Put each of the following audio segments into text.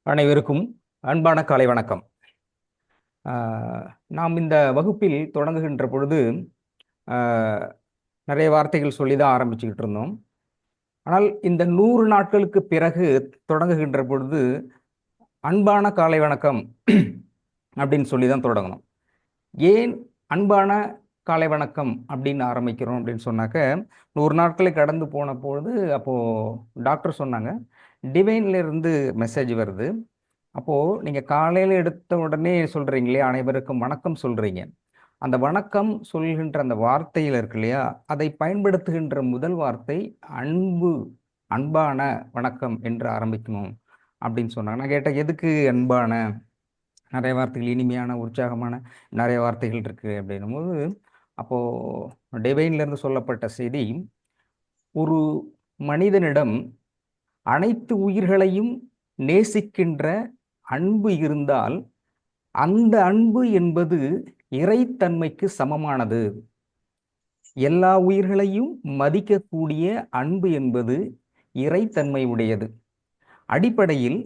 அனைவருக்கும் அன்பான காலை வணக்கம். நாம் இந்த வகுப்பில் தொடங்குகின்ற பொழுது நிறைய வார்த்தைகள் சொல்லி தான் ஆரம்பிச்சுக்கிட்டு இருந்தோம். ஆனால் இந்த 100 நாட்களுக்கு பிறகு தொடங்குகின்ற பொழுது அன்பான காலை வணக்கம் அப்படின்னு சொல்லி தான் தொடங்கணும். ஏன் அன்பான காலை வணக்கம் அப்படின்னு ஆரம்பிக்கிறோம் அப்படின்னு சொன்னாக்க, 100 நாட்களை கடந்து போன பொழுது அப்போது டாக்டர் சொன்னாங்க, டிவைன்ல இருந்து மெசேஜ் வருது. அப்போது நீங்கள் காலையில் எடுத்த உடனே சொல்கிறீங்களே, அனைவருக்கும் வணக்கம் சொல்கிறீங்க. அந்த வணக்கம் சொல்கின்ற அந்த வார்த்தையில் இருக்கு இல்லையா, அதை பயன்படுத்துகின்ற முதல் வார்த்தை அன்பு, அன்பான வணக்கம் என்று ஆரம்பிக்கணும் அப்படின்னு சொன்னாங்க. நான் கேட்டேன், எதுக்கு அன்பான? நிறைய வார்த்தைகள், இனிமையான, உற்சாகமான நிறைய வார்த்தைகள் இருக்குது அப்படின்னும்போது, அப்போது டிவைன்லேருந்து சொல்லப்பட்ட செய்தி, ஒரு மனிதனிடம் அனைத்து உயிர்களையும் நேசிக்கின்ற அன்பு இருந்தால் அந்த அன்பு என்பது இறைத்தன்மைக்கு சமமானது. எல்லா உயிர்களையும் மதிக்கக்கூடிய அன்பு என்பது இறைத்தன்மை உடையது. அடிப்படையில்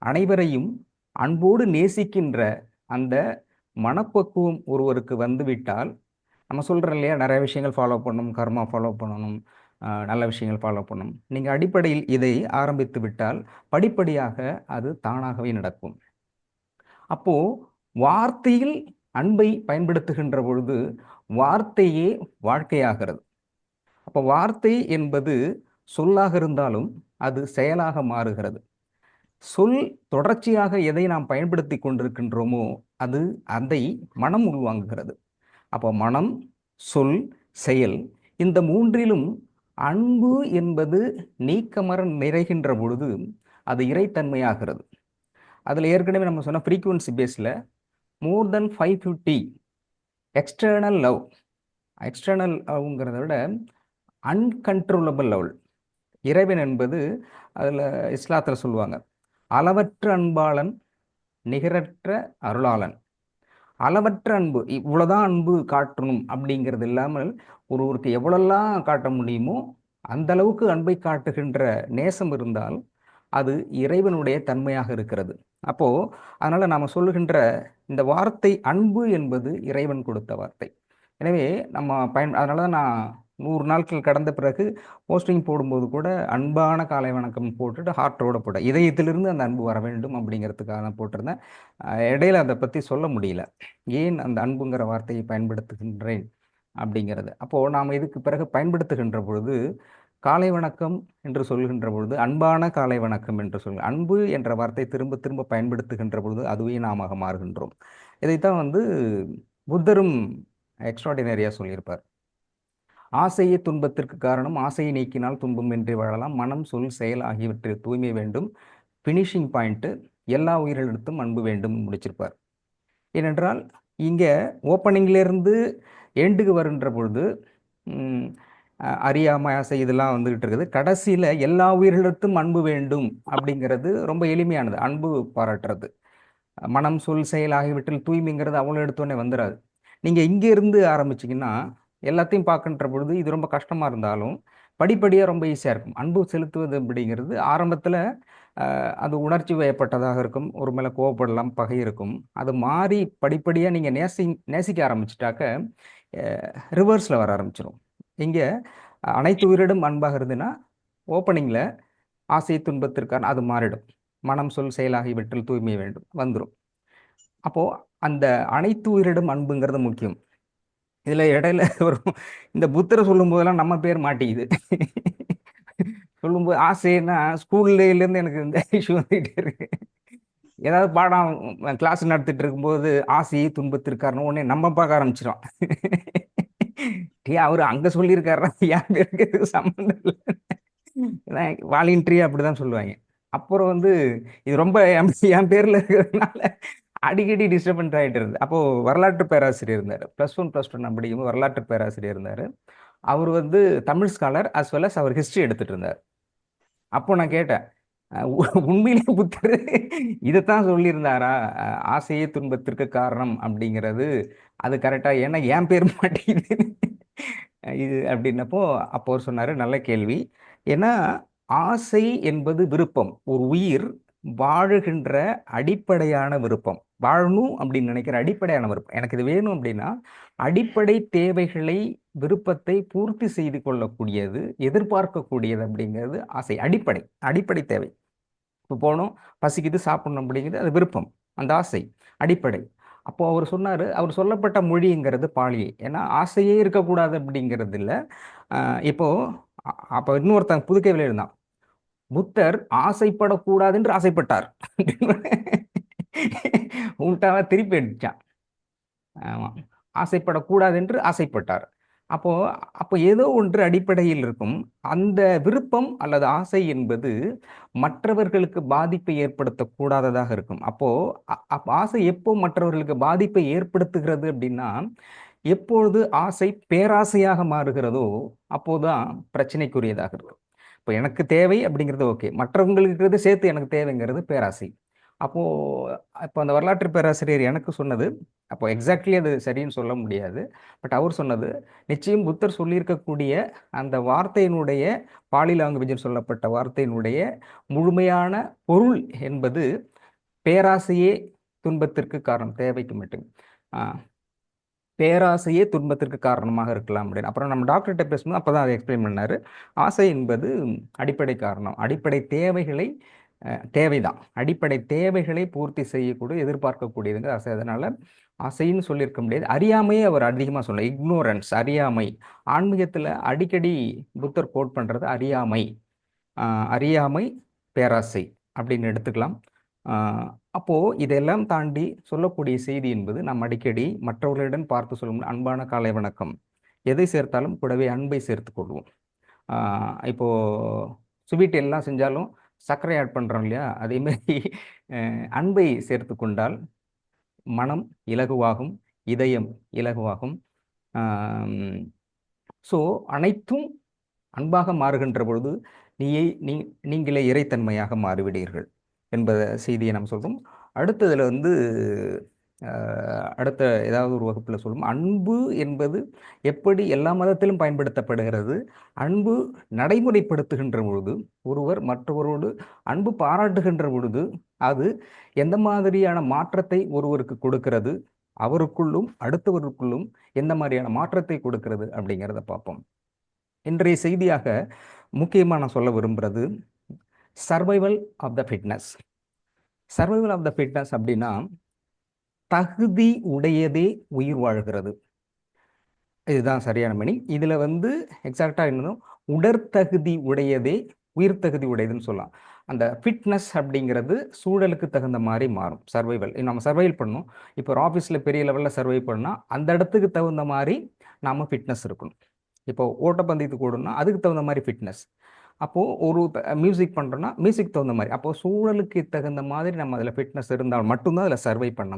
அனைவரையும் அன்போடு நேசிக்கின்ற அந்த மனப்பக்குவம் ஒருவருக்கு வந்துவிட்டால், நம்ம சொல்கிறோம் இல்லையா, நிறைய விஷயங்கள் ஃபாலோ பண்ணணும், கர்மா ஃபாலோ பண்ணணும், நல்ல விஷயங்கள் ஃபாலோ பண்ணணும். நீங்கள் அடிப்படையில் இதை ஆரம்பித்து விட்டால் படிப்படியாக அது தானாகவே நடக்கும். அப்போது வார்த்தையில் அன்பை பயன்படுத்துகின்ற பொழுது வார்த்தையே வாழ்க்கையாகிறது. அப்போ வார்த்தை என்பது சொல்லாக இருந்தாலும் அது செயலாக மாறுகிறது. சொல் தொடர்ச்சியாக எதை நாம் பயன்படுத்தி கொண்டிருக்கின்றோமோ அதை மனம் உள்வாங்குகிறது. அப்போ மனம், சொல், செயல், இந்த மூன்றிலும் அன்பு என்பது நீக்கமர நிறைகின்ற பொழுது அது இறைத்தன்மையாகிறது. அதில் ஏற்கனவே நம்ம சொன்ன ஃப்ரீக்குவன்சி பேஸில் மோர் தென் 550 எக்ஸ்டர்னல் லவ். எக்ஸ்டர்னல் லவ்ங்கிறத விட அன்கண்ட்ரோலபிள் லவ். இறைவன் என்பது அதில் இஸ்லாத்தில் சொல்லுவாங்க, அளவற்ற அன்பாளன், நிகரற்ற அருளாளன். அளவற்ற அன்பு, இவ்வளோதான் அன்பு காட்டணும் அப்படிங்கிறது இல்லாமல் ஒருவருக்கு எவ்வளோலாம் காட்ட முடியுமோ அந்த அளவுக்கு அன்பை காட்டுகின்ற நேசம் இருந்தால் அது இறைவனுடைய தன்மையாக இருக்கிறது. அப்போது அதனால் நாம் சொல்லுகின்ற இந்த வார்த்தை அன்பு என்பது இறைவன் கொடுத்த வார்த்தை. எனவே நம்ம அதனால தான் நான் 100 நாட்கள் கடந்த பிறகு போஸ்டிங் போடும்போது கூட அன்பான காலை வணக்கம் போட்டுட்டு ஹார்ட்டோட போட்டேன். இதயத்திலிருந்து அந்த அன்பு வர வேண்டும் அப்படிங்கிறதுக்காக நான் போட்டிருந்தேன். இடையில அதை பற்றி சொல்ல முடியல, ஏன் அந்த அன்புங்கிற வார்த்தையை பயன்படுத்துகின்றேன் அப்படிங்கிறது. அப்போது நாம் இதுக்கு பிறகு பயன்படுத்துகின்ற பொழுது காலை வணக்கம் என்று சொல்கின்ற பொழுது அன்பான காலை வணக்கம் என்று அன்பு என்ற வார்த்தை திரும்ப திரும்ப பயன்படுத்துகின்ற பொழுது அதுவே நாம மாறுகின்றோம். இதைத்தான் புத்தரும் எக்ஸ்ட்ராடினரியாக சொல்லியிருப்பார். ஆசையே துன்பத்திற்கு காரணம், ஆசையை நீக்கினால் துன்பம் என்று வாழலாம், மனம், சொல், செயல் ஆகியவற்றில் தூய்மை வேண்டும், ஃபினிஷிங் பாயிண்ட்டு எல்லா உயிரிழத்தும் அன்பு வேண்டும் முடிச்சிருப்பார். ஏனென்றால் இங்கே ஓப்பனிங்லேருந்து எண்டுக்கு வருகின்ற பொழுது அறியாமை, ஆசை இதெல்லாம் வந்துகிட்டு இருக்குது. கடைசியில் எல்லா உயிரிழத்தும் அன்பு வேண்டும் அப்படிங்கிறது ரொம்ப எளிமையானது. அன்பு பாராட்டுறது, மனம், சொல், செயல் ஆகியவற்றில் தூய்மைங்கிறது அவ்வளோ எடுத்தோடனே வந்துடாது. நீங்கள் இங்கே இருந்து ஆரம்பிச்சிங்கன்னா எல்லாத்தையும் பார்க்கின்ற பொழுது இது ரொம்ப கஷ்டமாக இருந்தாலும் படிப்படியாக ரொம்ப ஈஸியாக இருக்கும். அன்பு செலுத்துவது அப்படிங்கிறது ஆரம்பத்தில் அது உணர்ச்சி வயப்பட்டதாக இருக்கும், ஒரு மேலே கோவப்படலாம், பகை இருக்கும். அது மாறி படிப்படியாக நீங்கள் நேசிக்க ஆரம்பிச்சிட்டாக்க ரிவர்ஸில் வர ஆரம்பிச்சிடும். இங்கே அனைத்து உயிரிடம் அன்பாக இருந்துன்னா ஓப்பனிங்கில் ஆசை துன்பத்திற்கான அது மாறிடும். மனம், சொல், செயல் ஆகியவற்றில் தூய்மை வேண்டும் வந்துடும். அப்போது அந்த அனைத்து உயிரிடம் அன்புங்கிறது முக்கியம். இதில் இடையில இந்த புத்தரை சொல்லும் போதெல்லாம் நம்ம பேர் மாட்டிக்குது. சொல்லும்போது ஆசைன்னா ஸ்கூல்லேருந்து எனக்கு இந்த இஷ்யூ வந்துகிட்டே இருக்கு. ஏதாவது பாடம் கிளாஸ் நடத்திட்டு இருக்கும்போது ஆசையை துன்பத்திற்காரணும் உடனே நம்ம பார்க்க ஆரம்பிச்சிடும். அவர் அங்கே சொல்லியிருக்காரா, என் பேருக்கு சம்மந்தம் இல்லை, வாலண்டரி அப்படிதான் சொல்லுவாங்க. அப்புறம் இது ரொம்ப என் பேரில் இருக்கிறதுனால அடிக்கடி டிஸ்டர்பன்ஸ் ஆகிட்டு இருந்தது. அப்போது வரலாற்று பேராசிரியர் இருந்தார், +1 படிக்கும்போது வரலாற்று பேராசிரியர் இருந்தார். அவர் Tamil scholar as well as அவர் ஹிஸ்ட்ரி எடுத்துகிட்டு இருந்தார். அப்போ நான் கேட்டேன், உண்மையிலே புத்தர் இதைத்தான் சொல்லியிருந்தாரா, ஆசையே துன்பத்திற்கு காரணம் அப்படிங்கிறது அது கரெக்டாக, ஏன்னா என் பேர் மாட்டேங்குது இது அப்படின்னப்போ அப்போ அவர் சொன்னார், நல்ல கேள்வி. ஏன்னா ஆசை என்பது விருப்பம். ஒரு உயிர் வாழுகின்ற அடிப்படையான விருப்பம், வாழணும் அப்படின்னு நினைக்கிற அடிப்படையான விருப்பம், எனக்கு இது வேணும் அப்படின்னா அடிப்படை தேவைகளை, விருப்பத்தை பூர்த்தி செய்து கொள்ளக்கூடியது, எதிர்பார்க்கக்கூடியது அப்படிங்கிறது ஆசை. அடிப்படை அடிப்படை தேவை. இப்போ போகணும், பசிக்குது, சாப்பிடணும் அப்படிங்கிறது அது விருப்பம், அந்த ஆசை அடிப்படை. அப்போ அவர் சொன்னார், அவர் சொல்லப்பட்ட மொழிங்கிறது பாலியை. ஏன்னா ஆசையே இருக்கக்கூடாது அப்படிங்கிறது இல்லை. இப்போ அப்போ இன்னொருத்தங்க புதுக்கையில் இருந்தான், புத்தர் ஆசைப்படக்கூடாது என்று ஆசைப்பட்டார். உள்டாவா திருப்பி அடிச்சான். ஆமா, ஆசைப்படக்கூடாது என்று ஆசைப்பட்டார். அப்போ அப்போ ஏதோ ஒன்று அடிப்படையில் இருக்கும். அந்த விருப்பம் அல்லது ஆசை என்பது மற்றவர்களுக்கு பாதிப்பை ஏற்படுத்தக்கூடாததாக இருக்கும். அப்போ ஆசை எப்போ மற்றவர்களுக்கு பாதிப்பை ஏற்படுத்துகிறது அப்படின்னா, எப்பொழுது ஆசை பேராசையாக மாறுகிறதோ அப்போதான் பிரச்சனைக்குரியதாக இருக்கும். இப்போ எனக்கு தேவை அப்படிங்கிறது ஓகே, மற்றவங்களுக்கு இருக்கிறது சேர்த்து எனக்கு தேவைங்கிறது பேராசை. அப்போ அந்த வரலாற்று பேராசிரியர் எனக்கு சொன்னது, அப்போ எக்ஸாக்ட்லி அது சரின்னு சொல்ல முடியாது, பட் அவர் சொன்னது, நிச்சயம் புத்தர் சொல்லியிருக்கக்கூடிய அந்த வார்த்தையினுடைய, பாலி லாங்குவேஜில் சொல்லப்பட்ட வார்த்தையினுடைய முழுமையான பொருள் என்பது பேராசையே துன்பத்திற்கு காரணம், தேவைக்கு மட்டும் பேராசையே துன்பத்திற்கு காரணமாக இருக்கலாம் அப்படின்னு. அப்புறம் நம்ம டாக்டர்கிட்ட பேசும்போது அப்போ தான் அதை எக்ஸ்பிளைன் பண்ணார். ஆசை என்பது அடிப்படை காரணம், அடிப்படை தேவைகளை, தேவைதான், அடிப்படை தேவைகளை பூர்த்தி செய்யக்கூடிய, எதிர்பார்க்கக்கூடியதுங்க ஆசை. அதனால் ஆசைன்னு சொல்லியிருக்க முடியாது. அறியாமையே அவர் அதிகமாக சொல்ல, இக்னோரன்ஸ், அறியாமை. ஆன்மீகத்தில் அடிக்கடி புத்தர் கோட் பண்ணுறது அறியாமை, அறியாமை, பேராசை அப்படின்னு எடுத்துக்கலாம். அப்போது இதெல்லாம் தாண்டி சொல்லக்கூடிய செய்தி என்பது நாம் அடிக்கடி மற்றவர்களிடம் பார்த்து சொல்லும் அன்பான காலை வணக்கம். எதை சேர்த்தாலும் கூடவே அன்பை சேர்த்து கொள்வோம். இப்போது ஸ்வீட் எல்லாம் செஞ்சாலும் சர்க்கரை ஆட் பண்ணுறோம் இல்லையா, அதேமாதிரி அன்பை சேர்த்து கொண்டால் மனம் இலகுவாகும், இதயம் இலகுவாகும். ஸோ அனைத்தும் அன்பாக மாறுகின்ற பொழுது நீங்களே இறைத்தன்மையாக மாறிவிடுவீர்கள் என்பத செய்தியை நம்ம சொல்கிறோம். அடுத்ததில் அடுத்த ஏதாவது ஒரு வகுப்பில் சொல்லும், அன்பு என்பது எப்படி எல்லா மதத்திலும் பயன்படுத்தப்படுகிறது, அன்பு நடைமுறைப்படுத்துகின்ற பொழுது, ஒருவர் மற்றவரோடு அன்பு பாராட்டுகின்ற பொழுது அது எந்த மாதிரியான மாற்றத்தை ஒருவருக்கு கொடுக்கிறது, அவருக்குள்ளும் அடுத்தவருக்குள்ளும் எந்த மாதிரியான மாற்றத்தை கொடுக்கிறது அப்படிங்கிறத பார்ப்போம். இன்றைய செய்தியாக முக்கியமாக நான் சொல்ல விரும்புகிறது survival of the fitness. Survival of the fitness அப்படின்னா தகுதி உடையதே உயிர் வாழ்கிறது, இதுதான் சரியான மீனிங். இதில் எக்ஸாக்டாக என்னதும் உடற்தகுதி உடையதே உயிர் தகுதி உடையதுன்னு சொல்லலாம். அந்த ஃபிட்னஸ் அப்படிங்கிறது சூழலுக்கு தகுந்த மாதிரி மாறும். சர்வைவல், நம்ம சர்வைவல் பண்ணணும். இப்போ ஒரு ஆஃபீஸில் பெரிய லெவலில் சர்வை பண்ணால் அந்த இடத்துக்கு தகுந்த மாதிரி நாம் ஃபிட்னஸ் இருக்கணும். இப்போ ஓட்டப்பந்தயத்துக்கு ஓடணும்னா அதுக்கு தகுந்த மாதிரி ஃபிட்னஸ். அப்போது ஒரு மியூசிக் பண்ணுறோன்னா மியூசிக் தகுந்த மாதிரி, அப்போது சூழலுக்கு தகுந்த மாதிரி நம்ம அதில் ஃபிட்னஸ் இருந்தால் மட்டும்தான் அதில் சர்வை பண்ண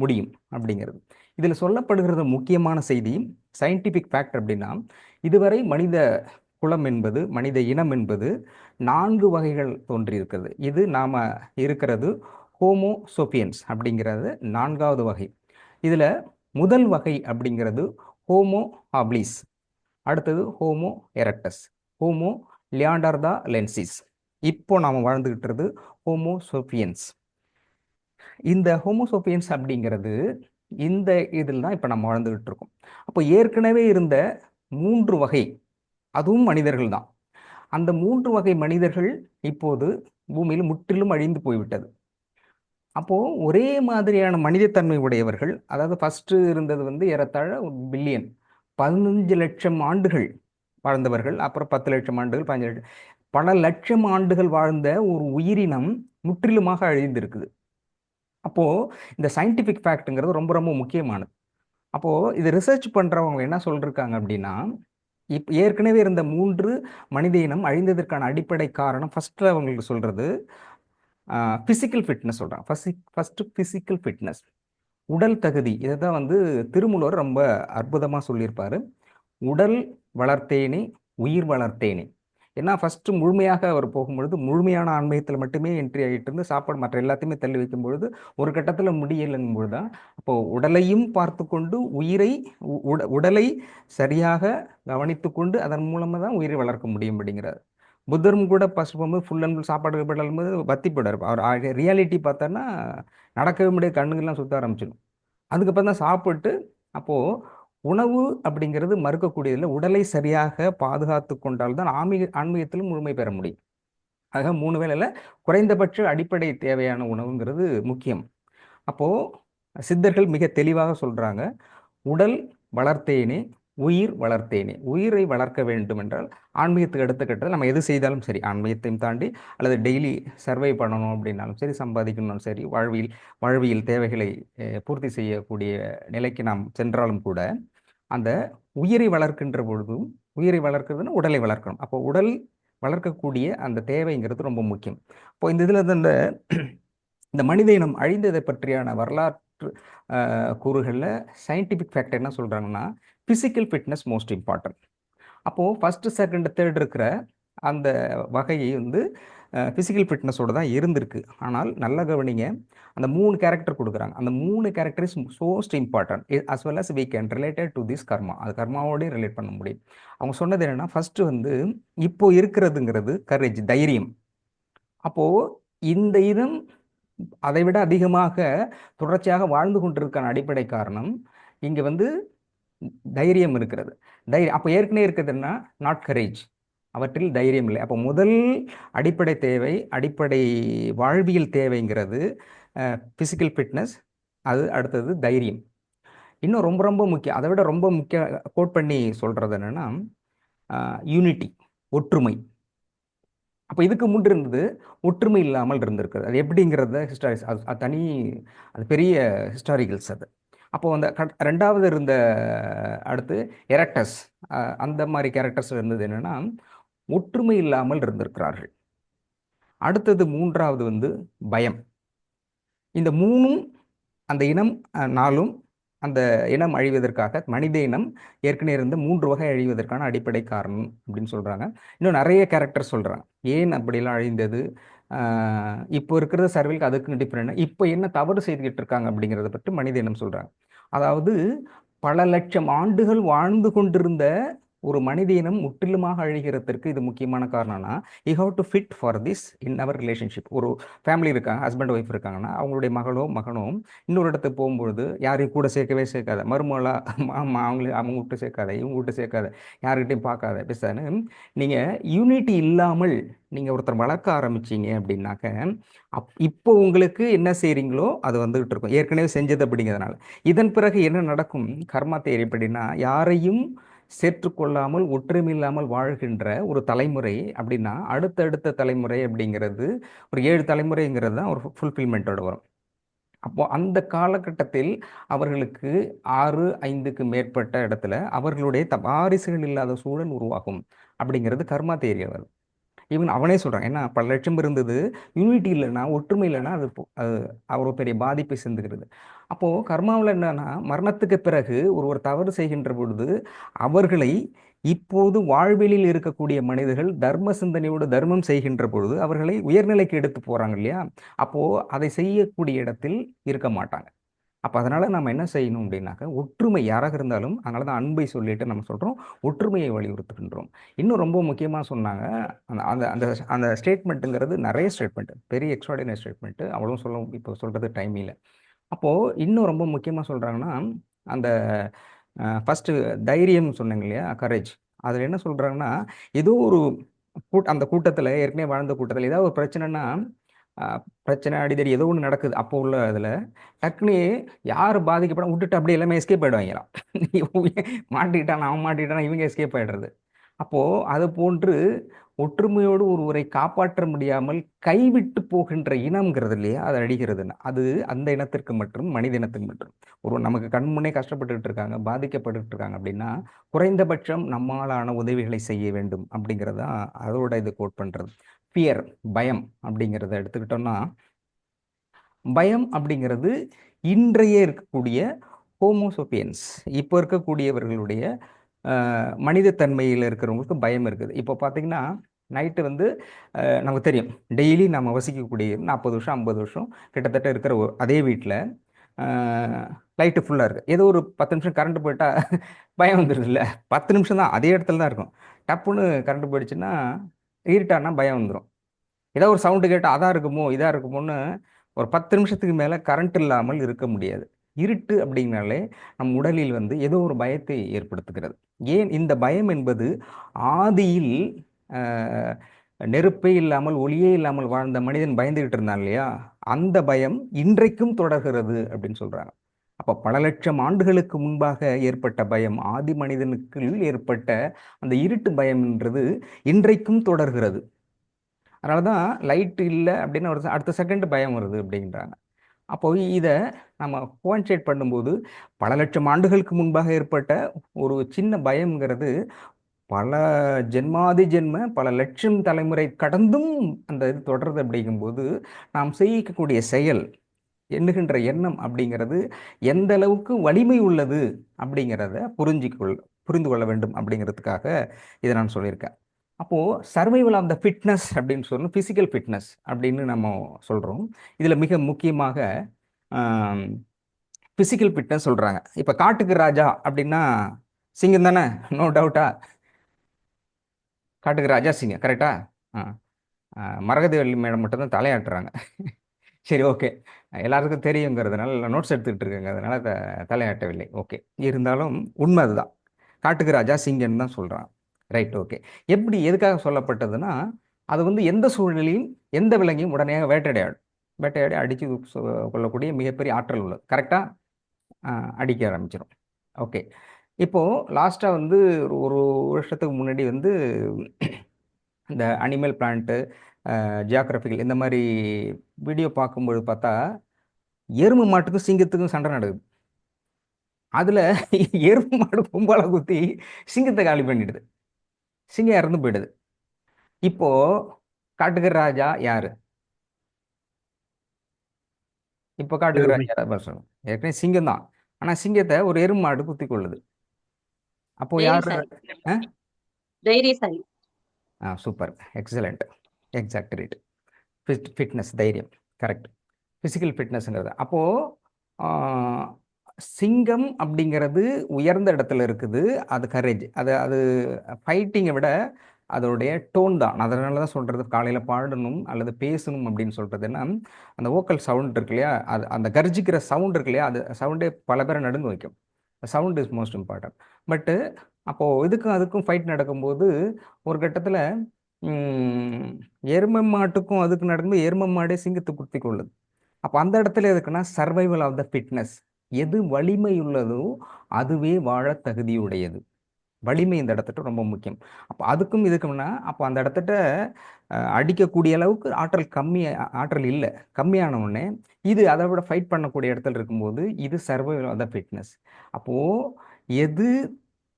முடியும் அப்படிங்கிறது. இதில் சொல்லப்படுகிறது முக்கியமான செய்தி, சயின்டிஃபிக் ஃபேக்ட் அப்படின்னா, இதுவரை மனித குலம் என்பது, மனித இனம் என்பது 4 வகைகள் தோன்றியிருக்கிறது. இது நாம் இருக்கிறது ஹோமோ சோபியன்ஸ் அப்படிங்கிறது 4வது வகை. இதில் முதல் வகை அப்படிங்கிறது ஹோமோ ஹாப்லிஸ், அடுத்தது ஹோமோ எரக்டஸ், ஹோமோ லியாண்டர்தாலென்சிஸ். இப்போ நாம் வாழ்ந்துகிட்டு ஹோமோ சோபியன்ஸ். இந்த ஹோமோ சோபியன்ஸ் அப்படிங்கிறது இந்த இதில் தான் இப்போ நம்ம வாழ்ந்துகிட்டு இருக்கோம். அப்போ ஏற்கனவே இருந்த 3 வகை, அதுவும் மனிதர்கள் தான். அந்த 3 வகை மனிதர்கள் இப்போது பூமியில் முற்றிலும் அழிந்து போய்விட்டது. அப்போது ஒரே மாதிரியான மனிதத்தன்மை உடையவர்கள், அதாவது ஃபஸ்ட்டு இருந்தது ஏறத்தாழ 1 பில்லியன், 15 லட்சம் ஆண்டுகள் வாழ்ந்தவர்கள், அப்புறம் 10 லட்சம் ஆண்டுகள், 15 லட்சம், பல லட்சம் ஆண்டுகள் வாழ்ந்த ஒரு உயிரினம் முற்றிலுமாக அழிந்திருக்குது. அப்போது இந்த சயின்டிஃபிக் ஃபேக்ட்டுங்கிறது ரொம்ப ரொம்ப முக்கியமானது. அப்போது இது ரிசர்ச் பண்ணுறவங்க என்ன சொல்லியிருக்காங்க அப்படின்னா, இப்போ ஏற்கனவே இருந்த 3 மனித இனம் அழிந்ததற்கான அடிப்படை காரணம் ஃபஸ்ட்டில் அவங்களுக்கு சொல்கிறது ஃபிசிக்கல் ஃபிட்னஸ் சொல்கிறாங்க. ஃபஸ்ட்டு ஃபிசிக்கல் ஃபிட்னஸ், உடல் தகுதி. இதை தான் திருமூலர் ரொம்ப அற்புதமாக சொல்லியிருப்பார். உடல் வளர்த்தேனே உயிர் வளர்த்தேனே. ஏன்னா ஃபஸ்ட்டு முழுமையாக அவர் போகும்பொழுது முழுமையான ஆன்மீகத்தில் மட்டுமே என்ட்ரி ஆகிட்டு இருந்து சாப்பாடு மற்ற எல்லாத்தையுமே தள்ளி வைக்கும் பொழுது ஒரு கட்டத்தில் முடியலைங்கும் பொழுது தான் அப்போது உடலையும் பார்த்து கொண்டு உடலை சரியாக கவனித்து கொண்டு அதன் மூலமாக தான் உயிரை வளர்க்க முடியும் அப்படிங்கிறார். புத்தரும் கூட ஃபர்ஸ்ட் போகும்போது ஃபுல் அண்ட் ஃபுல் சாப்பாடு போது பத்தி போயிடாரு. அவர் ரியாலிட்டி பார்த்தோன்னா நடக்கவே முடியாது, கண்ணுங்கெல்லாம் சுத்த ஆரம்பிச்சிடும். அதுக்கப்புறம் தான் சாப்பிட்டு, அப்போது உணவு அப்படிங்கிறது மறுக்கக்கூடியதில்லை. உடலை சரியாக பாதுகாத்து கொண்டால் தான் ஆன்மீகத்திலும் முழுமை பெற முடியும். ஆக 3 வேளையில குறைந்தபட்ச அடிப்படை தேவையான உணவுங்கிறது முக்கியம். அப்போது சித்தர்கள் மிக தெளிவாக சொல்கிறாங்க, உடல் வளர்த்தேனே உயிர் வளர்த்தேனே. உயிரை வளர்க்க வேண்டும் என்றால் ஆன்மீகத்துக்கு அடுத்த கட்டத்தில் நம்ம எது செய்தாலும் சரி, ஆன்மீகத்தையும் தாண்டி அல்லது டெய்லி சர்வை பண்ணணும் அப்படின்னாலும் சரி, சம்பாதிக்கணும்னாலும் சரி, வாழ்வியல் தேவைகளை பூர்த்தி செய்யக்கூடிய நிலைக்கு நாம் சென்றாலும் கூட அந்த உயிரை வளர்க்கின்ற பொழுதும், உயிரை வளர்க்குறதுன்னு உடலை வளர்க்கணும். அப்போ உடல் வளர்க்கக்கூடிய அந்த தேவைங்கிறது ரொம்ப முக்கியம். இப்போ இந்த இதில் இந்த மனித இனம் அழிந்ததை பற்றியான வரலாற்று கூறுகளில் சயின்டிஃபிக் ஃபேக்ட் என்ன சொல்கிறாங்கன்னா, ஃபிசிக்கல் ஃபிட்னஸ் மோஸ்ட் இம்பார்ட்டன்ட். அப்போது ஃபஸ்ட்டு, செகண்ட், தேர்ட் இருக்கிற அந்த வகையை ஃபிசிக்கல் ஃபிட்னஸோடு தான் இருந்திருக்கு. ஆனால் நல்ல கவனிங்க, அந்த 3 கேரக்டர் கொடுக்குறாங்க. அந்த 3 character is most important as well as we can related to this karma. அது கர்மாவோடய ரிலேட் பண்ண முடியும். அவங்க சொன்னது என்னென்னா, ஃபஸ்ட்டு இப்போ இருக்கிறதுங்கிறது கரேஜ், தைரியம். அப்போது இந்த இனம் அதை விட அதிகமாக தொடர்ச்சியாக வாழ்ந்து கொண்டிருக்கான அடிப்படை காரணம் இங்கே தைரியம் இருக்கிறது. அப்போ ஏற்கனவே இருக்கிறதுன்னா நாட் கரேஜ், அவற்றில் தைரியம் இல்லை. அப்போ முதல் அடிப்படை தேவை, அடிப்படை வாழ்வியல் தேவைங்கிறது ஃபிசிக்கல் ஃபிட்னஸ், அது அடுத்தது தைரியம். இன்னும் ரொம்ப ரொம்ப முக்கியம், அதை விட ரொம்ப முக்கிய கோட் பண்ணி சொல்கிறது என்னென்னா யூனிட்டி, ஒற்றுமை. அப்போ இதுக்கு முன் இருந்தது ஒற்றுமை இல்லாமல் இருந்திருக்குது. அது எப்படிங்கிறத ஹிஸ்டாரிக்ஸ் அது அது பெரிய ஹிஸ்டாரிக்கல்ஸ் அது. அப்போது அந்த ரெண்டாவது இருந்த அடுத்து எரக்டஸ், அந்த மாதிரி கேரக்டர்ஸ் இருந்தது என்னென்னா ஒற்றுமை இல்லாமல் இருந்திருக்கிறார்கள். அடுத்தது மூன்றாவது பயம். இந்த மூணும் அந்த இனம் நாளும் அந்த இனம் அழிவதற்காக, மனித இனம் ஏற்கனவே இருந்த 3 வகை அழிவதற்கான அடிப்படை காரணம் அப்படின்னு சொல்கிறாங்க. இன்னும் நிறைய கேரக்டர் சொல்கிறாங்க ஏன் அப்படிலாம் அழிந்தது, இப்போ இருக்கிற சர்வேலுக்கு அதுக்கு டிஃப்ரெண்ட், இப்போ என்ன தவறு செய்துக்கிட்டு இருக்காங்க அப்படிங்கிறத பற்றி மனித இனம் சொல்கிறாங்க. அதாவது பல லட்சம் ஆண்டுகள் வாழ்ந்து கொண்டிருந்த ஒரு மனித இனம் முற்றிலுமாக அழிகிறதுக்கு இது முக்கியமான காரணம்னா, you have to fit for this in our relationship. ஒரு ஃபேமிலி இருக்காங்க, ஹஸ்பண்ட் ஒய்ஃப் இருக்காங்கன்னா, அவங்களுடைய மகளோ மகனோ இன்னொரு இடத்துக்கு போகும்பொழுது யாரையும் கூட சேர்க்கவே சேர்க்காத, மருமகளா அவங்க விட்டு சேர்க்காத, இவங்க விட்டு சேர்க்காத, யாருக்கிட்டையும் பார்க்காத, பேசாது. நீங்கள் யூனிட்டி இல்லாமல் நீங்கள் ஒருத்தர் வளர்க்க ஆரம்பிச்சிங்க அப்படின்னாக்க, இப்போ உங்களுக்கு என்ன செய்கிறீங்களோ அது வந்துகிட்டு இருக்கும், ஏற்கனவே செஞ்சது அப்படிங்கிறதுனால. இதன் பிறகு என்ன நடக்கும், கர்மா தேரி அப்படின்னா, யாரையும் சேர்த்துக்கொள்ளாமல் ஒற்றுமை இல்லாமல் வாழ்கின்ற ஒரு தலைமுறை அப்படின்னா, அடுத்தடுத்த தலைமுறை அப்படிங்கிறது ஒரு 7 தலைமுறைங்கிறது தான் ஒரு ஃபுல்ஃபில்மெண்ட்டோட வரும். அப்போ அந்த காலகட்டத்தில் அவர்களுக்கு 6, 5க்கு மேற்பட்ட இடத்துல அவர்களுடைய வாரிசுகள் இல்லாத சூழல் உருவாகும் அப்படிங்கிறது கர்மா தேரியில் வருது. ஈவன் அவனே சொல்கிறான், ஏன்னா பல லட்சம் இருந்தது, யூனிட்டி இல்லைன்னா, ஒற்றுமை இல்லைன்னா அது அவ்வளோ பெரிய பாதிப்பை செஞ்சுக்கிறது. அப்போது கர்மாவில் என்னன்னா, மரணத்துக்கு பிறகு ஒருவர் தவறு செய்கின்ற பொழுது அவர்களை இப்போது வாழ்வியலில் இருக்கக்கூடிய மனிதர்கள் தர்ம சிந்தனையோடு தர்மம் செய்கின்ற பொழுது அவர்களை உயர்நிலைக்கு எடுத்து போகிறாங்க இல்லையா, அப்போது அதை செய்யக்கூடிய இடத்தில் இருக்க மாட்டாங்க. அப்போ அதனால் நம்ம என்ன செய்யணும் அப்படின்னாக்க, ஒற்றுமை யாராக இருந்தாலும், அதனால தான் அன்பை சொல்லிட்டு நம்ம சொல்கிறோம், ஒற்றுமையை வலியுறுத்துகின்றோம். இன்னும் ரொம்ப முக்கியமாக சொன்னாங்க, அந்த அந்த அந்த அந்த ஸ்டேட்மெண்ட்டுங்கிறது நிறைய ஸ்டேட்மெண்ட், பெரிய எக்ஸ்ட்ராடினரி ஸ்டேட்மெண்ட்டு, அவ்வளோ இப்போ சொல்கிறது டைம் இல்லை. அப்போது இன்னும் ரொம்ப முக்கியமாக சொல்கிறாங்கன்னா, அந்த ஃபஸ்ட்டு தைரியம் சொன்னீங்க இல்லையா, கரேஜ். அதில் என்ன சொல்கிறாங்கன்னா, ஏதோ ஒரு அந்த கூட்டத்தில், ஏற்கனவே வாழ்ந்த கூட்டத்தில் ஏதாவது ஒரு பிரச்சனைனா, பிரச்சனை அடிதடி ஏதோ ஒன்று நடக்குது, அப்போ உள்ள இதில் டக்குனு யார் பாதிக்கப்பட விட்டுட்டு அப்படியே எல்லாமே எஸ்கேப் ஆகிடுவாங்களாம். மாட்டிக்கிட்டான், அவன் மாட்டிக்கிட்டான், இவங்க எஸ்கேப் ஆகிடுறது. அப்போது அது போன்று ஒற்றுமையோடு ஒருவரை காப்பாற்ற முடியாமல் கைவிட்டு போகின்ற இனம்ங்கிறது இல்லையா, அது அழிகிறதுன்னு. அது அந்த இனத்திற்கு மற்றும் மனித இனத்துக்கு மற்றும் ஒரு நமக்கு கண்முன்னே கஷ்டப்பட்டுக்கிட்டு இருக்காங்க, பாதிக்கப்பட்டு இருக்காங்க அப்படின்னா, குறைந்தபட்சம் நம்மளான உதவிகளை செய்ய வேண்டும் அப்படிங்கிறது தான் அதோட இது கோட் பண்ணுறது. ஃபியர், பயம் அப்படிங்கிறத எடுத்துக்கிட்டோம்னா, பயம் அப்படிங்கிறது இன்றைய இருக்கக்கூடிய ஹோமோசோபியன்ஸ், இப்போ இருக்கக்கூடியவர்களுடைய மனித தன்மையில் இருக்கிறவங்களுக்கு பயம் இருக்குது. இப்போ பார்த்தீங்கன்னா, நைட்டு நமக்கு தெரியும், டெய்லி நம்ம வசிக்கக்கூடிய 40 வருஷம் 50 வருஷம் கிட்டத்தட்ட இருக்கிற அதே வீட்டில் லைட்டு ஃபுல்லாக இருக்குது. ஏதோ ஒரு 10 நிமிஷம் கரண்ட்டு போயிட்டால் பயம் வந்துடுது இல்லை, 10 நிமிஷம் தான் அதே இடத்துல தான் இருக்கும். டப்புன்னு கரண்ட்டு போயிடுச்சுன்னா இருட்டானா பயம் வந்துடும். ஏதோ ஒரு சவுண்டு கேட்டால் அதாக இருக்குமோ இதாக இருக்குமோன்னு ஒரு 10 நிமிஷத்துக்கு மேலே கரண்ட் இல்லாமல் இருக்க முடியாது. இருட்டு அப்படின்னாலே நம் உடலில் வந்து ஏதோ ஒரு பயத்தை ஏற்படுத்துகிறது. ஏன் இந்த பயம் என்பது ஆதியில் ஆஹ், நெருப்பே இல்லாமல் ஒளியே இல்லாமல் வாழ்ந்த மனிதன் பயந்துகிட்டு இருந்தான் இல்லையா, அந்த பயம் இன்றைக்கும் தொடர்கிறது அப்படின்னு சொல்றாங்க. அப்போ பல லட்சம் ஆண்டுகளுக்கு முன்பாக ஏற்பட்ட பயம், ஆதி மனிதனுக்கு ஏற்பட்ட அந்த இருட்டு பயம்ன்றது இன்றைக்கும் தொடர்கிறது. அதனால தான் லைட் இல்லை அப்படின்னு ஒரு அடுத்த செகண்ட் பயம் வருது அப்படின்றாங்க. அப்போ இதை நம்ம கோன்சைட் பண்ணும்போது பல லட்சம் ஆண்டுகளுக்கு முன்பாக ஏற்பட்ட ஒரு சின்ன பயம்ங்கிறது பல ஜென்மாதி ஜென்ம பல லட்சம் தலைமுறை கடந்தும் அந்த இது தொடருது. அப்படிங்கும்போது நாம் செய்யக்கூடிய செயல், எண்ணுகின்ற எண்ணம் அப்படிங்கிறது எந்த அளவுக்கு வலிமை உள்ளது அப்படிங்கிறத புரிந்து கொள்ள வேண்டும் அப்படிங்கிறதுக்காக இதை நான் சொல்லியிருக்கேன். அப்போது சர்வைவல் ஆஃப் த ஃபிட்னஸ் அப்படின்னு சொல்லணும், ஃபிசிக்கல் ஃபிட்னஸ் அப்படின்னு நம்ம சொல்கிறோம். இதில் மிக முக்கியமாக ஃபிசிக்கல் ஃபிட்னஸ் சொல்கிறாங்க. இப்போ காட்டுக்கு ராஜா அப்படின்னா சிங்கம் தானே, நோ டவுட்டா. காட்டுக்கு ராஜா சிங்கம் கரெக்டா? மரகதவள்ளி மேடம் மட்டும்தான் தலையாட்டுறாங்க. சரி, ஓகே. எல்லாருக்கும் தெரியுங்கிறதுனால நோட்ஸ் எடுத்துக்கிட்டு இருக்கேங்க, அதனால தலையாட்டவில்லை. ஓகே, இருந்தாலும் உண்மை அதுதான். காட்டுக்கு ராஜா சிங்கம்னு தான் சொல்கிறான். Right, okay. எப்படி எதுக்காக சொல்லப்பட்டதுன்னா, அது வந்து எந்த சூழ்நிலையும் எந்த விலங்கையும் உடனே வேட்டையாடி அடித்து கொள்ளக்கூடிய மிகப்பெரிய ஆற்றல் உள்ளது. கரெக்டாக அடிக்க ஆரம்பிச்சிடும். ஓகே. இப்போது லாஸ்ட்டாக வந்து ஒரு வருஷத்துக்கு முன்னாடி வந்து இந்த அனிமல் பிளான்ட்டு, ஜியாகிரபிக்கல் இந்த மாதிரி வீடியோ பார்க்கும்பொழுது பார்த்தா எருமை மாட்டுக்கும் சிங்கத்துக்கும் சண்டை நடக்குது. அதில் எருமை மாடு கும்பலை குத்தி சிங்கத்தை காலி பண்ணிடுது, சிங்கம் இறந்து போயிடுது. இப்போ காட்டுக்கு ராஜா யாரு? இப்போ காட்டுக்கு ராஜா சொல்லுங்க. ஏற்கனவே சிங்கம் தான், ஆனால் சிங்கத்தை ஒரு எருமை மாடு குத்தி கொள்ளுது. அப்போ யாரு? தைரியசாலி. Super, excellent, exact right. Fitness, தைரியம், கரெக்ட். ஃபிசிக்கல் ஃபிட்னஸ்ங்கிறது அப்போது சிங்கம் அப்படிங்கிறது உயர்ந்த இடத்துல இருக்குது. அது கரேஜ், அது அது ஃபைட்டிங்கை விட அதோடைய டோன் தான். அதனால தான் சொல்கிறது காலையில் பாடணும் அல்லது பேசணும் அப்படின்னு சொல்கிறது. ஏன்னா அந்த வோக்கல் சவுண்ட் இருக்கு இல்லையா, அது அந்த கர்ஜிக்கிற சவுண்ட் இருக்கு இல்லையா, அது சவுண்டே பல பேரை நடுங்க வைக்கும். Sound is most important. பட்டு அப்போது இதுக்கும் அதுக்கும் ஃபைட் நடக்கும்போது ஒரு கட்டத்தில் எருமை மாட்டுக்கும் அதுக்கு நடக்கும்போது எருமை மாடே சிங்கத்தை குத்தி கொள்ளுது. அப்போ அந்த இடத்துல எதுக்குன்னா சர்வைவல் ஆஃப் த ஃபிட்னஸ். எது வலிமை உள்ளதோ அதுவே வாழ தகுதியுடையது. வலிமை இந்த இடத்துட்டு ரொம்ப முக்கியம். அப்போ அதுக்கும் இதுக்கும்னா அப்போ அந்த இடத்துட்ட அடிக்கக்கூடிய அளவுக்கு ஆற்றல் இல்லை, கம்மியான உடனே இது அதை விட ஃபைட் பண்ணக்கூடிய இடத்துல இருக்கும்போது இது சர்வைவல் ஆஃப் த ஃபிட்னஸ். அப்போது எது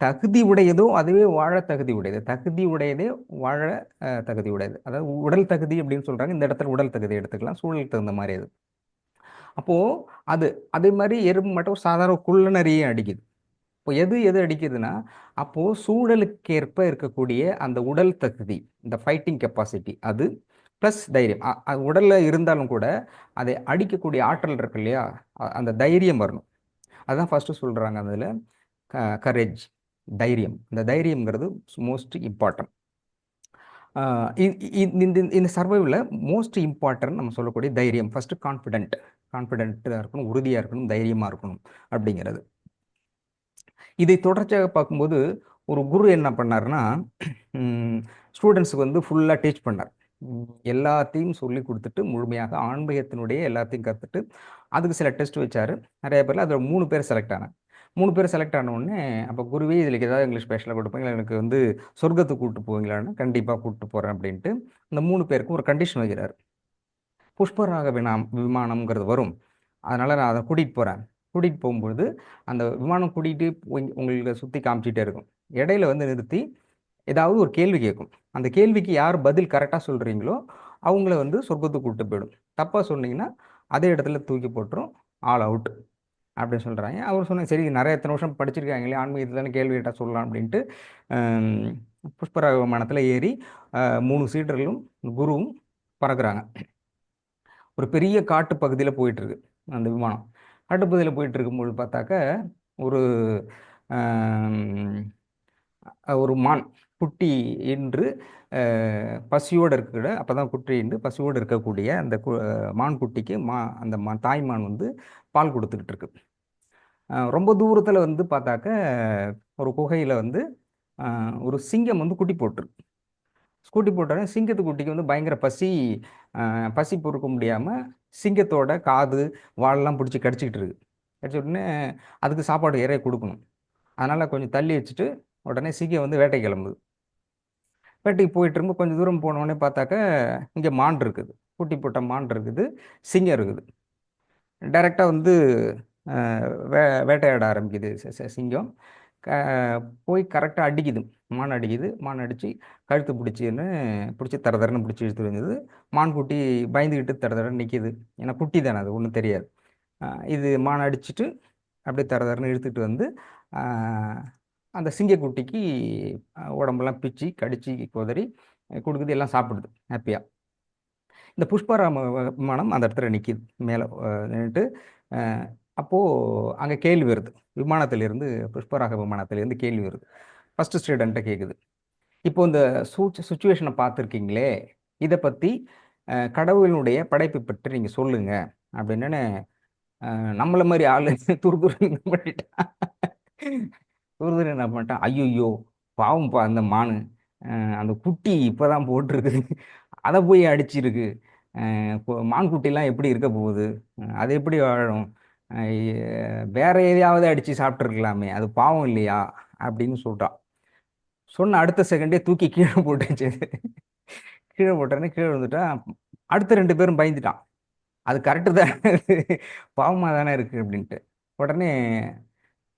தகுதி உடையதோ அதுவே வாழ தகுதி உடையது, தகுதி உடையதே வாழ தகுதி உடையது. அதாவது உடல் தகுதி அப்படின்னு சொல்கிறாங்க, இந்த இடத்துல உடல் தகுதி எடுத்துக்கலாம், சூழலுக்கு தகுந்த மாதிரி அது. அப்போது அது அதே மாதிரி எறும்பு மட்டும் சாதாரண குள்ளநரியே அடிக்குது. இப்போ எது எது அடிக்குதுன்னா அப்போது சூழலுக்கேற்ப இருக்கக்கூடிய அந்த உடல் தகுதி, இந்த ஃபைட்டிங் கெப்பாசிட்டி, அது ப்ளஸ் தைரியம். அது உடலில் இருந்தாலும் கூட அதை அடிக்கக்கூடிய ஆற்றல் இருக்கு இல்லையா, அந்த தைரியம் வரணும். அதுதான் ஃபஸ்ட்டு சொல்கிறாங்க அதில் கரேஜ், தைரியம். இந்த தைரியம்ங்கிறது மோஸ்ட் இம்பார்ட்டன்ட். இந்த சர்வைவில் மோஸ்ட் இம்பார்ட்டன்ட் நம்ம சொல்லக்கூடிய தைரியம். ஃபஸ்ட்டு கான்ஃபிடென்ட்டாக இருக்கணும், உறுதியாக இருக்கணும், தைரியமாக இருக்கணும் அப்படிங்கிறது. இதை தொடர்ச்சியாக பார்க்கும்போது ஒரு குரு என்ன பண்ணார்னா, ஸ்டூடெண்ட்ஸுக்கு வந்து ஃபுல்லாக டீச் பண்ணார். எல்லாத்தையும் சொல்லி கொடுத்துட்டு முழுமையாக ஆன்மீகத்தினுடைய எல்லாத்தையும் கற்றுட்டு அதுக்கு சில டெஸ்ட் வச்சார். நிறைய பேரில் அதில் 3 பேர் செலக்ட் ஆனாங்க. 3 பேர் செலக்ட் ஆன உடனே அப்போ குருவே இதில் ஏதாவது எங்களுக்கு ஸ்பெஷலாக கொடுப்பீங்களா, எனக்கு வந்து சொர்க்கத்துக்கு கூப்பிட்டு போவீங்களான்னு, கண்டிப்பாக கூப்பிட்டு போகிறேன் அப்படின்ட்டு இந்த 3 பேருக்கும் ஒரு கண்டிஷன் வைக்கிறார். புஷ்பராக விமானம்ங்கிறது வரும், அதனால் நான் அதை கூட்டிகிட்டு போகும்பொழுது அந்த விமானம் கூட்டிகிட்டு உங்களுக்கு சுற்றி காமிச்சிட்டே இருக்கும். இடையில வந்து நிறுத்தி ஏதாவது ஒரு கேள்வி கேட்கும். அந்த கேள்விக்கு யார் பதில் கரெக்டாக சொல்கிறீங்களோ அவங்கள வந்து சொர்க்கத்துக்கு கூப்பிட்டு போயிடும். தப்பாக சொன்னீங்கன்னா அதே இடத்துல தூக்கி போட்டுரும், ஆல் அவுட் அப்படின்னு சொல்கிறாங்க. அவர் சொன்னாங்க, சரி நிறைய எத்தனை வருஷம் படிச்சிருக்காங்களே, ஆன்மீகத்தில் தானே கேள்வி கேட்டால் சொல்லலாம் அப்படின்ட்டு புஷ்பராக விமானத்தில் ஏறி 3 சீடர்களும் குருவும் பறக்குறாங்க. ஒரு பெரிய காட்டு பகுதியில் போயிட்டுருக்கு அந்த விமானம். காட்டுப்பகுதியில் போயிட்டு இருக்கும்போது பார்த்தாக்க ஒரு ஒரு மான் குட்டி என்று பசியோடு இருக்கிற அப்போ தான் குட்டி என்று பசியோடு இருக்கக்கூடிய அந்த மான் குட்டிக்கு அந்த தாய் மான் வந்து பால் கொடுத்துக்கிட்டு இருக்கு. ரொம்ப தூரத்தில் வந்து பார்த்தாக்க ஒரு குகையில் வந்து ஒரு சிங்கம் வந்து குட்டி போட்டுருக்கு. குட்டி போட்டோடனே சிங்கத்து குட்டிக்கு வந்து பயங்கர பசி பொறுக்க முடியாமல் சிங்கத்தோட காது வாலெல்லாம் பிடிச்சி கடிச்சிக்கிட்டு இருக்கு. கடிச்ச உடனே அதுக்கு சாப்பாடு இறைய கொடுக்கணும். அதனால் கொஞ்சம் தள்ளி வச்சுட்டு உடனே சிங்கம் வந்து வேட்டை கிளம்புது. வேட்டைக்கு போயிட்டு இருக்கும் கொஞ்சம் தூரம் போனோடனே பார்த்தாக்க இங்கே மான் இருக்குது, குட்டி போட்ட மான் இருக்குது, சிங்கம் இருக்குது. டைரெக்டாக வந்து வேட்டையாட ஆரம்பிக்குது சிங்கம். போய் கரெக்டாக அடிக்குது, மான் அடிக்குது. மான் அடித்து கழுத்து பிடிச்சி தரன்னு பிடிச்சி இழுத்து இருந்தது. மான் குட்டி பயந்துக்கிட்டு தரன்னு நிற்கிது. ஏன்னா குட்டி தானே, அது ஒன்றும் தெரியாது. இது மான் அடிச்சுட்டு அப்படியே தரன்னு இழுத்துட்டு வந்து அந்த சிங்கக்குட்டிக்கு உடம்பெல்லாம் பிச்சு கடிச்சு குதறி கொடுக்குது, எல்லாம் சாப்பிடுது ஹாப்பியாக. இந்த புஷ்பராம விமானம் அந்த இடத்துல நிற்கிது மேலே நின்றுட்டு. அப்போது அங்கே கேள்வி வருது, விமானத்திலேருந்து புஷ்பராக விமானத்திலேருந்து கேள்வி வருது. ஃபஸ்ட்டு ஸ்டூடெண்ட்டை கேட்குது, இப்போ இந்த சுச்சுவேஷனை பார்த்துருக்கீங்களே, இதை பற்றி கடவுளினுடைய படைப்பை பற்றி நீங்கள் சொல்லுங்கள் அப்படின்னு. நம்மளை மாதிரி ஆள் துருதுரு பண்ணிட்டான். துருதுரு என்ன பண்ணிட்டான், ஐயோ பாவம்ப்பா அந்த மானு, அந்த குட்டி இப்போ தான் போட்டிருக்கு, அதை போய் அடிச்சிருக்கு. மான் குட்டிலாம் எப்படி இருக்க போகுது, அது எப்படி வாழும், வேற எதையாவது அடித்து சாப்பிட்ருக்கலாமே, அது பாவம் இல்லையா அப்படின்னு சொல்லிட்டான். சொன்ன அடுத்த செகண்டே தூக்கி கீழே போட்டுச்சு. கீழே போட்டோன்னே கீழே வந்துட்டான். அடுத்த 2 பேரும் பயந்துட்டான், அது கரெக்டு தான், பாவமாக தானே இருக்குது அப்படின்ட்டு. உடனே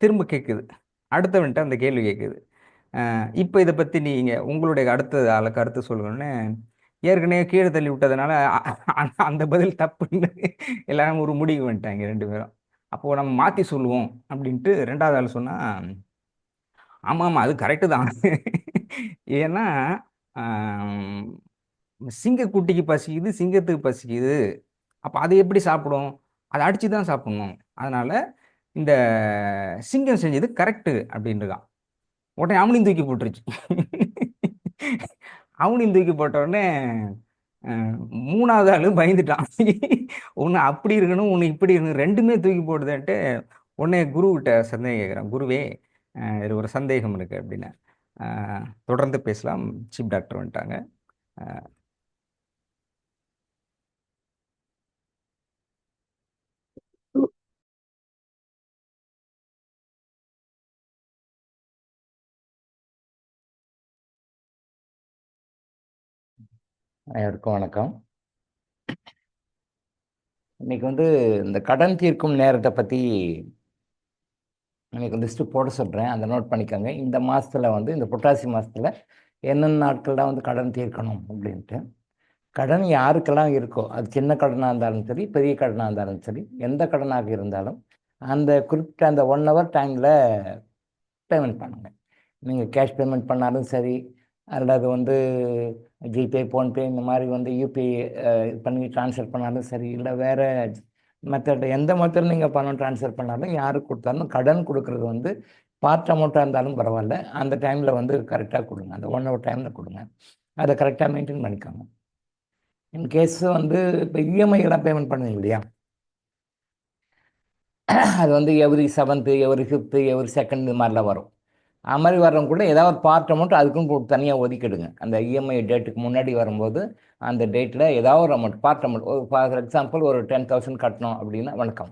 திரும்ப கேட்குது, அடுத்தவன்ட்டு அந்த கேள்வி கேட்குது, இப்போ இதை பற்றி நீங்கள் உங்களுடைய அடுத்த கருத்து சொல்லணுன்னு. ஏற்கனவே கீழே தள்ளி விட்டதுனால அந்த பதில் தப்புன்னு எல்லாரும் ஒரு முடிவு வந்துட்டாங்க 2 பேரும். அப்போது நம்ம மாற்றி சொல்லுவோம் அப்படின்ட்டு 2வது ஆள் சொன்னால், ஆமாம் அது கரெக்டு தான். ஏன்னா சிங்கக்குட்டிக்கு பசிக்குது, சிங்கத்துக்கு பசிக்குது, அப்போ அது எப்படி சாப்பிடும், அதை அடித்து தான் சாப்பிடணும், அதனால் இந்த சிங்கம் செஞ்சது கரெக்டு அப்படின்ட்டுதான். உடனே அவனையும் தூக்கி போட்டுருச்சு. அவனையும் தூக்கி போட்டோடனே 3வது ஆளு பயந்துட்டான். ஒன்று அப்படி இருக்கணும், ஒன்று இப்படி இருக்கணும், 2மே தூக்கி போடுதுன்ட்டு உடனே குருக்கிட்ட சந்தேகம் கேட்குறான், குருவே இது ஒரு சந்தேகம் இருக்குது அப்படின்னு. தொடர்ந்து பேசலாம். சீஃப் டாக்டர் வந்துட்டாங்க. அனைவருக்கும் வணக்கம். இன்னைக்கு வந்து இந்த கடன் தீர்க்கும் நேரத்தை பற்றி இன்னைக்கு லிஸ்ட்டு போட சொல்கிறேன், அதை நோட் பண்ணிக்கோங்க. இந்த மாதத்தில் வந்து இந்த புரட்டாசி மாதத்தில் என்னென்ன நாட்கள்லாம் வந்து கடன் தீர்க்கணும் அப்படின்ட்டு. கடன் யாருக்கெல்லாம் இருக்கோ, அது சின்ன கடனாக இருந்தாலும் சரி, பெரிய கடனாக இருந்தாலும் சரி, எந்த கடனாக இருந்தாலும் அந்த குறிப்பிட்ட அந்த 1 hour டைமில் பேமெண்ட் பண்ணுங்கள். நீங்கள் கேஷ் பேமெண்ட் பண்ணாலும் சரி, அல்லது வந்து ஜிபே, ஃபோன்பே இந்த மாதிரி வந்து யூபிஐ பண்ணி ட்ரான்ஸ்ஃபர் பண்ணாலும் சரி, இல்லை வேறு மெத்தட் எந்த மெத்தட் நீங்கள் பணம் ட்ரான்ஸ்ஃபர் பண்ணாலும் யாருக்கு கொடுத்தாலும் கடன் கொடுக்குறது வந்து பார்ட் அமௌண்ட்டாக இருந்தாலும் பரவாயில்ல, அந்த டைமில் வந்து கரெக்டாக கொடுங்க, அந்த 1 hour டைமில் கொடுங்க, அதை கரெக்டாக மெயின்டைன் பண்ணிக்கோங்க. இன்கேஸ் வந்து இப்போ இஎம்ஐலாம் பேமெண்ட் பண்ணுவீங்க இல்லையா, அது வந்து every 7th, every 5th, every 2nd இது மாதிரிலாம் வரும். அது மாதிரி வர்றவங்க கூட ஏதாவது ஒரு பார்ட் அமௌண்ட் அதுக்குன்னு தனியாக ஒதுக்கிடுங்க. அந்த இஎம்ஐ டேட்டுக்கு முன்னாடி வரும்போது அந்த டேட்டில் ஏதாவது ஒரு amount, part amount, for example ஒரு 10,000 கட்டணும் அப்படின்னா, வணக்கம்,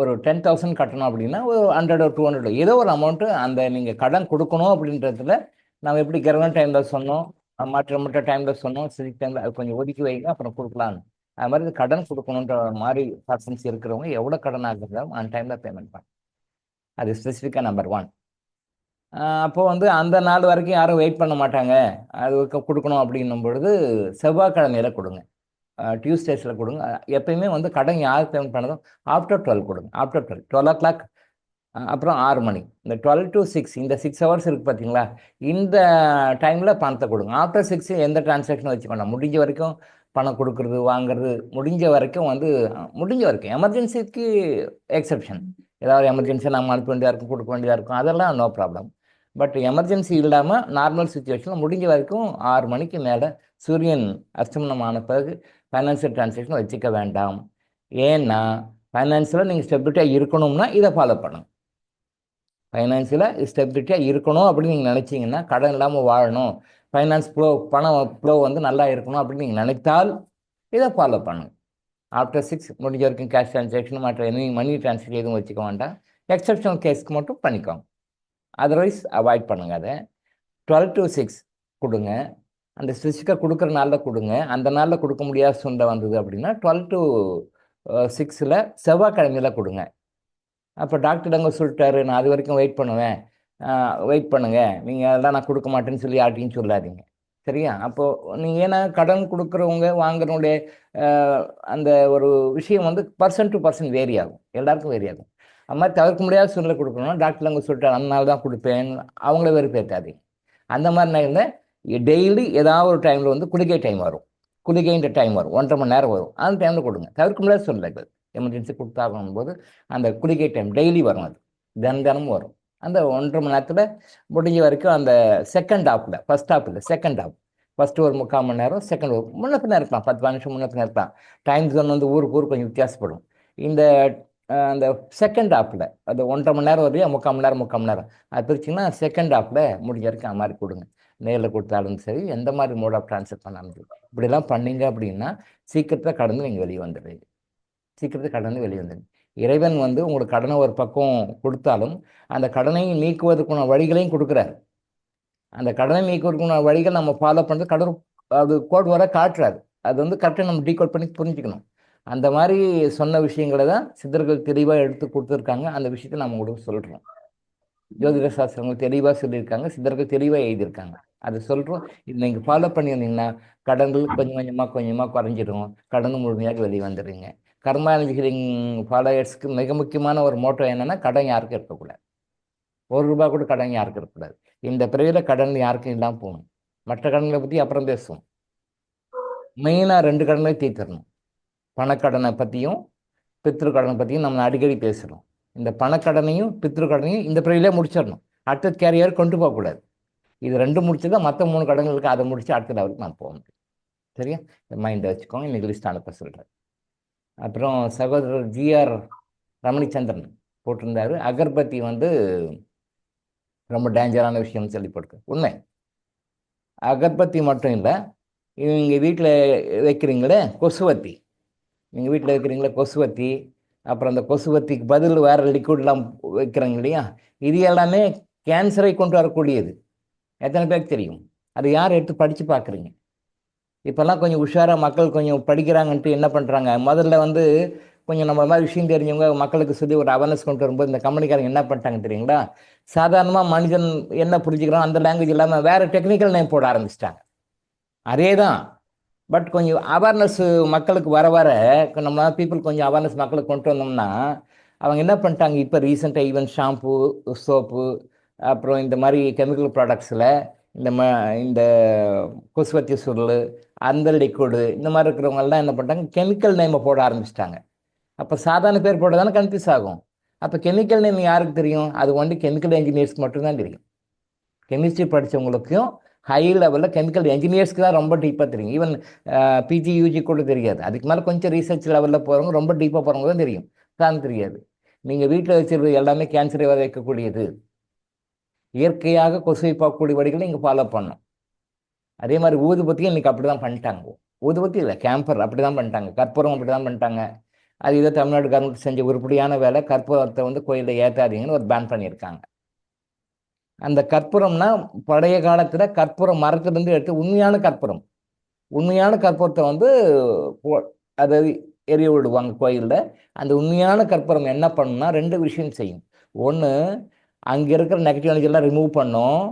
ஒரு 10,000 கட்டணும் அப்படின்னா ஒரு 100 or 200 ஏதோ ஒரு அமௌண்ட்டு அந்த நீங்கள் கடன் கொடுக்கணும் அப்படின்றதுல நம்ம எப்படி கிரகண டைமில் சொன்னோம், மற்ற டைமில் சொன்னோம், சிவிக் டைமில் அது கொஞ்சம் ஒதுக்கி வைங்க, அப்புறம் கொடுக்கலான்னு. அது மாதிரி கடன் கொடுக்கணுன்ற மாதிரி பர்சன்ஸ் இருக்கிறவங்க எவ்வளோ கடன் ஆகுறதாலும் அந்த டைமில் பேமெண்ட் பண்ண, அது ஸ்பெசிஃபிக்காக நம்பர் 1. அப்போது வந்து அந்த நாள் வரைக்கும் யாரும் வெயிட் பண்ண மாட்டாங்க, அது கொடுக்கணும் அப்படின்னும் பொழுது செவ்வாய்க்கிழமையில் கொடுங்க, டியூஸ்டேஸில் கொடுங்க. எப்பயுமே வந்து கடன் யாருக்கு பேமெண்ட் பண்ணதும் ஆஃப்டர் 12 கொடுங்க, ஆஃப்டர் 12 o'clock, அப்புறம் 6 மணி, இந்த 12 to 6 இந்த 6 hours இருக்குது பார்த்தீங்களா, இந்த டைமில் பணத்தை கொடுங்க. ஆஃப்டர் 6 எந்த டிரான்சாக்ஷனும் வச்சு வேண்டாம். முடிஞ்ச வரைக்கும் பணம் கொடுக்குறது வாங்குறது முடிஞ்ச வரைக்கும் எமர்ஜென்சிக்கு எக்ஸப்ஷன், ஏதாவது எமர்ஜென்சியாக நம்ம அனுப்ப வேண்டியதாக இருக்கும், கொடுக்க வேண்டியதாக இருக்கும், அதெல்லாம் நோ ப்ராப்ளம். பட் எமர்ஜென்சி இல்லாமல் நார்மல் சுச்சுவேஷனில் முடிஞ்ச வரைக்கும் 6 மணிக்கு மேலே சூரியன் அஸ்தமனம் ஆன பிறகு ஃபைனான்சியல் டிரான்சாக்ஷன் வச்சுக்க வேண்டாம். ஏன்னா ஃபைனான்சியலாக நீங்கள் ஸ்டெபிலிட்டியாக இருக்கணும்னா இதை ஃபாலோ பண்ணுங்க. ஃபைனான்சியலாக ஸ்டெபிலிட்டியாக இருக்கணும் அப்படின்னு நீங்கள் நினச்சிங்கன்னா, கடன் இல்லாமல் வாழணும், ஃபைனான்ஸ் ஃப்ளோ பணம் ஃப்ளோ வந்து நல்லா இருக்கணும் அப்படின்னு நீங்கள் நினைத்தால் இதை ஃபாலோ பண்ணுங்க. ஆஃப்டர் 6 முடிஞ்ச வரைக்கும் கேஷ் டிரான்சாக்ஷன் மற்ற எனி மணி டிரான்ஸ்ஃபர் எதுவும் வச்சுக்க வேண்டாம். எக்ஸப்ஷனல் கேஸ்க்கு மட்டும் பண்ணிக்கோங்க. அதர்வைஸ் அவாய்ட் பண்ணுங்க. அதை 12 to 6 கொடுங்க. அந்த ஸ்பெசிஃபிக்காக கொடுக்குற நாளில் கொடுங்க. அந்த நாளில் கொடுக்க முடியாத சூழ்நிலை வந்தது அப்படின்னா 12 to 6 செவ்வாய்க்கிழமையில் கொடுங்க. அப்போ டாக்டர் அங்கே சொல்லிட்டாரு, நான் அது வரைக்கும் வெயிட் பண்ணுவேன், வெயிட் பண்ணுங்க, நீங்கள் அதெல்லாம் நான் கொடுக்க மாட்டேன்னு சொல்லி யார்ட்டையும் சொல்லாதீங்க. சரியா? அப்போது நீங்கள் ஏன்னா கடன் கொடுக்குறவங்க வாங்குறவங்களுடைய அந்த ஒரு விஷயம் வந்து பர்சன் டு பர்சன் வேரி ஆகும், எல்லாருக்கும் வேரி ஆகும். அது மாதிரி தவிர்க்க முடியாத சூழ்நிலை கொடுக்கணும்னா டாக்டர் அங்கே சொல்லிட்டாரு அந்த நாள் தான் கொடுப்பேன், அவங்கள வெறுப்பேற்றாதீங்க. அந்த மாதிரி நேரத்தில் டெய்லி ஏதாவது ஒரு டைமில் வந்து குளிகை டைம் வரும், குளிகைன்ற டைம் வரும், 1.5 மணி நேரம் வரும், அந்த டைமில் கொடுங்க. தவிர்க்க முடியாத சூழ்நிலைகள் எமர்ஜென்சி கொடுத்தாகணும் போது அந்த குளிகை டைம் டெய்லி வரும், அது தினமும் வரும். அந்த 1.5 மணி நேரத்தில் முடிஞ்ச வரைக்கும் அந்த செகண்ட் ஹாஃபில், ஃபர்ஸ்ட் ஹாஃப் இல்லை செகண்ட் ஹாஃப், ஃபஸ்ட்டு ஒரு 3/4 மணி நேரம், செகண்ட் ஒரு முன்ன பின்ன இருக்கலாம், 10-15 நிமிஷம் முன்ன பின்ன இருக்கலாம். டைம் ஜோன் வந்து ஊருக்கு கொஞ்சம் வித்தியாசப்படும். இந்த அந்த செகண்ட் ஹாஃபில் அது 1.5 மணி நேரம் வரையும் 3/4 மணி நேரம் அது பிரிச்சிங்கன்னா செகண்ட் ஹாஃபில் முடிஞ்ச வரைக்கும் அது மாதிரி கொடுங்க. நேரில் கொடுத்தாலும் சரி, எந்த மாதிரி மோட் ஆஃப் ட்ரான்ஸ்ஃபர் பண்ணாலும் சரி, இப்படிலாம் பண்ணீங்க அப்படின்னா சீக்கிரத்தில் கடந்து நீங்கள் வெளியே வந்துடுவீங்க. சீக்கிரத்தில் கடந்து வெளியே வந்துடுங்க. இறைவன் வந்து உங்களுக்கு கடனை ஒரு பக்கம் கொடுத்தாலும் அந்த கடனை நீக்குவதற்கான வழிகளையும் கொடுக்குறாரு. அந்த கடனை நீக்குவதற்கான வழிகள் நம்ம ஃபாலோ பண்ணுறது கடவுள் அது கோட் வர காட்டுறாரு. அது வந்து கரெக்டாக நம்ம டீகோட் பண்ணி புரிஞ்சுக்கணும். அந்த மாதிரி சொன்ன விஷயங்களை தான் சித்தர்கள் தெளிவாக எடுத்து கொடுத்துருக்காங்க. அந்த விஷயத்தை நம்ம உங்களுக்கு சொல்கிறோம். ஜோதிட சாஸ்திரங்கள் தெளிவாக சொல்லியிருக்காங்க, சித்தர்கள் தெளிவாக எழுதியிருக்காங்க. அதை சொல்கிறோம். இது நீங்கள் ஃபாலோ பண்ணியிருந்தீங்கன்னா கடன்கள் கொஞ்சமாக குறைஞ்சிடும், கடன் முழுமையாக வெளியே வந்துடுங்க. கர்மா என்ஜினியரிங் ஃபாலோயர்ஸ்க்கு மிக முக்கியமான ஒரு மோட்டோ என்னென்னா, கடன் யாருக்கும் இருக்கக்கூடாது. ₹1 கூட கடன் யாருக்கும் இருக்கக்கூடாது. இந்த பிறவியில் கடன் யாருக்கும் இல்லாமல் போகணும். மற்ற கடன்களை பற்றி அப்புறம் பேசுவோம். மெயினாக 2 கடன்களை தீர்த்தரணும். பணக்கடனை பற்றியும் பித்ரு கடனை பற்றியும் நம்ம அடிக்கடி பேசுகிறோம். இந்த பணக்கடனையும் பித்ரு கடனையும் இந்த பிறவிலே முடிச்சிடணும். அடுத்த கேரியர் கொண்டு போகக்கூடாது. இது 2 முடிச்சு தான் மற்ற 3 கடன்களுக்கு அதை முடித்து அடுத்த லெவலுக்கு நான் போக முடியும். சரியா? இந்த மைண்டை வச்சுக்கோங்க. இன்னைக்கு லிஸ்ட் அனுப்ப சொல்கிறேன். அப்புறம் சகோதரர் GR ரமணிச்சந்திரன் போட்டிருந்தாரு, அகர்பத்தி வந்து ரொம்ப டேஞ்சரான விஷயம்னு சொல்லி போட்டு. உண்மை, அகர்பத்தி மட்டும் இல்லை, நீங்கள் வீட்டில் வைக்கிறீங்களே கொசுவத்தி, நீங்கள் வீட்டில் வைக்கிறீங்களே கொசுவத்தி, அப்புறம் அந்த கொசுவத்திக்கு பதில் வேறு லிக்விட்லாம் வைக்கிறாங்க இல்லையா, இது எல்லாமே கேன்சரை கொண்டு வரக்கூடியது. எத்தனை பேருக்கு தெரியும்? அது யார் எடுத்து படித்து பார்க்குறீங்க? இப்போல்லாம் கொஞ்சம் உஷாராக மக்கள் கொஞ்சம் படிக்கிறாங்கன்ட்டு என்ன பண்ணுறாங்க, முதல்ல வந்து கொஞ்சம் நம்ம மாதிரி விஷயம் தெரிஞ்சவங்க மக்களுக்கு சொல்லி ஒரு அவேர்னஸ் கொண்டு வரும்போது இந்த கம்பெனிக்காரங்க என்ன பண்ணிட்டாங்க தெரியுங்களா, சாதாரணமாக மனிதன் என்ன புரிஞ்சுக்கிறான் அந்த லாங்குவேஜ் இல்லாமல் வேறு டெக்னிக்கல் நேம் போட ஆரம்பிச்சிட்டாங்க. அதே தான், பட் கொஞ்சம் அவேர்னஸ் மக்களுக்கு வர வர நம்ம பீப்புள் கொஞ்சம் அவேர்னஸ் மக்களுக்கு கொண்டு வந்தோம்னா அவங்க என்ன பண்ணிட்டாங்க, இப்போ ரீசெண்டாக ஈவன் ஷாம்பு, சோப்பு, அப்புறம் இந்த மாதிரி கெமிக்கல் ப்ராடக்ட்ஸில் இந்த கொசுவத்தி சுருள், அந்த லிக்விடு, இந்த மாதிரி இருக்கிறவங்கெல்லாம் என்ன பண்ணிட்டாங்க, கெமிக்கல் நேமை போட ஆரம்பிச்சிட்டாங்க. அப்போ சாதாரண பேர் போட தானே கன்ஃபியூஸ் ஆகும். அப்போ கெமிக்கல் நேம் யாருக்கு தெரியும்? அது வந்து கெமிக்கல் என்ஜினியர்ஸ்க்கு மட்டும்தான் தெரியும். கெமிஸ்ட்ரி படித்தவங்களுக்கும் ஹை லெவலில் கெமிக்கல் என்ஜினியர்ஸ்க்கு தான் ரொம்ப டீப்பாக தெரியும். ஈவன் PG UG கூட தெரியாது. அதுக்கு மேலே கொஞ்சம் ரீசர்ச் லெவலில் போகிறவங்க, ரொம்ப டீப்பாக போகிறவங்க தான் தெரியும், தான் தெரியாது. நீங்கள் வீட்டில் வச்சுருக்கிறது எல்லாமே கேன்சரை வர வைக்கக்கூடியது. இயற்கையாக கொசுவை பார்க்கக்கூடிய வழிகளை நீங்கள் ஃபாலோ பண்ணணும். அதே மாதிரி ஊதுபத்தியும் இன்றைக்கி அப்படி தான் பண்ணிட்டாங்க. ஊதுபத்தி இல்லை, கேம்பர் அப்படி தான் பண்ணிட்டாங்க, கற்பூரம் அப்படி தான் பண்ணிட்டாங்க. அது இதை தமிழ்நாடு கவர்மெண்ட் செஞ்ச உருப்படியான வேலை. கற்பூரத்தை வந்து கோயிலில் ஏற்றாதீங்கன்னு ஒரு பேன் பண்ணியிருக்காங்க. அந்த கற்பூரம்னா பழைய காலத்தில் கற்பூரம் மரத்துலேருந்து எடுத்து உண்மையான கற்பூரத்தை வந்து அதை எரிய விடுவாங்க கோயிலில். அந்த உண்மையான கற்பூரம் என்ன பண்ணுன்னா 2 விஷயம் செய்யும். ஒன்று, அங்கே இருக்கிற நெகட்டிவ் எனர்ஜியெல்லாம் ரிமூவ் பண்ணும்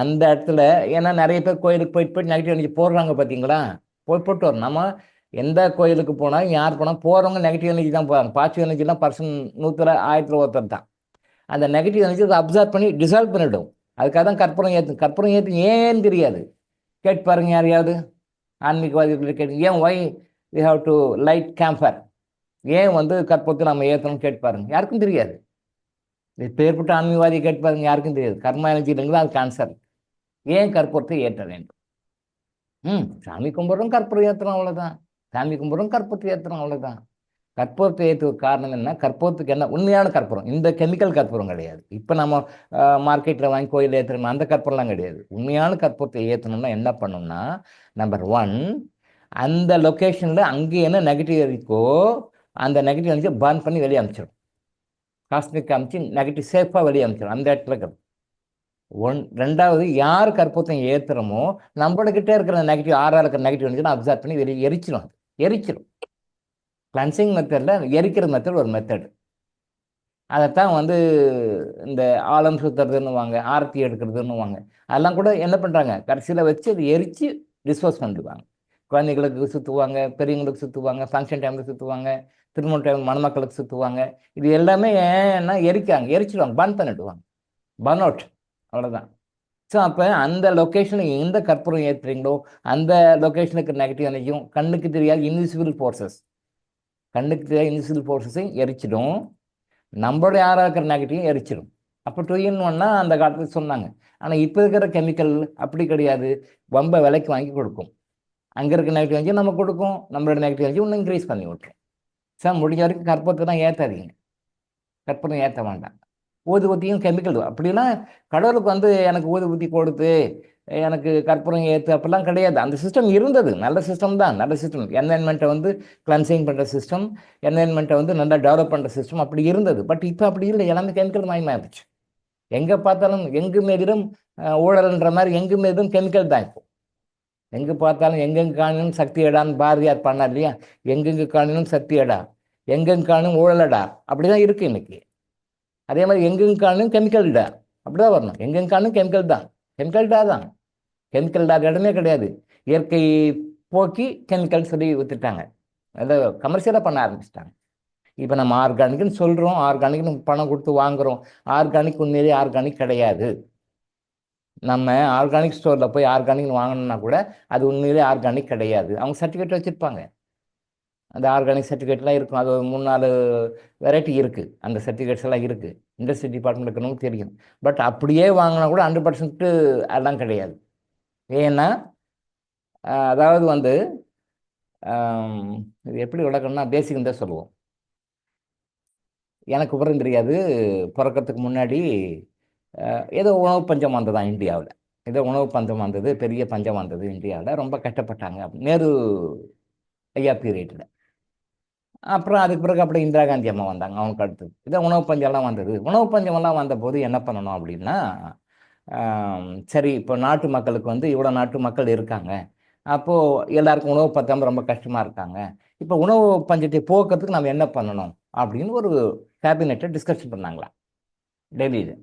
அந்த இடத்துல. ஏன்னா நிறைய பேர் கோயிலுக்கு போயிட்டு நெகட்டிவ் எனர்ஜி போடுறாங்க, பார்த்தீங்களா? போட்டு வரும். நம்ம எந்த கோயிலுக்கு போனாலும் யார் போனால் போகிறவங்க நெகட்டிவ் எனர்ஜி தான் போகிறாங்க. பாசிட்டிவ் எனர்ஜிலாம் பர்சன் 100ல் 1000ல் ஒருத்தர் தான். அந்த நெகட்டிவ் எனர்ஜி அதை அப்சர்வ் பண்ணி டிசால்வ் பண்ணிவிடும். அதுக்காக தான் கற்பூரம் ஏற்று ஏன்னு தெரியாது. கேட்டு பாருங்க, யாரையாவது ஆன்மீகவாதிகள் கேட்டு, ஏன் why we have to light camphor, ஏன் வந்து கற்பூரத்தை நம்ம ஏற்றணும்னு கேட்டு பாருங்க, யாருக்கும் தெரியாது. பேர்பட்ட ஆன்மீகவாதி கேட்பாருங்க, யாருக்கும் தெரியாது. கர்மா எனர்ஜி இல்லைங்களா, அது கேன்சர். ஏன் கற்பூரத்தை ஏற்ற வேண்டும்? சாமி கும்பிட்றோம், கற்பூரம் ஏற்றுறோம், அவ்வளோதான். சாமி கும்பிட்றோம், கற்பூரத்தை ஏற்றுறோம், அவ்வளோதான். கற்பூரத்தை ஏற்றுக்கு காரணம் என்ன? கற்பூரத்துக்கு என்ன உண்மையான கற்பூரம், இந்த கெமிக்கல் கற்பூரம் கிடையாது. இப்போ நம்ம மார்க்கெட்டில் வாங்கி கோயில் ஏற்றுறோம், அந்த கற்பூரம்லாம் கிடையாது. உண்மையான கற்பூரத்தை ஏற்றணும்னா என்ன பண்ணணும்னா, நம்பர் 1, அந்த லொக்கேஷனில் அங்கே என்ன நெகட்டிவ் இருக்கோ அந்த நெகட்டிவ் எனர்ஜியை பர்ன் பண்ணி வெளியே அனுப்பிச்சிடும். காஸ்மிக் அனுப்பிச்சு நெகட்டிவ் சேஃபாக வெளியே அனுப்பிச்சிடும் அந்த இடத்துல இருக்கிறது. 2வது, யார் கற்பூரத்தை ஏற்றுறமோ நம்மளுக்கிட்டே இருக்கிற நெகட்டிவ், ஆறாக இருக்கிற நெகட்டிவ் எனர்ஜி அப்சர்வ் பண்ணி வெளியே எரிச்சிடும். எரிச்சிடும். கிளன்சிங் மெத்தடில் எரிக்கிற மெத்தட் ஒரு மெத்தட். அதைத்தான் இந்த ஆழம் சுற்றுறதுன்னுவாங்க, ஆரத்தி எடுக்கிறதுன்னுவாங்க. அதெல்லாம் கூட என்ன பண்ணுறாங்க, கடைசியில் வச்சு அதை எரித்து டிஸ்போஸ் பண்ணிடுவாங்க. குழந்தைகளுக்கு சுற்றுவாங்க, பெரியவங்களுக்கு சுற்றுவாங்க, ஃபங்க்ஷன் டைமில் சுற்றுவாங்க, திருமண டைம் மணமக்களுக்கு சுற்றுவாங்க. இது எல்லாமே ஏன்னா எரிச்சிடுவாங்க, பர்ன் பண்ணிடுவாங்க. பர்ன் அவுட், அவ்வளோதான். ஸோ அப்போ அந்த லொக்கேஷனுக்கு எந்த கற்பூரம் ஏற்றுறீங்களோ அந்த லொக்கேஷனுக்கு நெகட்டிவ் எனர்ஜியும் கண்ணுக்கு தெரியாது இன்விசிபிள் ஃபோர்ஸஸ், கண்ணுக்கு தெரியாத இன்விசிபிள் ஃபோர்ஸஸையும் எரிச்சிடும். நம்மளுடைய ஆறாக இருக்கிற நெகட்டிவும் எரிச்சிடும். அப்போ 2 in 1 அந்த காலத்தில் சொன்னாங்க. ஆனால் இப்போ இருக்கிற கெமிக்கல் அப்படி கிடையாது. ரொம்ப விலைக்கு வாங்கி கொடுக்கும். அங்கே இருக்க நெகட்டிவ் எனர்ஜி நம்ம கொடுக்கும், நம்மளோட நெகட்டிவ் எனர்ஜி இன்னும் இன்க்ரீஸ் பண்ணி விட்டுரும். சார் முடிஞ்ச வரைக்கும் கற்பூரத்தை தான் ஏற்றாதீங்க, கற்பூரம் ஏற்ற வேண்டாம். ஊதுபத்தியும் கெமிக்கல் அப்படின்னா கடவுளுக்கு எனக்கு ஊதுபத்தி கொடுத்து எனக்கு கற்பூரம் ஏற்று அப்படிலாம் கிடையாது. அந்த சிஸ்டம் இருந்தது, நல்ல சிஸ்டம் தான், நல்ல சிஸ்டம். என்வைரன்மெண்ட்டை கிளன்சிங் பண்ணுற சிஸ்டம், என்வைரன்மெண்ட்டை நல்லா டெவலப் பண்ணுற சிஸ்டம் அப்படி இருந்தது. பட் இப்போ அப்படி இல்லை, எல்லாமே கெமிக்கல் மயமாகிடுச்சு. எங்கே பார்த்தாலும் எங்கு மீதும் ஊழல்ன்ற மாதிரி எங்கு மீதும் கெமிக்கல் தான். இப்போ எங்கே பார்த்தாலும் எங்கெங்கு காணினும் சக்தி எடான்னு பாரதியார் பண்ணார் இல்லையா? எங்கெங்கு காணினும் சக்தி எடா, எங்கெங்கு காணும் ஊழலடா, அப்படிதான் இருக்கு இன்னைக்கு. அதே மாதிரி எங்கெங்கு காணும் கெமிக்கல் டா, அப்படிதான் வரணும். எங்கெங்கு காணும் கெமிக்கல் தான், கெமிக்கல் டா தான். கெமிக்கல் டா இடமே கிடையாது. இயற்கை போக்கி கெமிக்கல் சொல்லி வித்துட்டாங்க, அதை கமர்ஷியலாக பண்ண ஆரம்பிச்சிட்டாங்க. இப்போ நம்ம ஆர்கானிக்னு சொல்கிறோம், ஆர்கானிக்னு பணம் கொடுத்து வாங்குகிறோம். ஆர்கானிக் உண்மையிலேயே ஆர்கானிக் கிடையாது. நம்ம ஆர்கானிக் ஸ்டோரில் போய் ஆர்கானிக்னு வாங்கணும்னா கூட அது உண்மையிலே ஆர்கானிக் கிடையாது. அவங்க சர்டிஃபிகேட் வச்சுருப்பாங்க, அந்த ஆர்கானிக் சர்டிஃபிகேட்லாம் இருக்கும். அது 3-4 வெரைட்டி இருக்குது, அந்த சர்டிஃபிகேட்ஸ் எல்லாம் இருக்குது. இண்டஸ்ட்ரி டிபார்ட்மெண்ட் இருக்கணும் தெரியும். பட் அப்படியே வாங்கினா கூட 100% அதெல்லாம் கிடையாது. ஏன்னா அதாவது இது எப்படி விளக்கணும்னா பேசிக் தான் சொல்லுவோம். எனக்கு விவரம் தெரியாது, பிறக்கிறதுக்கு முன்னாடி ஏதோ உணவு பஞ்சம் வந்ததான் இந்தியாவில். ஏதோ உணவு பஞ்சம் வந்தது, பெரிய பஞ்சம் வந்தது இந்தியாவில், ரொம்ப கஷ்டப்பட்டாங்க நேரு ஐயா பீரியடில். அப்புறம் அதுக்கு பிறகு அப்படியே இந்திரா காந்தி அம்மா வந்தாங்க, அவனுக்கு அடுத்தது. இதை உணவு பஞ்சம்லாம் வந்தது. உணவு பஞ்சமெல்லாம் வந்தபோது என்ன பண்ணணும் அப்படின்னா, சரி இப்போ நாட்டு மக்களுக்கு இவ்வளோ நாட்டு மக்கள் இருக்காங்க, அப்போது எல்லாருக்கும் உணவு பத்தாமல் ரொம்ப கஷ்டமாக இருக்காங்க. இப்போ உணவு பஞ்சத்தை போக்குறதுக்கு நம்ம என்ன பண்ணணும் அப்படின்னு ஒரு கேபினெட்டை டிஸ்கஷன் பண்ணாங்களாம் டெல்லியில்.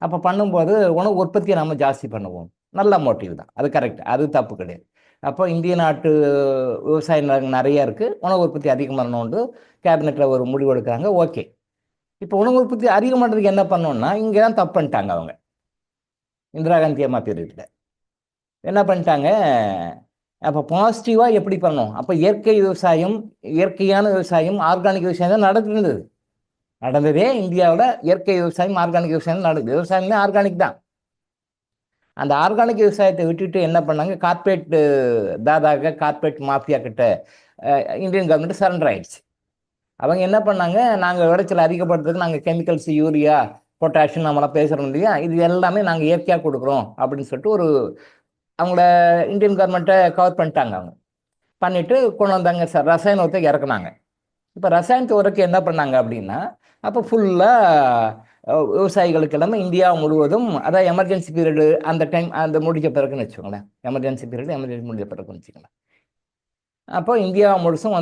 அப்போ பண்ணும்போது உணவு உற்பத்தியை நம்ம ஜாஸ்தி பண்ணுவோம், நல்ல மோட்டிவ் தான், அது கரெக்ட், அது தப்பு கிடையாது. அப்போ இந்திய நாட்டு விவசாய நிலங்கள் நிறையா இருக்குது, உணவு உற்பத்தி அதிகம் பண்ணணும்னு கேபினெட்டில் ஒரு முடிவு எடுக்கிறாங்க. ஓகே, இப்போ உணவு உற்பத்தி அதிகம் பண்ணுறதுக்கு என்ன பண்ணோம்னா, இங்கே தான் தப்பு பண்ணிட்டாங்க அவங்க. இந்திரா காந்தி அம்மா பீரியடில் என்ன பண்ணிட்டாங்க, அப்போ பாசிட்டிவாக எப்படி பண்ணணும், அப்போ இயற்கை விவசாயம், இயற்கையான விவசாயம், ஆர்கானிக் விவசாயம் தான் நடந்தது. நடந்ததே இந்தியாவில் இயற்கை விவசாயம், ஆர்கானிக் விவசாயம் நடக்குது. விவசாயமே ஆர்கானிக் தான். அந்த ஆர்கானிக் விவசாயத்தை விட்டுட்டு என்ன பண்ணாங்க, கார்பரேட் தாதாக, கார்பரேட் மாஃபியா கிட்ட இந்தியன் கவர்மெண்ட் சரண்டர் ஆயிடுச்சு. அவங்க என்ன பண்ணாங்க, நாங்கள் விளைச்சல் அதிகப்படுத்துறதுக்கு நாங்கள் கெமிக்கல்ஸ், யூரியா, பொட்டாசியம் நம்மளாம் பேசுகிறோம் இல்லையா, இது எல்லாமே நாங்கள் இயற்கையாக கொடுக்குறோம் அப்படின்னு சொல்லிட்டு அவங்கள இந்தியன் கவர்மெண்ட்டை கவர் பண்ணிட்டாங்க. அவங்க பண்ணிவிட்டு கொண்டு வந்தாங்க ரசாயன உரத்தை இறக்குனாங்க. இப்போ ரசாயன உரக்கு என்ன பண்ணாங்க அப்படின்னா, அப்போ ஃபுல்லாக விவசாயிகளுக்கு எல்லாமே இந்தியா முழுவதும், அதாவது எமர்ஜென்சி பீரியடு அந்த டைம் அந்த முடிஞ்ச பிறகுன்னு வச்சுக்கோங்களேன், எமர்ஜென்சி முடிஞ்ச பிறகுன்னு வச்சுக்கோங்களேன். அப்போ இந்தியா முழுசும்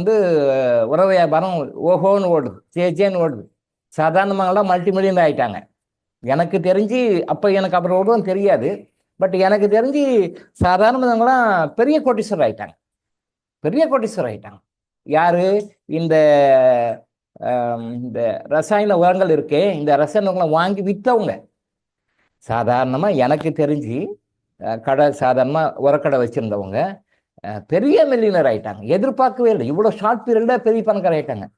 உர வியாபாரம் ஓஹோன்னு ஓடுது, ஜேன்னு ஓடுது. சாதாரணமாகலாம் மல்டிமில்லியன் ஆகிட்டாங்க. எனக்கு தெரிஞ்சு அப்போ எனக்கு அப்புறம் ஓடுவோம் தெரியாது, பட் எனக்கு தெரிஞ்சு சாதாரணவங்களாம் பெரிய கோட்டீஸ்வரர் ஆகிட்டாங்க, பெரிய கோட்டீஸ்வரர் ஆகிட்டாங்க. யார்? இந்த இந்த ரசாயன உரங்கள் இருக்கே, இந்த ரசாயன உரங்களை வாங்கி விற்றவங்க. சாதாரணமாக எனக்கு தெரிஞ்சு கடை, சாதாரணமாக உரக்கடை வச்சுருந்தவங்க பெரிய மில்லியனர் ஆகிட்டாங்க. எதிர்பார்க்கவே இல்லை, இவ்வளோ ஷார்ட் பீரியடில் பெரிய பணக்காரர் ஆகிட்டாங்க.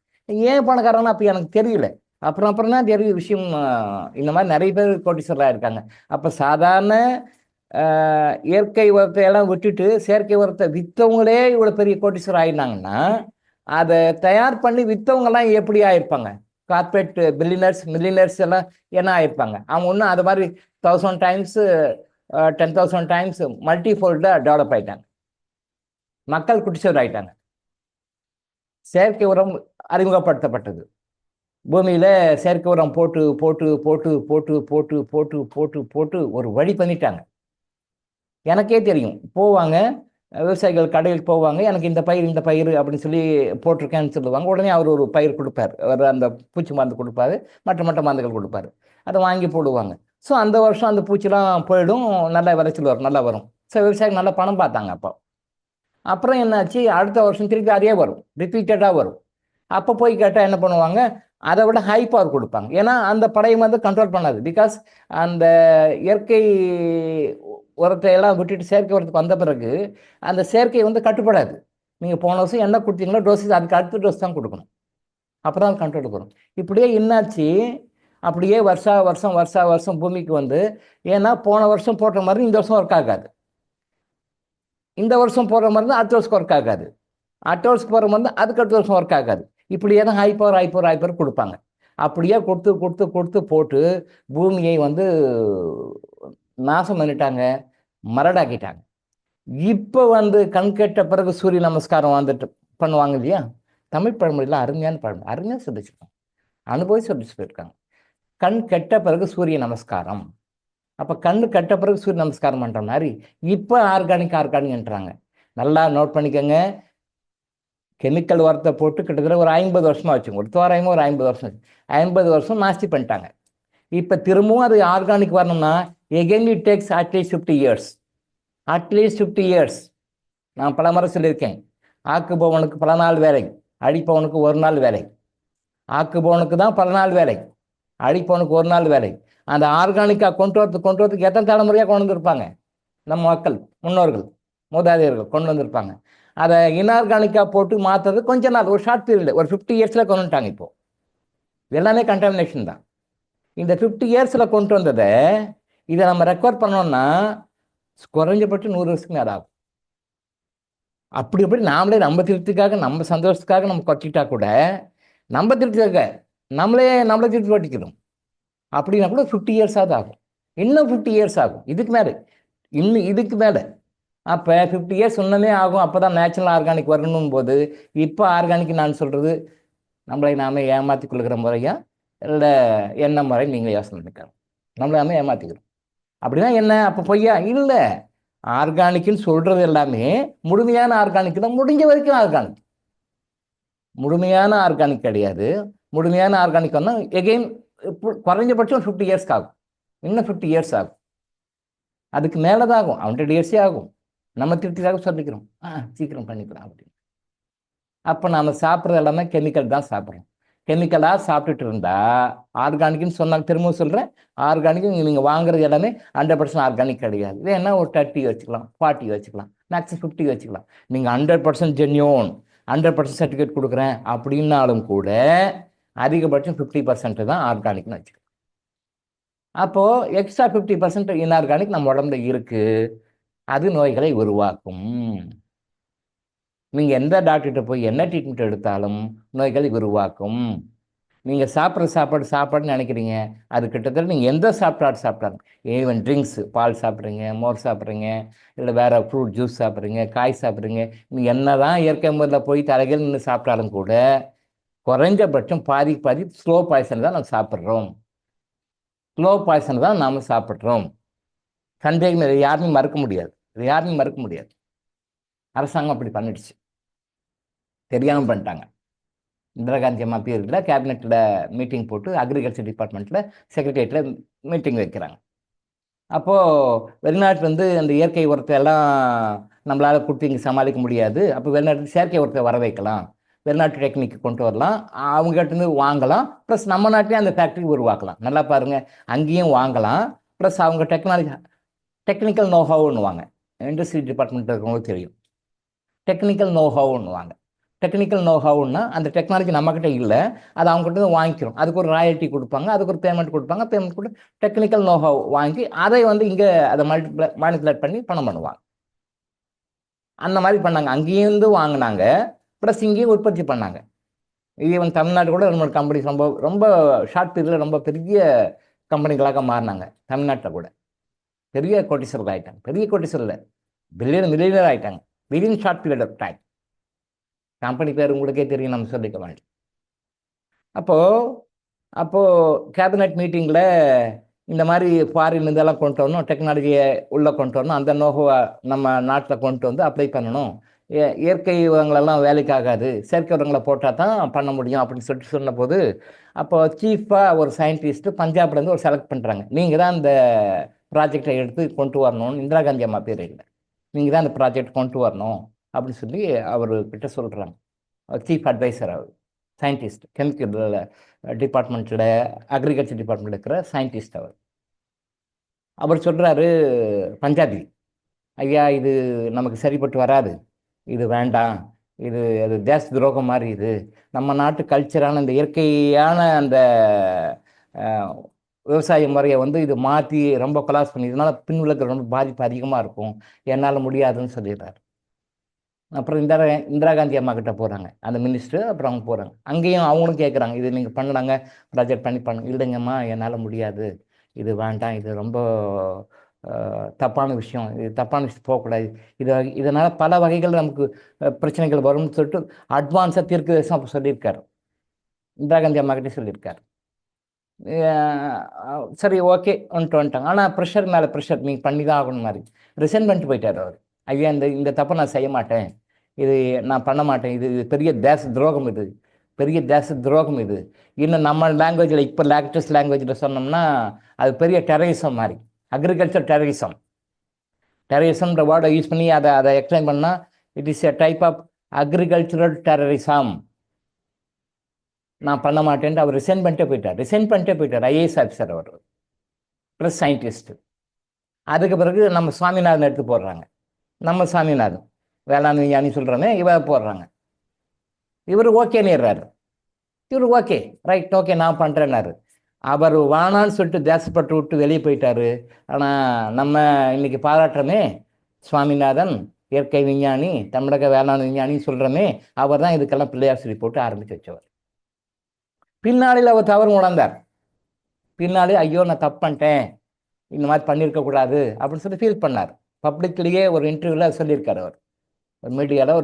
ஏன் பணக்காரங்கன்னா அப்போ எனக்கு தெரியல. அப்புறம் அப்புறம் தான் நிறைய விஷயம் இந்த மாதிரி நிறைய பேர் கோட்டீஸ்வரராக இருக்காங்க. அப்போ சாதாரண இயற்கை உரத்தை எல்லாம் விட்டுட்டு செயற்கை உரத்தை விற்றவங்களே இவ்வளோ பெரிய கோட்டீஸ்வரர் ஆயிருந்தாங்கன்னா, அதை தயார் பண்ணி விற்றவங்கலாம் எப்படி ஆயிருப்பாங்க? கார்பரேட் பில்லியனர்ஸ் மில்லியனர்ஸ் எல்லாம் என்ன ஆயிருப்பாங்க? அவங்க ஒன்றும் அது மாதிரி 1000 டைம்ஸ் 10,000 டைம்ஸ் மல்டிஃபோல்டாக டெவலப் ஆயிட்டாங்க. மக்கள் குடிச்சவர் ஆயிட்டாங்க. செயற்கை உரம் அறிமுகப்படுத்தப்பட்டது. பூமியில் செயற்கை உரம் போட்டு போட்டு போட்டு போட்டு போட்டு போட்டு போட்டு போட்டு ஒரு வழி பண்ணிட்டாங்க. எனக்கே தெரியும். போவாங்க விவசாயிகள் கடையில் போவாங்க, எனக்கு இந்த பயிர் அப்படின்னு சொல்லி போட்டிருக்கேன்னு சொல்லுவாங்க. உடனே அவர் ஒரு பயிர் கொடுப்பார், அவர் அந்த பூச்சி மருந்து கொடுப்பாரு, மற்ற மருந்துகள் கொடுப்பாரு. அதை வாங்கி போடுவாங்க. ஸோ அந்த வருஷம் அந்த பூச்சிலாம் போயிடும், நல்ல விளைச்சல் வரும், நல்லா வரும். ஸோ விவசாயிகள் நல்லா பணம் பார்த்தாங்க. அப்போ அப்புறம் என்னாச்சு, அடுத்த வருஷம் திருப்பி அதே வரும், ரிப்பீட்டடாக வரும். அப்போ போய் கேட்டால் என்ன பண்ணுவாங்க, அதை விட ஹை பவர் கொடுப்பாங்க. ஏன்னா அந்த படையை வந்து கண்ட்ரோல் பண்ணாது. பிகாஸ் அந்த இயற்கை உரத்தை எல்லாம் விட்டுட்டு செயற்கை உரத்துக்கு வந்த பிறகு அந்த செயற்கை வந்து கட்டுப்படாது. நீங்கள் போன வருஷம் என்ன கொடுத்தீங்களோ டோசேஜ் அதுக்கு அடுத்த டோஸ் தான் கொடுக்கணும். அப்போ தான் கண்ட்ரோலுக்கு வரும். இப்படியே என்னாச்சு, அப்படியே வருஷம் பூமிக்கு வந்து, ஏன்னா போன வருஷம் போடுற மாதிரி இந்த வருஷம் ஒர்க் ஆகாது, இந்த வருஷம் போடுற மாதிரி தான் அடுத்த வருஷம் ஒர்க் ஆகாது, அடுத்த வருஷம் போடுற மாதிரி தான் அதுக்கு அடுத்த வருஷம் ஒர்க் ஆகாது. இப்படியே தான் ஹை பவர் கொடுப்பாங்க. அப்படியே கொடுத்து கொடுத்து கொடுத்து போட்டு பூமியை வந்து நாசம் பண்ணிட்டாங்க, மரடாக்கிட்டாங்க. இப்போ வந்து கண் கெட்ட பிறகு சூரிய நமஸ்காரம் வந்துட்டு பண்ணுவாங்க இல்லையா? தமிழ் பழமொழியில் அருமையான பழமொழி, அருமையாக சொல்லிச்சிருக்காங்க, அனுபவி சொல்லிச்சு போயிருக்காங்க. கண் கெட்ட பிறகு சூரிய நமஸ்காரம். அப்போ கண்ணு கெட்ட பிறகு சூரிய நமஸ்காரம் பண்ணுற மாதிரி இப்போ ஆர்கானிக்ன்றாங்க. நல்லா நோட் பண்ணிக்கோங்க. கெமிக்கல் உரத்தை போட்டு கிட்டத்தட்ட ஒரு 50 வருஷமாக வச்சுங்க, ஒரு தோராயமாக ஒரு 50 வருஷம் 50 வருஷம் நாஸ்தி பண்ணிட்டாங்க. இப்போ திரும்பவும் அது ஆர்கானிக் வரணும்னா again it takes at least 50 years. At least 50 years. நான் பல முறை சொல்லியிருக்கேன், ஆக்குபவனுக்கு பல நாள் வேலை, அழிப்பவனுக்கு ஒரு நாள் வேலை. ஆக்குபவனுக்கு தான் பல நாள் வேலை, அழிப்பவனுக்கு ஒரு நாள் வேலை. அந்த ஆர்கானிக்காக கொண்டு வரதுக்கு எத்தனை தலைமுறையாக கொண்டு வந்திருப்பாங்க நம்ம மக்கள், முன்னோர்கள், மூதாதையர்கள் கொண்டு வந்திருப்பாங்க. அதை இன்ஆர்கானிக்காக போட்டு மாற்றுறது கொஞ்ச நாள், ஒரு ஷார்ட் பீரியட், ஒரு 50 இயர்ஸில் கொண்டு வந்துட்டாங்க. இப்போது எல்லாமே கண்டாமினேஷன் தான். இந்த 50 இயர்ஸில் கொண்டு வந்ததை இதை நம்ம ரெக்கவர் பண்ணோம்னா குறைஞ்சபட்சம் 100 வருஷத்துக்கு மேலே ஆகும். அப்படி நாமளே நம்ம திருப்திக்காக, நம்ம சந்தோஷத்துக்காக நம்ம கொட்டிக்கிட்டா கூட, நம்ம திருப்திக்காக நம்மளை திருப்தி கொட்டிக்கணும் அப்படின்னா கூட 50 இயர்ஸாவது ஆகும். இன்னும் 50 இயர்ஸ் ஆகும், இதுக்கு மேலே. அப்போ 50 இயர்ஸ் இன்னுமே ஆகும். அப்போ தான் நேச்சுரல் ஆர்கானிக் வரணும் போது, இப்போ ஆர்கானிக் நான் சொல்கிறது நம்மளை நாம ஏமாற்றி கொள்கிற முறையா இல்லை என்ன முறை நீங்கள் யோசனை பண்ணிக்கலாம். நம்மளை நாம ஏமாற்றிக்கிறோம். அப்படின்னா என்ன, அப்போ பொய்யா? இல்லை, ஆர்கானிக்னு சொல்கிறது எல்லாமே முழுமையான ஆர்கானிக் தான். முடிஞ்ச வரைக்கும் ஆர்கானிக், முழுமையான ஆர்கானிக் கிடையாது. முழுமையான ஆர்கானிக் வந்தால் எகெயின் குறைஞ்சபட்சம் 50 இயர்ஸ்க்கு ஆகும், இன்னும் 50 இயர்ஸ் ஆகும், அதுக்கு மேலே தான் ஆகும், 100 இயர்ஸே ஆகும். நம்ம திருப்திக்காக சொல்லிக்கிறோம், சீக்கிரம் பண்ணிக்கலாம் அப்படின்னு. அப்போ நம்ம சாப்பிட்றது எல்லாமே கெமிக்கல் தான் சாப்பிட்றோம். கெமிக்கலாக சாப்பிட்டுட்டு இருந்தால், ஆர்கானிக்னு சொன்னாங்க, திரும்பவும் சொல்கிறேன், ஆர்கானிக் நீங்கள் வாங்குறது எல்லாமே 100% ஆர்கானிக் கிடையாது. வேணா ஒரு 30 வச்சுக்கலாம், 40 வச்சுக்கலாம், மேக்ஸிமம் 50 வச்சுக்கலாம். நீங்கள் 100% ஜென்யூன், 100% சர்டிஃபிகேட் கொடுக்குறேன் அப்படின்னாலும் கூட அதிகபட்சம் 50% தான் ஆர்கானிக்னு வச்சுக்கலாம். அப்போது எக்ஸ்ட்ரா 50% இன்ஆர்கானிக் நம்ம உடம்புல இருக்குது, அது நோய்களை உருவாக்கும். நீங்கள் எந்த டாக்டர்கிட்ட போய் என்ன ட்ரீட்மெண்ட் எடுத்தாலும் நோய்களை உருவாக்கும். நீங்கள் சாப்பிட்ற சாப்பாடுன்னு நினைக்கிறீங்க, அது கிட்டத்தட்ட நீங்கள் எந்த சாப்பிட்டாலும், ஈவன் ட்ரிங்க்ஸு, பால் சாப்பிட்றீங்க, மோர் சாப்பிட்றீங்க, இல்லை வேறு ஃப்ரூட் ஜூஸ் சாப்பிட்றீங்க, காய் சாப்பிட்றீங்க, நீங்கள் என்ன தான் இயற்கை முறையில் போய் தலைகள் நின்று சாப்பிட்டாலும் கூட குறைஞ்சபட்சம் பாதி ஸ்லோ பாய்சன் தான் நம்ம சாப்பிட்றோம். ஸ்லோ பாய்சன் தான் நாம் சாப்பிட்றோம். சந்தேகம் இதை யாருமே மறுக்க முடியாது. அரசாங்கம் அப்படி பண்ணிடுச்சு, தெரியாமல் பண்ணிட்டாங்க. இந்திரா காந்தி அம்மா பீரியடில் கேபினெட்டில் மீட்டிங் போட்டு அக்ரிகல்ச்சர் டிபார்ட்மெண்ட்டில் செக்ரட்டரியேட்டில் மீட்டிங் வைக்கிறாங்க. அப்போது வெளிநாட்டிலேருந்து அந்த இயற்கை உரத்தை எல்லாம் நம்மளால் கொடுத்து இங்கே சமாளிக்க முடியாது, அப்போ வெளிநாட்டுக்கு செயற்கை உரத்தை வர வைக்கலாம், வெளிநாட்டு டெக்னிக் கொண்டு வரலாம், அவங்ககிட்டருந்து வாங்கலாம், ப்ளஸ் நம்ம நாட்டிலே அந்த ஃபேக்ட்ரி உருவாக்கலாம். நல்லா பாருங்கள், அங்கேயும் வாங்கலாம், ப்ளஸ் அவங்க டெக்னிக்கல் நோஹவுன்னுவாங்க. இண்டஸ்ட்ரி டிபார்ட்மெண்ட் இருக்கிறவங்களுக்கு தெரியும், டெக்னிக்கல் நோஹவுன்னுவாங்க. டெக்னிக்கல் நோஹவுன்னா அந்த டெக்னாலஜி நம்மக்கிட்ட இல்லை, அது அவங்ககிட்ட வாங்கிக்கிறோம். அதுக்கு ஒரு ராயல்ட்டி கொடுப்பாங்க, அதுக்கு ஒரு பேமெண்ட் கொடுப்பாங்க. பேமெண்ட் கொடுத்து டெக்னிக்கல் நோஹவ் வாங்கி அதை வந்து இங்கே அதை மேனிப்புலேட் பண்ணி பணம் பண்ணுவாங்க. அந்த மாதிரி பண்ணாங்க. அங்கேருந்து வாங்கினாங்க, ப்ளஸ் இங்கேயும் உற்பத்தி பண்ணாங்க. ஈவன் தமிழ்நாடு கூட நம்ம கம்பெனிஸ் ரொம்ப ரொம்ப ஷார்ட் பீரியடில் ரொம்ப பெரிய கம்பெனிகளாக மாறினாங்க. தமிழ்நாட்டில் கூட பெரிய கோட்டீஸ்வரர் ஆகிட்டாங்க. பெரிய கோட்டீஸ்வரர் மில்லியனர் ஆகிட்டாங்க within short period of time. Company பேர் உங்களுக்கே தெரியும், நம்ம சொல்லிக்க வேண்டாம். அப்போது கேபினட் மீட்டிங்கில் இந்த மாதிரி ஃபாரின் இதெல்லாம் கொண்டு வரணும், டெக்னாலஜியை உள்ளே கொண்டு வரணும், அந்த நோவை நம்ம நாட்டில் கொண்டு வந்து அப்ளை பண்ணணும், இயற்கை உரங்களெல்லாம் வேலைக்கு ஆகாது, செயற்கை உரங்களை போட்டால் தான் பண்ண முடியும் அப்படின்னு சொல்லிட்டு சொன்னபோது, அப்போ சீஃபாக ஒரு சயின்டிஸ்ட்டு பஞ்சாப்லேருந்து ஒரு செலக்ட் பண்ணுறாங்க. நீங்கள் தான் இந்த ப்ராஜெக்டை எடுத்து கொண்டு வரணும்னு இந்திரா காந்தி அம்மா பேர் இல்லை, நீங்கள் தான் அந்த ப்ராஜெக்ட் கொண்டு வரணும் அப்படின்னு சொல்லி அவர்கிட்ட சொல்கிறாங்க. சீஃப் அட்வைசர் அவர், சயின்டிஸ்ட், கெமிக்கல் டிபார்ட்மெண்ட்டில், அக்ரிகல்ச்சர் டிபார்ட்மெண்ட்டில் இருக்கிற சயின்டிஸ்ட் அவர் சொல்கிறாரு, பஞ்சாபி, ஐயா இது நமக்கு சரிப்பட்டு வராது, இது வேண்டாம், அது தேச துரோகம் மாதிரி, இது நம்ம நாட்டு கல்ச்சரான இந்த இயற்கையான அந்த விவசாய முறையை வந்து இது மாற்றி ரொம்ப கொலாஸ் பண்ணி, இதனால் பின்விளைவுகள் ரொம்ப பாதிப்பு அதிகமாக இருக்கும், என்னால் முடியாதுன்னு சொல்லிடுறாரு. அப்புறம் இந்திரா காந்தி அம்மா கிட்ட போகிறாங்க அந்த மினிஸ்டர். அப்புறம் அவங்க போகிறாங்க, அங்கேயும் அவங்களும் கேட்குறாங்க, இது நீங்கள் பண்ணுறாங்க ப்ராஜெக்ட் பண்ணி இல்லைங்கம்மா என்னால் முடியாது, இது வேண்டாம், இது ரொம்ப தப்பான விஷயம், இது தப்பான விஷயம் போகக்கூடாது, இதனால் பல வகைகள் நமக்கு பிரச்சனைகள் வரும்னு சொல்லிட்டு அட்வான்ஸாக தீர்க்க தேசம் அப்போ சொல்லியிருக்காரு. இந்திரா காந்தி அம்மா கிட்டே சொல்லியிருக்காரு. சரி ஓகே வந்துட்டாங்க. ஆனால் ப்ரெஷர் மேலே ப்ரெஷர், நீங்கள் பண்ணி தான் ஆகணும் மாதிரி ரிசைன் பண்ணிட்டு போயிட்டார் அவர். ஐயா இந்த தப்பை நான் செய்ய மாட்டேன், இது நான் பண்ண மாட்டேன், இது பெரிய தேச துரோகம், இது பெரிய தேச துரோகம், இது இன்னும் நம்ம லாங்குவேஜில் இப்போ லேட்டஸ்ட் லாங்குவேஜில் சொன்னோம்னா அது பெரிய டெரரிசம் மாதிரி, அக்ரிகல்ச்சர் டெரரிசம்ன்ற வேர்டை யூஸ் பண்ணி அதை எக்ஸ்பிளைன் பண்ணால் it is a type of agricultural terrorism. நான் பண்ண மாட்டேன்ட்டு அவர் ரிசைன் பண்ணிட்டே போயிட்டார். ஐஏஎஸ் ஆஃபீஸர் அவர், ப்ளஸ் சயின்டிஸ்ட்டு. அதுக்கு பிறகு நம்ம சுவாமிநாதன் எடுத்து போடுறாங்க. நம்ம சாமிநாதன் வேளாண் விஞ்ஞானி சொல்கிறோமே, இவர் போடுறாங்க. இவர் ஓகேன்னுறாரு. இவர் ஓகே, ரைட், ஓகே நான் பண்ணுறேன்னாரு. அவர் வானான்னு சொல்லிட்டு தேசப்பட்டு விட்டு வெளியே போயிட்டாரு. ஆனால் நம்ம இன்னைக்கு பாராட்டுறோமே சுவாமிநாதன், இயற்கை விஞ்ஞானி, தமிழக வேளாண் விஞ்ஞானி சொல்கிறோமே, அவர் தான் இதுக்கெல்லாம் பிள்ளையார் சொல்லி போட்டு ஆரம்பித்து வச்சவர். பின்னாளில் அவர் தவறு உணர்ந்தார். பின்னாலே ஐயோ நான் தப்பு பண்ணிட்டேன், இந்த மாதிரி பண்ணியிருக்கக்கூடாது அப்படின்னு சொல்லி ஃபீல் பண்ணார். பப்ளிக்லேயே ஒரு இன்டர்வியூவில் சொல்லியிருக்காரு அவர், ஒரு மீடியாவில்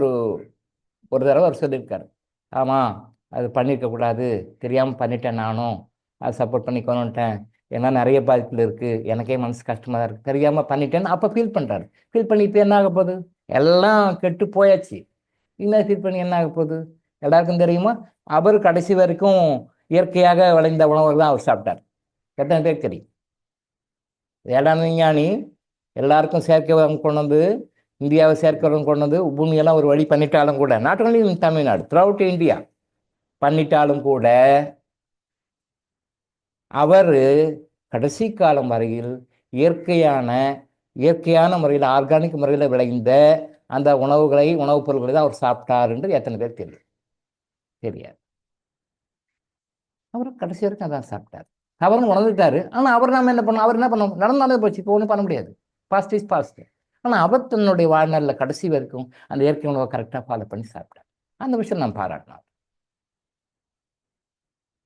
ஒரு தடவை அவர் சொல்லியிருக்காரு, ஆமாம் அது பண்ணியிருக்கக்கூடாது, தெரியாமல் பண்ணிட்டேன், நானும் அதை சப்போர்ட் பண்ணி கொண்டுட்டேன், ஏன்னா நிறைய பாதிப்புகள் இருக்குது, எனக்கே மனசு கஷ்டமாக தான் இருக்குது, தெரியாமல் பண்ணிட்டேன்னு அப்போ ஃபீல் பண்ணுறாரு. ஃபீல் பண்ணி இப்போ என்ன ஆக போகுது, எல்லாம் கெட்டு போயாச்சு, இன்னும் ஃபீல் பண்ணி என்ன ஆக போகுது? எல்லாருக்கும் தெரியுமா, அவர் கடைசி வரைக்கும் இயற்கையாக விளைந்த உணவுகள் தான் அவர் சாப்பிட்டார். எத்தனை பேர் தெரியும்? வேளாண் விஞ்ஞானி எல்லாருக்கும் செயற்கை உரம் கொண்டு வந்து, இந்தியாவை செயற்கை உரம் கொண்டு வந்து பூமியெல்லாம் ஒரு வழி பண்ணிட்டாலும் கூட, not only in Tamil Nadu, throughout India பண்ணிட்டாலும் கூட, அவர் கடைசி காலம் வரையில் இயற்கையான முறையில், ஆர்கானிக் முறையில் விளைந்த அந்த உணவுப் பொருட்களை தான் அவர் சாப்பிட்டார் என்று எத்தனை பேர் தெரியாது. அவர் கடைசி வரைக்கும் அதான் சாப்பிட்டார். அவரும் உணர்ந்துட்டாரு. ஆனால் அவர் என்ன பண்ணோம், நடந்தாலே போச்சு, இப்போ ஒன்றும் பண்ண முடியாது, பாஸ்ட் இஸ் பாஸ்ட். ஆனால் அவர் தன்னுடைய வாழ்நாளில் கடைசி வரைக்கும் அந்த இயற்கை உணவை கரெக்டாக ஃபாலோ பண்ணி சாப்பிட்டார். அந்த விஷயம் நான் பாராட்டினார்.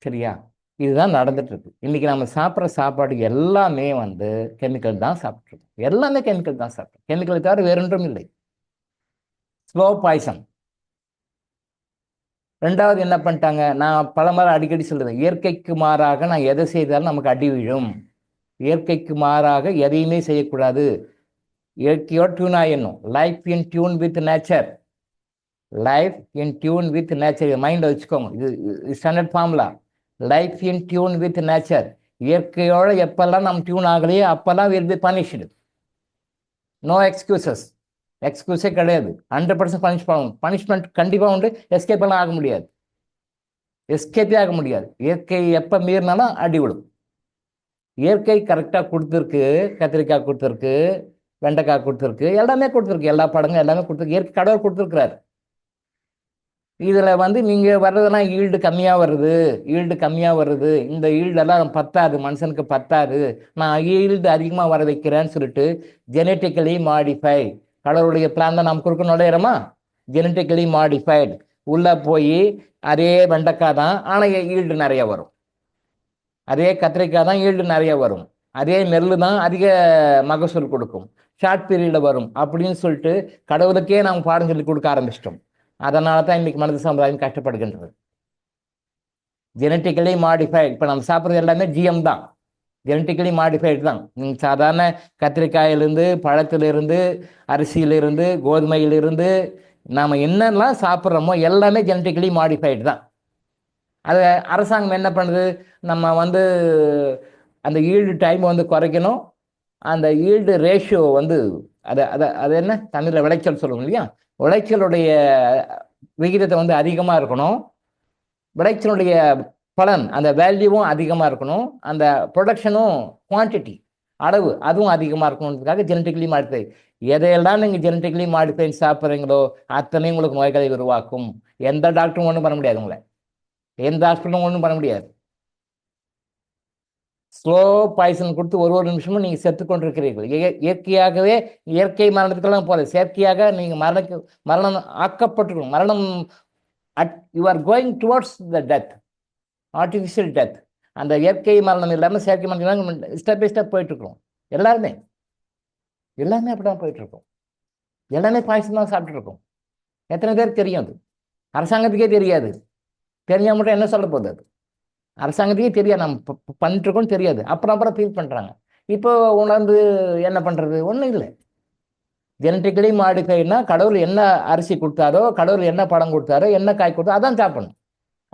சரியா? இதுதான் நடந்துட்டு இருக்கு. இன்னைக்கு நம்ம சாப்பிட்ற சாப்பாடு எல்லாமே வந்து கெமிக்கல் தான் சாப்பிட்ருக்கோம். எல்லாமே கெமிக்கல் தான் சாப்பிட்றோம். கெமிக்கலை தவிர வேறொன்றும் இல்லை. Slow poison. ரெண்டாவது என்ன பண்ணிட்டாங்க, நான் பலமுறை அடிக்கடி சொல்லுவேன், இயற்கைக்கு மாறாக நான் எதை செய்தாலும் நமக்கு அடி விழும். இயற்கைக்கு மாறாக எதையுமே செய்யக்கூடாது. இயற்கையோட டியூன் ஆயிடணும். Life in tune with nature. Life in tune with nature. மைண்டில் வச்சுக்கோங்க, இது standard formula. Life in tune with nature. இயற்கையோட எப்பெல்லாம் நம்ம டியூன் ஆகலையோ அப்பெல்லாம் will be punished. No excuses. எக்ஸ்கியூஸே கிடையாது. 100% பனிஷ் பண்ணணும். பனிஷ்மெண்ட் கண்டிப்பாக உண்டு. எஸ்கேப் எல்லாம் ஆக முடியாது. எஸ்கேப்பே ஆக முடியாது. இயற்கை எப்போ மீறினாலும் அடி விடும். இயற்கை கரெக்டாக கொடுத்துருக்கு. கத்திரிக்காய் கொடுத்துருக்கு, வெண்டைக்காய் கொடுத்துருக்கு, எல்லாமே கொடுத்துருக்கு, எல்லா பழங்களும் எல்லாமே கொடுத்துருக்கு. இயற்கை கடவுள் கொடுத்துருக்கிறாரு. இதில் வந்து நீங்கள் வர்றதெல்லாம் ஈல்டு கம்மியாக வருது, இந்த ஈல்டெல்லாம் பத்தாது, மனுஷனுக்கு பத்தாது, நான் ஈல்டு அதிகமாக வர வைக்கிறேன்னு சொல்லிட்டு ஜெனட்டிக்கலி மாடிஃபை கடவுளுடைய பிளான் தான் நாம் கொடுக்க நுழையிறோமா. ஜெனட்டிக்கலி மாடிஃபைடு உள்ளே போய் அதே வெண்டைக்காய் தான், ஆனால் ஈல்டு நிறைய வரும். அதே கத்திரிக்காய் தான் ஈல்டு நிறைய வரும். அதே நெல் தான் அதிக மகசூல் கொடுக்கும், ஷார்ட் பீரியடில் வரும் அப்படின்னு சொல்லிட்டு கடவுளுக்கே நாம் பாடம் சொல்லி கொடுக்க ஆரம்பிச்சிட்டோம். அதனால தான் இன்னைக்கு மனித சமுதாயம் கஷ்டப்படுகின்றது. ஜெனட்டிக்கலி மாடிஃபைடு, இப்போ நம்ம சாப்பிட்றது எல்லாமே ஜிஎம் தான், ஜெனட்டிக்கலி மாடிஃபைடு தான். சாதாரண கத்திரிக்காயிலிருந்து, பழத்திலிருந்து, அரிசியிலிருந்து, கோதுமையிலிருந்து நாம் என்னெல்லாம் சாப்பிட்றோமோ எல்லாமே ஜெனட்டிக்கலி மாடிஃபைடு தான். அது அரசாங்கம் என்ன பண்ணுது, நம்ம வந்து அந்த ஈல்டு டைம் வந்து குறைக்கணும், அந்த ஈல்டு ரேஷியோ வந்து அதை அதை அது என்ன தமிழில் விளைச்சல் சொல்லுவோம் இல்லையா, விளைச்சலுடைய விகிதத்தை வந்து அதிகமாக இருக்கணும், விளைச்சலுடைய பலன் அந்த வேல்யூவும் அதிகமாக இருக்கணும், அந்த ப்ரொடக்ஷனும் குவான்டிட்டி அளவு அதுவும் அதிகமாக இருக்கணுன்றதுக்காக ஜெனட்டிக்கலி மாடிஃபை. எதையெல்லாம் நீங்கள் ஜெனட்டிக்கலி மாடிஃபை சாப்பிட்றீங்களோ அத்தனையும் உங்களுக்கு நோய்களை உருவாக்கும். எந்த டாக்டரும் ஒன்றும் பண்ண முடியாது, உங்களை எந்த ஹாஸ்பிட்டலும் ஒன்றும் பண்ண முடியாது. ஸ்லோ பாய்சன் கொடுத்து ஒரு நிமிஷமும் நீங்கள் செத்து கொண்டிருக்கிறீர்கள். இயற்கையாகவே இயற்கை மரணத்துக்கெல்லாம் போல செயற்கையாக நீங்கள் மரணம் ஆக்கப்பட்டிருக்கணும். மரணம் you are going towards the death, artificial death. அந்த இயற்கை மரணம் இல்லாமல் செயற்கை மரணம் ஸ்டெப் பை ஸ்டெப் போயிட்டுருக்கோம். எல்லாருமே அப்படி தான் போயிட்டுருக்கோம். எல்லாமே பாய்சன் தான் சாப்பிட்ருக்கோம். எத்தனை பேர் தெரியும்? அது அரசாங்கத்துக்கே தெரியாது. தெரிஞ்சால் மட்டும் என்ன சொல்ல போகுது? அது அரசாங்கத்துக்கே தெரியாது, நம்ம பண்ணிட்டுருக்கோன்னு தெரியாது. அப்புறம் ஃபீல் பண்ணுறாங்க. இப்போ உணர்ந்து என்ன பண்ணுறது? ஒன்றும் இல்லை. ஜெனட்டிக்கலி மாடிஃபைனா கடவுள் என்ன அரிசி கொடுத்தாரோ, கடவுள் என்ன பழம் கொடுத்தாரோ, என்ன காய் கொடுத்தோ அதான் சாப்பிடணும்.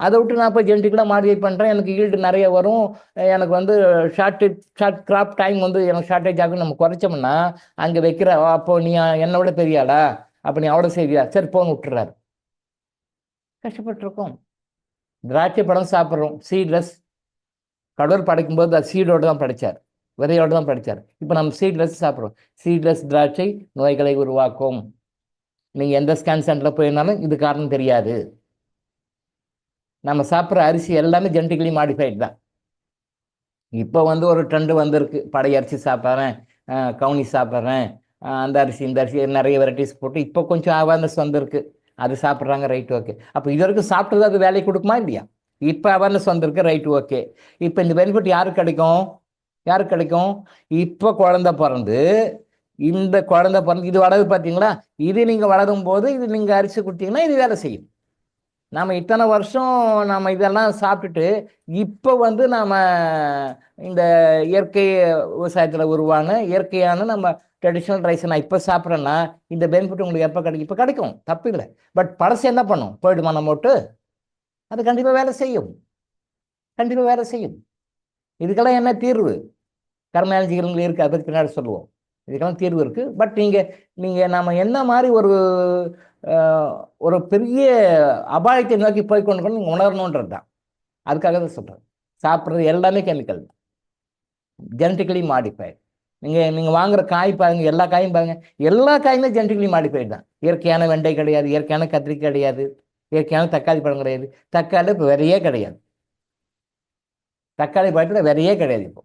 அதை விட்டு நான் போய் ஜெனட்டிக்கலாக மாடிஃபை பண்ணுறேன், எனக்கு ஈல்டு நிறைய வரும், எனக்கு வந்து ஷார்ட் கிராப் டைம் வந்து எனக்கு ஷார்ட்டேஜ் ஆகும், நம்ம குறைச்சோம்னா அங்கே வைக்கிற அப்போ நீ என்னை விட பெரியாளா, அப்போ நீ அவ்வளோ செய்வியா, சரி போன்னு விட்டுறாரு. கஷ்டப்பட்டுருக்கோம். திராட்சை பழம் சாப்பிட்றோம், சீட்லெஸ். கடவுள் படைக்கும்போது அது சீடோடு தான் படைச்சார், விதையோடு தான் படைச்சார். இப்போ நம்ம சீட்லெஸ் சாப்பிட்றோம். சீட்லெஸ் திராட்சை நோய்களை உருவாக்கும். நீங்கள் எந்த ஸ்கேன் சென்டரில் போயிருந்தாலும் இது காரணம் தெரியாது. நம்ம சாப்பிட்ற அரிசி எல்லாமே ஜெனட்டிக்கலி மாடிஃபைடு தான். இப்போ வந்து ஒரு ட்ரெண்டு வந்திருக்கு, பழைய அரிசி சாப்பிட்றேன், கவுனி சாப்பிட்றேன், அந்த அரிசி இந்த அரிசி நிறைய வெரைட்டிஸ் போட்டு இப்போ கொஞ்சம் அவேர்னஸ் வந்திருக்கு, அது சாப்பிட்றாங்க, ரைட் ஓகே. அப்போ இது வரைக்கும் சாப்பிட்டது அது வேலை கொடுக்குமா இல்லையா? இப்போ அவேர்னஸ் வந்திருக்கு, ரைட் ஓகே. இப்போ இந்த பெனிஃபிட் யாருக்கு கிடைக்கும்? இப்போ குழந்தை பிறந்து இது வளருது பார்த்தீங்களா? இது நீங்கள் வளரும் போது இது நீங்கள் அரிசி கொடுத்தீங்கன்னா இது வேலை செய்யும். நாம் இத்தனை வருஷம் நாம் இதெல்லாம் சாப்பிட்டுட்டு இப்போ வந்து நாம் இந்த இயற்கை விவசாயத்தில் உருவான இயற்கையான நம்ம ட்ரெடிஷ்னல் ரைஸை நான் இப்போ சாப்பிட்றேன்னா இந்த பெனிஃபிட் உங்களுக்கு எப்போ கிடைக்கும்? இப்போ கிடைக்கும், தப்பு இல்லை. பட் பழசு என்ன பண்ணும்? போயிடுமா நம்ம விட்டு? அது கண்டிப்பாக வேலை செய்யும். இதுக்கெல்லாம் என்ன தீர்வு? கர்மயானஜிகள் இருக்குது, அதை பற்றி பின்னாடி சொல்லுவோம். இதுக்கெல்லாம் தீர்வு இருக்குது. பட் நீங்கள் நம்ம என்ன மாதிரி ஒரு பெரிய அபாயத்தை நோக்கி போய்கொண்டு நீங்கள் உணரணுன்றது தான். அதுக்காக தான் சொல்கிறேன். சாப்பிட்றது எல்லாமே கெமிக்கல் தான், ஜெனட்டிக்கலி மாடிஃபைடு. நீங்கள் வாங்குகிற காய் பாருங்கள், எல்லா காயும் பாருங்கள், எல்லா காயுமே ஜெனட்டிக்கலி மாடிஃபைடு தான். இயற்கையான வெண்டை கிடையாது, இயற்கையான கத்திரிக்காய் கிடையாது, இயற்கையான தக்காளி பழம் கிடையாது. தக்காளி இப்போ விதையே கிடையாது. தக்காளி பழத்தில் விதையே கிடையாது. இப்போ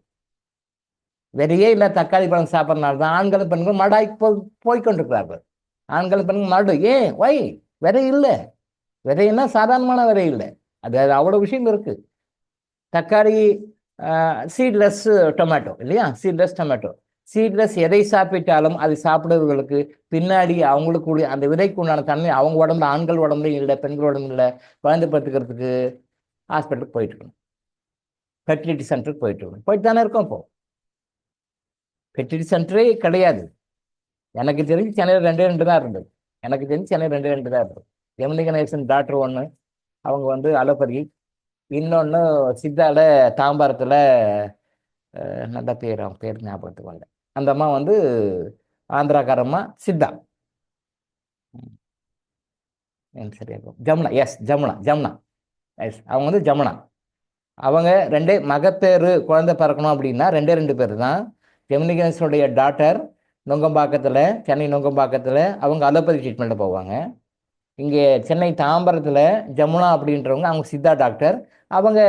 விதையே இல்லை. தக்காளி பழம் சாப்பிட்றதுனால தான் ஆண்களும் பெண்களும் மடாய்க்கு போய்கொண்டிருக்கிறார்கள். ஆண்களும் பெண்கள் மாடு. ஏன்? ஒய்? விதை இல்லை. விதைன்னா சாதாரணமான விதை இல்லை, அது அவ்வளோ விஷயம் இருக்குது. தக்காளி சீட்லெஸ் டொமேட்டோ இல்லையா? சீட்லெஸ் எதை சாப்பிட்டாலும் அது சாப்பிடுறவர்களுக்கு பின்னாடி அவங்களுக்கு அந்த விதைக்கு உண்டான தன்மை அவங்க உடம்புல, ஆண்கள் உடம்புலையும் இல்லை, பெண்கள் உடம்புல இல்லை. குழந்தை பெற்றுக்கிறதுக்கு ஹாஸ்பிட்டலுக்கு போயிட்டு இருக்கணும், ஃபெர்டிலிட்டி சென்டருக்கு போயிட்டு தானே இருக்கோம். இப்போ ஃபெர்டிலிட்டி சென்டரே கிடையாது. எனக்கு தெரிஞ்சு சென்னையில் 2 தான் இருந்தது. எம்லி கணேசன் டாக்டர் ஒன்று, அவங்க வந்து அலோபதி, இன்னொன்று சித்தால தாம்பாரத்தில், நல்ல பேர், அவன் பேர் ஞாபகத்துக்கு வரல. அந்த அம்மா வந்து ஆந்திராக்காரம்மா, சித்தா, சரியா ஜமுனா, எஸ், அவங்க வந்து ஜமுனா. அவங்க 2 மகப்பேறு குழந்தை பிறக்கணும் அப்படின்னா 2 பேர் தான். எம்லி கணேசனுடைய டாக்டர் நுங்கம்பாக்கத்தில், சென்னை நுங்கம்பாக்கத்தில், அவங்க அலோபதி ட்ரீட்மெண்ட்டில் போவாங்க. இங்கே சென்னை தாம்பரத்தில் ஜமுனா அப்படின்றவங்க, அவங்க சித்தா டாக்டர், அவங்க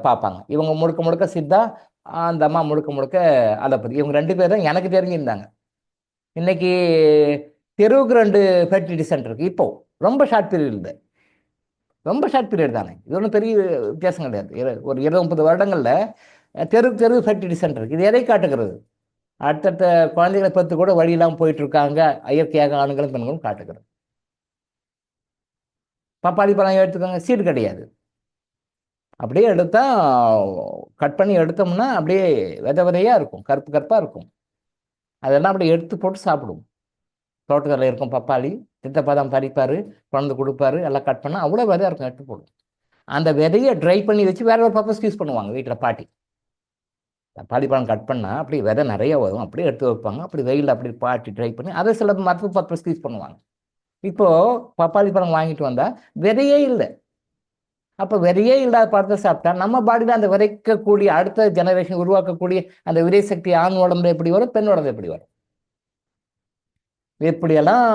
பார்ப்பாங்க. இவங்க முழுக்க முழுக்க சித்தா, அந்த அம்மா முழுக்க முழுக்க அலோபதி. இவங்க 2 பேர் தான் எனக்கு தெரிஞ்சிருந்தாங்க. இன்னைக்கு தெருவுக்கு 2 ஃபெர்டிலிட்டி சென்டர் இருக்கு. இப்போ ரொம்ப ஷார்ட் பீரியட், ரொம்ப ஷார்ட் பீரியட் தானே, இது ஒன்றும் பெரிய வித்தியாசம் கிடையாது. ஒரு 20-30 வருடங்களில் தெருவுக்கு தெரு ஃபெர்டிலிட்டி சென்டர் இருக்கு. இது எதை காட்டுகிறது? அடுத்தடுத்த குழந்தைகளை பற்றி கூட வழி இல்லாமல் போயிட்டு இருக்காங்க, இயற்கையாக ஆண்களும் பெண்களும் காட்டுகிறது. பப்பாளி பழம் எடுத்துக்கோங்க, சீடு கிடையாது. அப்படியே எடுத்தா, கட் பண்ணி எடுத்தோம்னா அப்படியே வித விதையாக இருக்கும், கருப்பு கருப்பாக இருக்கும். அதெல்லாம் அப்படியே எடுத்து போட்டு சாப்பிடுவோம். தோட்டத்தில் இருக்கும் பப்பாளி, சித்தப்பா பறிப்பார், குழந்தை கொடுப்பாரு, எல்லாம் கட் பண்ணால் அவ்வளோ விதையாக இருக்கும், எடுத்து போடும். அந்த விதையை ட்ரை பண்ணி வச்சு வேற ஒரு பர்பஸ்க்கு யூஸ் பண்ணுவாங்க வீட்டில் பாட்டி. பப்பாளி பழம் கட் பண்ணால் அப்படி விதை நிறைய வரும், அப்படியே எடுத்து வைப்பாங்க, அப்படி வெயிலில் அப்படி பாட்டி ட்ரை பண்ணி அதை சில மருத்துவ பர்பஸ்க்கு யூஸ் பண்ணுவாங்க. இப்போது பப்பாளி பழம் வாங்கிட்டு வந்தால் விதையே இல்லை. அப்போ விதையே இல்லாத பழத்தை சாப்பிட்டா நம்ம பாடியில் அந்த விதைக்கக்கூடிய அடுத்த ஜெனரேஷன் உருவாக்கக்கூடிய அந்த விதை சக்தி ஆண் உடம்புல எப்படி வரும், பெண் உடம்புல எப்படி வரும்? எப்படியெல்லாம்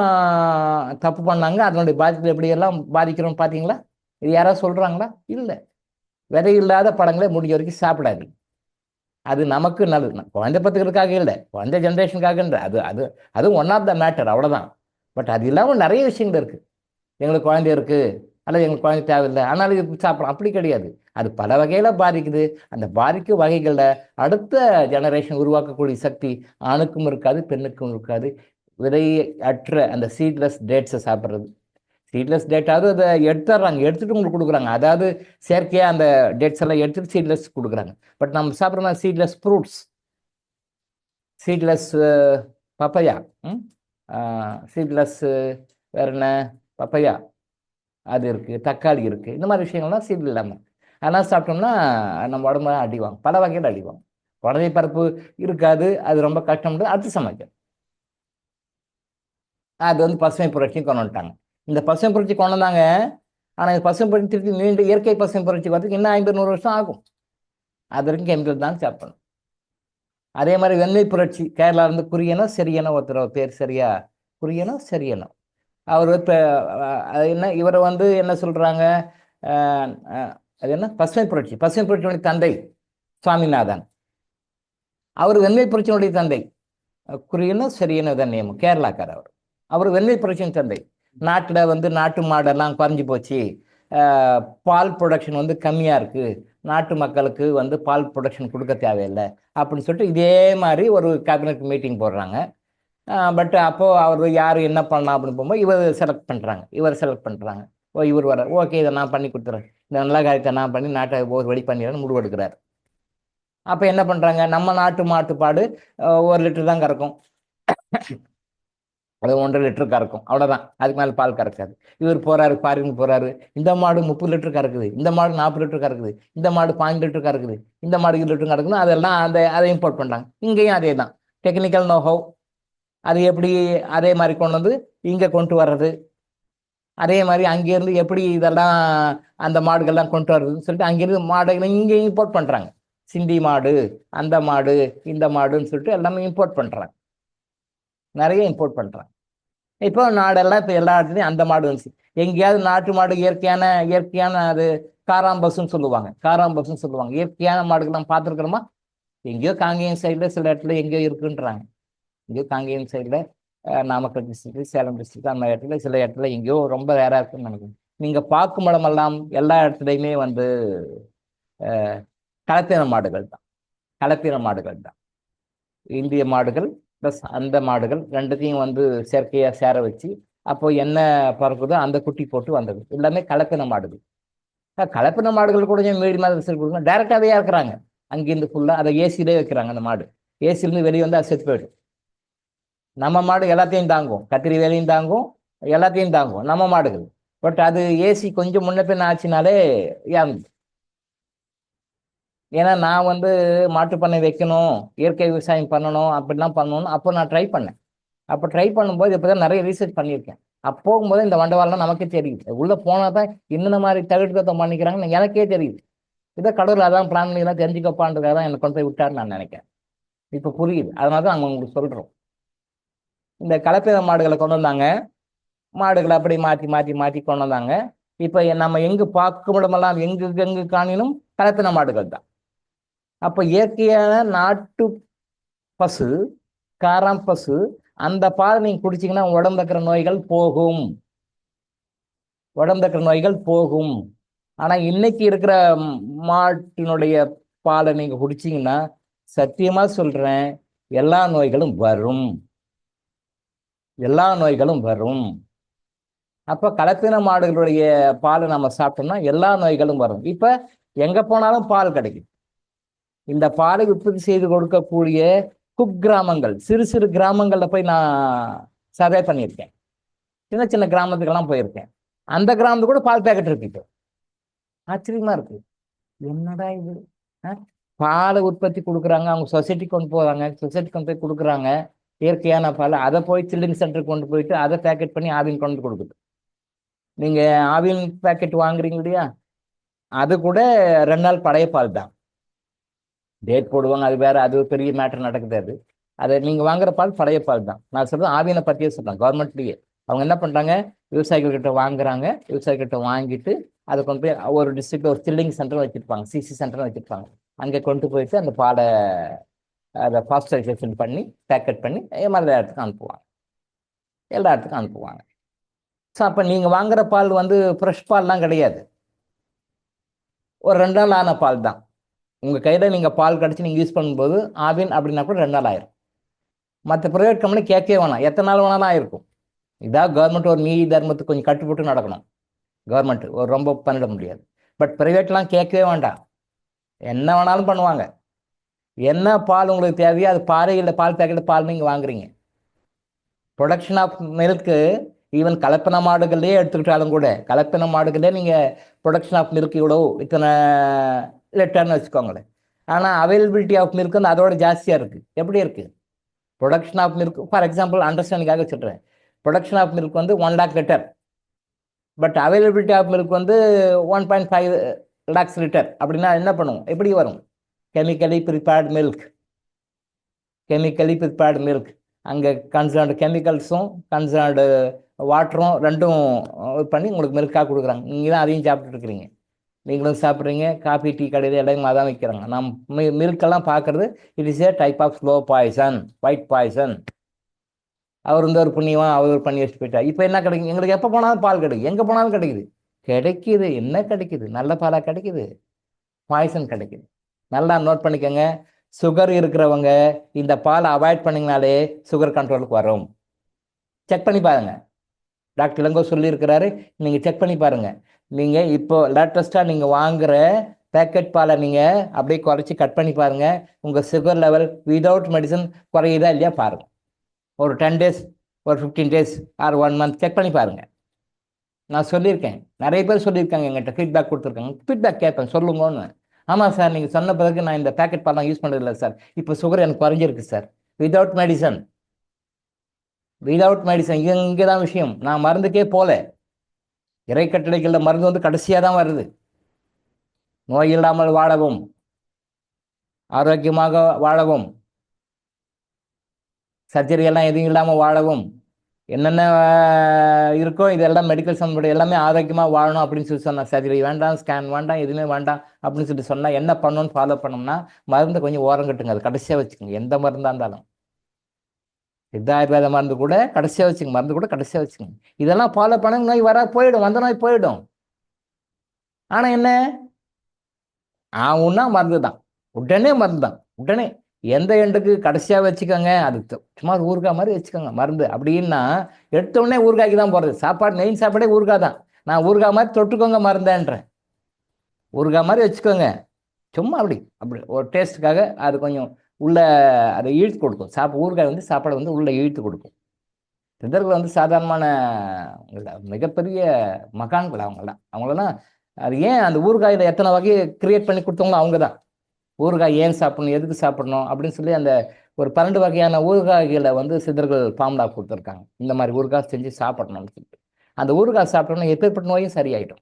தப்பு பண்ணாங்க, அதனுடைய பாதிப்பு எப்படியெல்லாம் பாதிக்கிறோம் பார்த்தீங்களா? இது யாராவது சொல்கிறாங்களா? இல்லை. விதை இல்லாத பழங்களை முடிஞ்ச வரைக்கும் சாப்பிடாது. அது நமக்கு நல்லது. குழந்தை பத்துக்கிறதுக்காக இல்லை, குழந்தை ஜென்ரேஷனுக்காக. அது அது அதுவும் ஒன் ஆஃப் த மேட்டர், அவ்வளோதான். பட் அது இல்லாமல் நிறைய விஷயங்கள் இருக்குது. எங்களுக்கு குழந்தை இருக்குது, அல்லது எங்களுக்கு குழந்தை தேவையில்லை, ஆனாலும் இது சாப்பிடலாம், அப்படி கிடையாது. அது பல வகையில் பாதிக்குது. அந்த பாதிக்கும் வகைகளில் அடுத்த ஜெனரேஷன் உருவாக்கக்கூடிய சக்தி ஆணுக்கும் இருக்காது, பெண்ணுக்கும் இருக்காது. விதை அற்ற அந்த சீட்லெஸ் டேட்ஸை சாப்பிட்றது. சீட்லெஸ் டேட்டாவது அதை எடுத்துடுறாங்க, எடுத்துகிட்டு உங்களுக்கு கொடுக்குறாங்க. அதாவது செயற்கையாக அந்த டேட்ஸ் எல்லாம் எடுத்துகிட்டு சீட்லெஸ் கொடுக்குறாங்க. பட் நம்ம சாப்பிட்ற மாதிரி seedless fruits, seedless papaya, seedless வேற என்ன, பப்பையா அது இருக்குது, தக்காளி இருக்குது, இந்த மாதிரி விஷயங்கள்லாம் சீட் இல்லாமல் அதெல்லாம் சாப்பிட்டோம்னா நம்ம உடம்பு அடிவாங்க, பல வகையில் அடிவாங்க. குழந்தை பருப்பு இருக்காது, அது ரொம்ப கஷ்டம்ன்றது அடுத்து சமைக்கும். அது வந்து பசுமை புரட்சியும் கொண்டு வந்துட்டாங்க. இந்த பசுமை புரட்சி கொண்டு வந்தாங்க. ஆனால் இந்த பசுமை புரட்சி திருப்பி மீண்டும் இயற்கை பசுமை புரட்சி வரதுக்கு இன்னும் 50-100 வருஷம் ஆகும். அது வரைக்கும் கெமிக்கல் தான் சாப்பிடணும். அதே மாதிரி வெண்ணெய் புரட்சி, கேரளா இருந்து குரியனோ சரியனோ ஒருத்தர் பேர், சரியா, குரியனோ சரியனோ, அவர் இப்போ என்ன, இவரை வந்து என்ன சொல்கிறாங்க, அது என்ன, பசுமை புரட்சி, பசுமை புரட்சியினுடைய தந்தை சுவாமிநாதன், அவர் வெண்ணெய் புரட்சியினுடைய தந்தை. குரியனோ சரியனோ தான் நேம், கேரளாக்கார். அவர் வெண்ணெய் புரட்சியின் தந்தை. நாட்டில் வந்து நாட்டு மாடெல்லாம் குறைஞ்சி போச்சு, பால் ப்ரொடக்ஷன் வந்து கம்மியாக இருக்குது, நாட்டு மக்களுக்கு வந்து பால் ப்ரொடக்ஷன் கொடுக்க தேவையில்லை அப்படின்னு சொல்லிட்டு இதே மாதிரி ஒரு கேபினட் மீட்டிங் போடுறாங்க. பட் அப்போது அவர் யார் என்ன பண்ணலாம் அப்படின்னு போகும்போது இவர் செலக்ட் பண்ணுறாங்க. ஓ, இவர் வர, ஓகே, இதை நான் பண்ணி கொடுத்துறேன், இந்த நல்ல காரியத்தை நான் பண்ணி நாட்டை ஒரு வழி பண்ணிடுறேன்னு முடிவெடுக்கிறார். அப்போ என்ன பண்ணுறாங்க, நம்ம நாட்டு மாட்டுப்பாடு 1 லிட்டர் தான் கறக்கும், அது 1.5 லிட்டர் கறக்கும், அவ்வளோதான், அதுக்கு மேலே பால் கறக்காது. இவர் போகிறாரு, ஃபாரின் போகிறாரு, இந்த மாடு 30 லிட்டர் கறக்குது, இந்த மாடு 40 லிட்டர் கறக்குது, இந்த மாடு 15 லிட்டர் கறக்குது, இந்த மாடு 20 லிட்டர் கறக்குதுன்னு அதெல்லாம் அதை இம்போர்ட் பண்ணுறாங்க. இங்கேயும் அதே தான், டெக்னிக்கல் நோஹவ், அது எப்படி அதே மாதிரி கொண்டு வந்து இங்கே கொண்டு வர்றது, அதே மாதிரி அங்கேருந்து எப்படி இதெல்லாம் அந்த மாடுகள்லாம் கொண்டு வர்றதுன்னு சொல்லிட்டு அங்கேருந்து மாடுகளை இங்கே இம்போர்ட் பண்ணுறாங்க. சிந்தி மாடு, அந்த மாடு, இந்த மாடுன்னு சொல்லிட்டு எல்லாமே இம்போர்ட் பண்ணுறாங்க, நிறைய இம்போர்ட் பண்ணுறாங்க. இப்போ நாடெல்லாம் இப்போ எல்லா இடத்துலையும் அந்த மாடு வந்துச்சு. எங்கேயாவது நாட்டு மாடு இயற்கையான அது காராம்பசுன்னு சொல்லுவாங்க, இயற்கையான மாடுகள்லாம் பார்த்துருக்குறோமா? எங்கேயோ காங்கேயம் சைடில் சில இடத்துல எங்கேயோ இருக்குன்றாங்க, எங்கேயோ காங்கேயம் சைடில், நாமக்கல் டிஸ்ட்ரிக்ட், சேலம் டிஸ்ட்ரிக்ட், அந்த இடத்துல சில இடத்துல எங்கேயோ ரொம்ப ரேராக இருக்குன்னு நினைக்கிறேன். நீங்கள் பார்க்கும் இடமெல்லாம் எல்லா இடத்துலையுமே வந்து கலப்பின மாடுகள் தான். இந்திய மாடுகள் ப்ளஸ் அந்த மாடுகள் ரெண்டுத்தையும் வந்து செயற்கையாக சேர வச்சு அப்போ என்ன பறக்குதோ அந்த குட்டி போட்டு வந்தது எல்லாமே கலப்பின மாடுகள். கலப்பின மாடுகள் கூட மீடியமாக ரிசல்ட் கொடுக்கணும். டைரெக்டாகவே இருக்கிறாங்க, அங்கேருந்து ஃபுல்லாக அதை ஏசியிலே வைக்கிறாங்க. அந்த மாடு ஏசிலேருந்து வெளியே வந்து அது செத்து போயிடும். நம்ம மாடு எல்லாத்தையும் தாங்கும், கத்திரி வேலையும் தாங்கும், எல்லாத்தையும் தாங்கும் நம்ம மாடுகள். பட் அது ஏசி கொஞ்சம் முன்ன பின்ன ஆச்சுனாலே ஏன், ஏன்னா நான் வந்து மாட்டுப்பண்ணை வைக்கணும், இயற்கை விவசாயம் பண்ணணும், அப்படிலாம் பண்ணணும்னு அப்போ நான் ட்ரை பண்ணேன். அப்போ ட்ரை பண்ணும்போது இப்போ தான் நிறைய ரீசர்ச் பண்ணியிருக்கேன். அப்போ போகும்போது இந்த வண்டவாளம்லாம் நமக்கே தெரியுது, உள்ளே போனால் தான் என்னென்ன மாதிரி தகுதித்தம் பண்ணிக்கிறாங்கன்னு எனக்கே தெரியுது. இதை கடவுள் அதான் பிளான் பண்ணிலாம் தெரிஞ்சுக்கப்பான்றதுக்காக தான் எனக்கு கொண்டு போய் விட்டாருன்னு நான் நினைக்கிறேன். இப்போ புரியுது, அதனால தான் நாங்கள் உங்களுக்கு சொல்கிறோம். இந்த கலப்பின மாடுகளை கொண்டு வந்தாங்க. மாடுகளை அப்படி மாற்றி மாற்றி மாற்றி கொண்டு வந்தாங்க. இப்போ நம்ம எங்கு பார்க்குமிடமெல்லாம் எங்கு காணினும் கலப்பின மாடுகள் தான். அப்போ இயற்கையான நாட்டு பசு, காராம் பசு, அந்த பால் நீங்கள் குடிச்சிங்கன்னா உடம்புல இருக்கிற நோய்கள் போகும், உடம்புல இருக்கிற நோய்கள் போகும். ஆனால் இன்னைக்கு இருக்கிற மாட்டினுடைய பாலை நீங்கள் குடிச்சிங்கன்னா சத்தியமாக சொல்கிறேன், எல்லா நோய்களும் வரும், எல்லா நோய்களும் வரும். அப்போ கலப்பின மாடுகளுடைய பாலை நம்ம சாப்பிட்டோம்னா எல்லா நோய்களும் வரும். இப்போ எங்கே போனாலும் பால் கிடைக்கும். இந்த பாலை உற்பத்தி செய்து கொடுக்கக்கூடிய குக்கிராமங்கள், சிறு சிறு கிராமங்களில் போய் நான் சர்வே பண்ணியிருக்கேன். சின்ன சின்ன கிராமத்துக்கெல்லாம் போயிருக்கேன். அந்த கிராமத்துக்கு கூட பால் பேக்கெட் இருக்கு. ஆச்சரியமா இருக்கு, என்னடா இது, பாலை உற்பத்தி கொடுக்குறாங்க, அவங்க சொசைட்டி கொண்டு போகிறாங்க, சொசைட்டி கொண்டு போய் கொடுக்குறாங்க இயற்கையான பால், அதை போய் சில்லிங் சென்டருக்கு கொண்டு போயிட்டு அதை பேக்கெட் பண்ணி ஆவின் கொண்டு கொடுக்குது. நீங்கள் ஆவின் பேக்கெட் வாங்குறீங்க இல்லையா, அது கூட 2 நாள் பழைய பால் தான், டேட் போடுவாங்க, அது வேற, அது பெரிய மேட்டர் நடக்குது. அதை நீங்கள் வாங்குற பால் பழைய பால் தான். நான் சொல்கிறது ஆவியனை பற்றியே சொல்கிறேன். கவர்மெண்ட்லேயே அவங்க என்ன பண்ணுறாங்க, விவசாயிகள்கிட்ட வாங்குறாங்க, விவசாயிகிட்ட வாங்கிட்டு அதை கொண்டு போய் ஒரு டிஸ்ட்ரிக்ட்ல ஒரு சில்லிங் சென்டர் வச்சுருப்பாங்க, சிசி சென்டர் வச்சுருப்பாங்க. அங்கே கொண்டு போயிட்டு அந்த பாலை அதை பாஸ்டரைசேஷன் பண்ணி பேக்கெட் பண்ணி எல்லா இடத்துக்கும் அனுப்புவாங்க, எல்லா இடத்துக்கும் அனுப்புவாங்க. ஸோ அப்போ நீங்கள் வாங்குற பால் வந்து ஃப்ரெஷ் பால்லாம் கிடையாது, ஒரு 2 நாள் ஆன பால் தான். உங்கள் கையில் நீங்கள் பால் கிடச்சி நீங்கள் யூஸ் பண்ணும்போது ஆவின் அப்படின்னா கூட 2 நாள் ஆயிரும். மற்ற ப்ரைவேட் கம்பெனி கேட்கவே வேணாம், எத்தனை நாள் வேணாலும் ஆயிருக்கும். இதாக கவர்மெண்ட் ஒரு நீதி தர்மத்துக்கு கொஞ்சம் கட்டுப்பட்டு நடக்கணும். கவர்மெண்ட் ஒரு ரொம்ப பண்ணிட முடியாது. பட் ப்ரைவேட்லாம் கேட்கவே வேண்டாம், என்ன வேணாலும் பண்ணுவாங்க. என்ன பால் உங்களுக்கு தேவையோ அது பாறையில் பால் பேக்கெட் பால் நீங்கள் வாங்குறீங்க. ப்ரொடக்ஷன் ஆஃப் மில்க்கு ஈவன் கலப்பின மாடுகளே எடுத்துக்கிட்டாலும் கூட, கலப்பின மாடுகளே நீங்கள் ப்ரொடக்ஷன் ஆஃப் மில்க் இவ்வளோ இத்தனை லிட்டர்னு வச்சுக்கோங்களேன். ஆனால் அவைலபிலிட்டி ஆஃப் மில்க் வந்து அதோட ஜாஸ்தியாக இருக்குது. எப்படி இருக்குது? Production of milk for example அண்டர்ஸ்டாண்டிங்காக வச்சுட்றேன், ப்ரொடக்ஷன் ஆஃப் மில்க் வந்து 1 lakh litre, but availability of milk வந்து 1.5 lakhs லிட்டர். அப்படின்னா என்ன பண்ணுவோம், எப்படி வரும்? Chemically prepared milk, chemically prepared milk. அங்கே கன்சர்ன்டு கெமிக்கல்ஸும் கன்சர்ன்டு வாட்டரும் ரெண்டும் பண்ணி உங்களுக்கு மில்காக கொடுக்குறாங்க. நீங்கள் தான் அதையும் சாப்பிட்டுட்டு இருக்கிறீங்க, நீங்களும் சாப்பிட்றீங்க. காஃபி டீ கடையில் எல்லாமே அதான் வைக்கிறாங்க. நம்ம மில்கெல்லாம் பார்க்குறது it is a type of slow poison, white poison. அவர் வந்து ஒரு புண்ணியமாக அவர் பண்ணி வச்சுட்டு போயிட்டா. இப்போ என்ன கிடைக்கும், எங்களுக்கு எப்போ போனாலும் பால் கிடைக்கும், எங்கே போனாலும் கிடைக்குது. கிடைக்குது, என்ன கிடைக்குது? நல்ல பாலாக கிடைக்குது, பாய்சன் கிடைக்குது. நல்லா நோட் பண்ணிக்கோங்க. சுகர் இருக்கிறவங்க இந்த பாலை அவாய்ட் பண்ணிங்கனாலே சுகர் கண்ட்ரோலுக்கு வரும். செக் பண்ணி பாருங்கள், டாக்டர் இளங்கோ சொல்லியிருக்கிறாரு, நீங்கள் செக் பண்ணி பாருங்கள். நீங்கள் இப்போ லேட்டஸ்ட்டாக நீங்கள் வாங்குகிற பேக்கெட் பாலை நீங்கள் அப்படியே குறைச்சி கட் பண்ணி பாருங்கள், உங்கள் சுகர் லெவல் விதவுட் மெடிசன் குறையுதா இல்லையா பாருங்கள். ஒரு 10 days, ஒரு 15 days ஆர் 1 month செக் பண்ணி பாருங்கள். நான் சொல்லியிருக்கேன், நிறைய பேர் சொல்லியிருக்காங்க, எங்கிட்ட ஃபீட்பேக் கொடுத்துருக்காங்க. ஃபீட்பேக் கேட்பேன், சொல்லுங்கன்னு. ஆமாம் சார், நீங்கள் சொன்ன பிறகு நான் இந்த பேக்கெட் பால்லாம் யூஸ் பண்ணுறதில்ல சார், இப்போ சுகர் எனக்கு குறைஞ்சிருக்கு sir, without medicine. Without medicine இங்கே தான் விஷயம். நான் மருந்துக்கே போகல, இறைக்கட்டளைகளில் மருந்து வந்து கடைசியாக தான் வருது. நோய் இல்லாமல் வாழவும், ஆரோக்கியமாக வாழவும், சர்ஜரி எல்லாம் எதுவும் இல்லாமல் வாழவும், என்னென்ன இருக்கோ இதெல்லாம் மெடிக்கல் சம்பந்தப்பட்ட எல்லாமே ஆரோக்கியமாக வாழணும் அப்படின்னு சொல்லி சொன்னால், சர்ஜரி வேண்டாம், ஸ்கேன் வேண்டாம், எதுவுமே வேண்டாம் அப்படின்னு சொல்லி சொன்னால் என்ன பண்ணணும்னு ஃபாலோ பண்ணோம்னா, மருந்து கொஞ்சம் ஓரம் கட்டுங்க, அது கடைசியாக வச்சுக்கோங்க. எந்த மருந்தாக இருந்தாலும், சித்த ஆயுர்வேத மருந்து கூட கடைசியாக வச்சுங்க, மருந்து கூட கடைசியாக வச்சுக்கோங்க. இதெல்லாம் ஃபாலோ பண்ண நோய் வர போயிடும், வந்த நோய் போயிடும். ஆனால் என்ன ஆகும்னா மருந்து தான், உடனே மருந்து தான், உடனே எந்த எண்டுக்கு கடைசியாக வச்சுக்கோங்க. அது சும்மா ஊறுகாய் மாதிரி வச்சுக்கோங்க மருந்து. அப்படின்னா எடுத்தோடனே ஊறுகாய்க்கு தான் போகிறது. சாப்பாடு மெயின் சாப்பாடே ஊறுகாய் தான். நான் ஊறுகாய் மாதிரி தொட்டுக்கோங்க மருந்தேன்றேன், ஊறுகாய் மாதிரி வச்சுக்கோங்க. சும்மா அப்படி அப்படி ஒரு டேஸ்ட்டுக்காக அது கொஞ்சம் உள்ள அதை இழுத்து கொடுக்கும். ஊறுகாய் வந்து சாப்பாடு வந்து உள்ளே இழுத்து கொடுக்கும். சித்தர்கள் வந்து சாதாரணமான மிகப்பெரிய மகான்கள் அவங்களெல்லாம் அது ஏன் அந்த ஊறுகாயில் எத்தனை வகையை கிரியேட் பண்ணி கொடுத்தவங்களோ அவங்க தான். ஊறுகாய் ஏன் சாப்பிடணும், எதுக்கு சாப்பிடணும் அப்படின்னு சொல்லி அந்த ஒரு 12 வகையான ஊறுகாய்களை வந்து சித்தர்கள் ஃபார்முலா கொடுத்துருக்காங்க. இந்த மாதிரி ஊறுகாய் செஞ்சு சாப்பிடணும்னு சொல்லிட்டு அந்த ஊறுகாய் சாப்பிட்டோம்னா எப்பேற்பட்ட நோயும் சரியாயிடும்.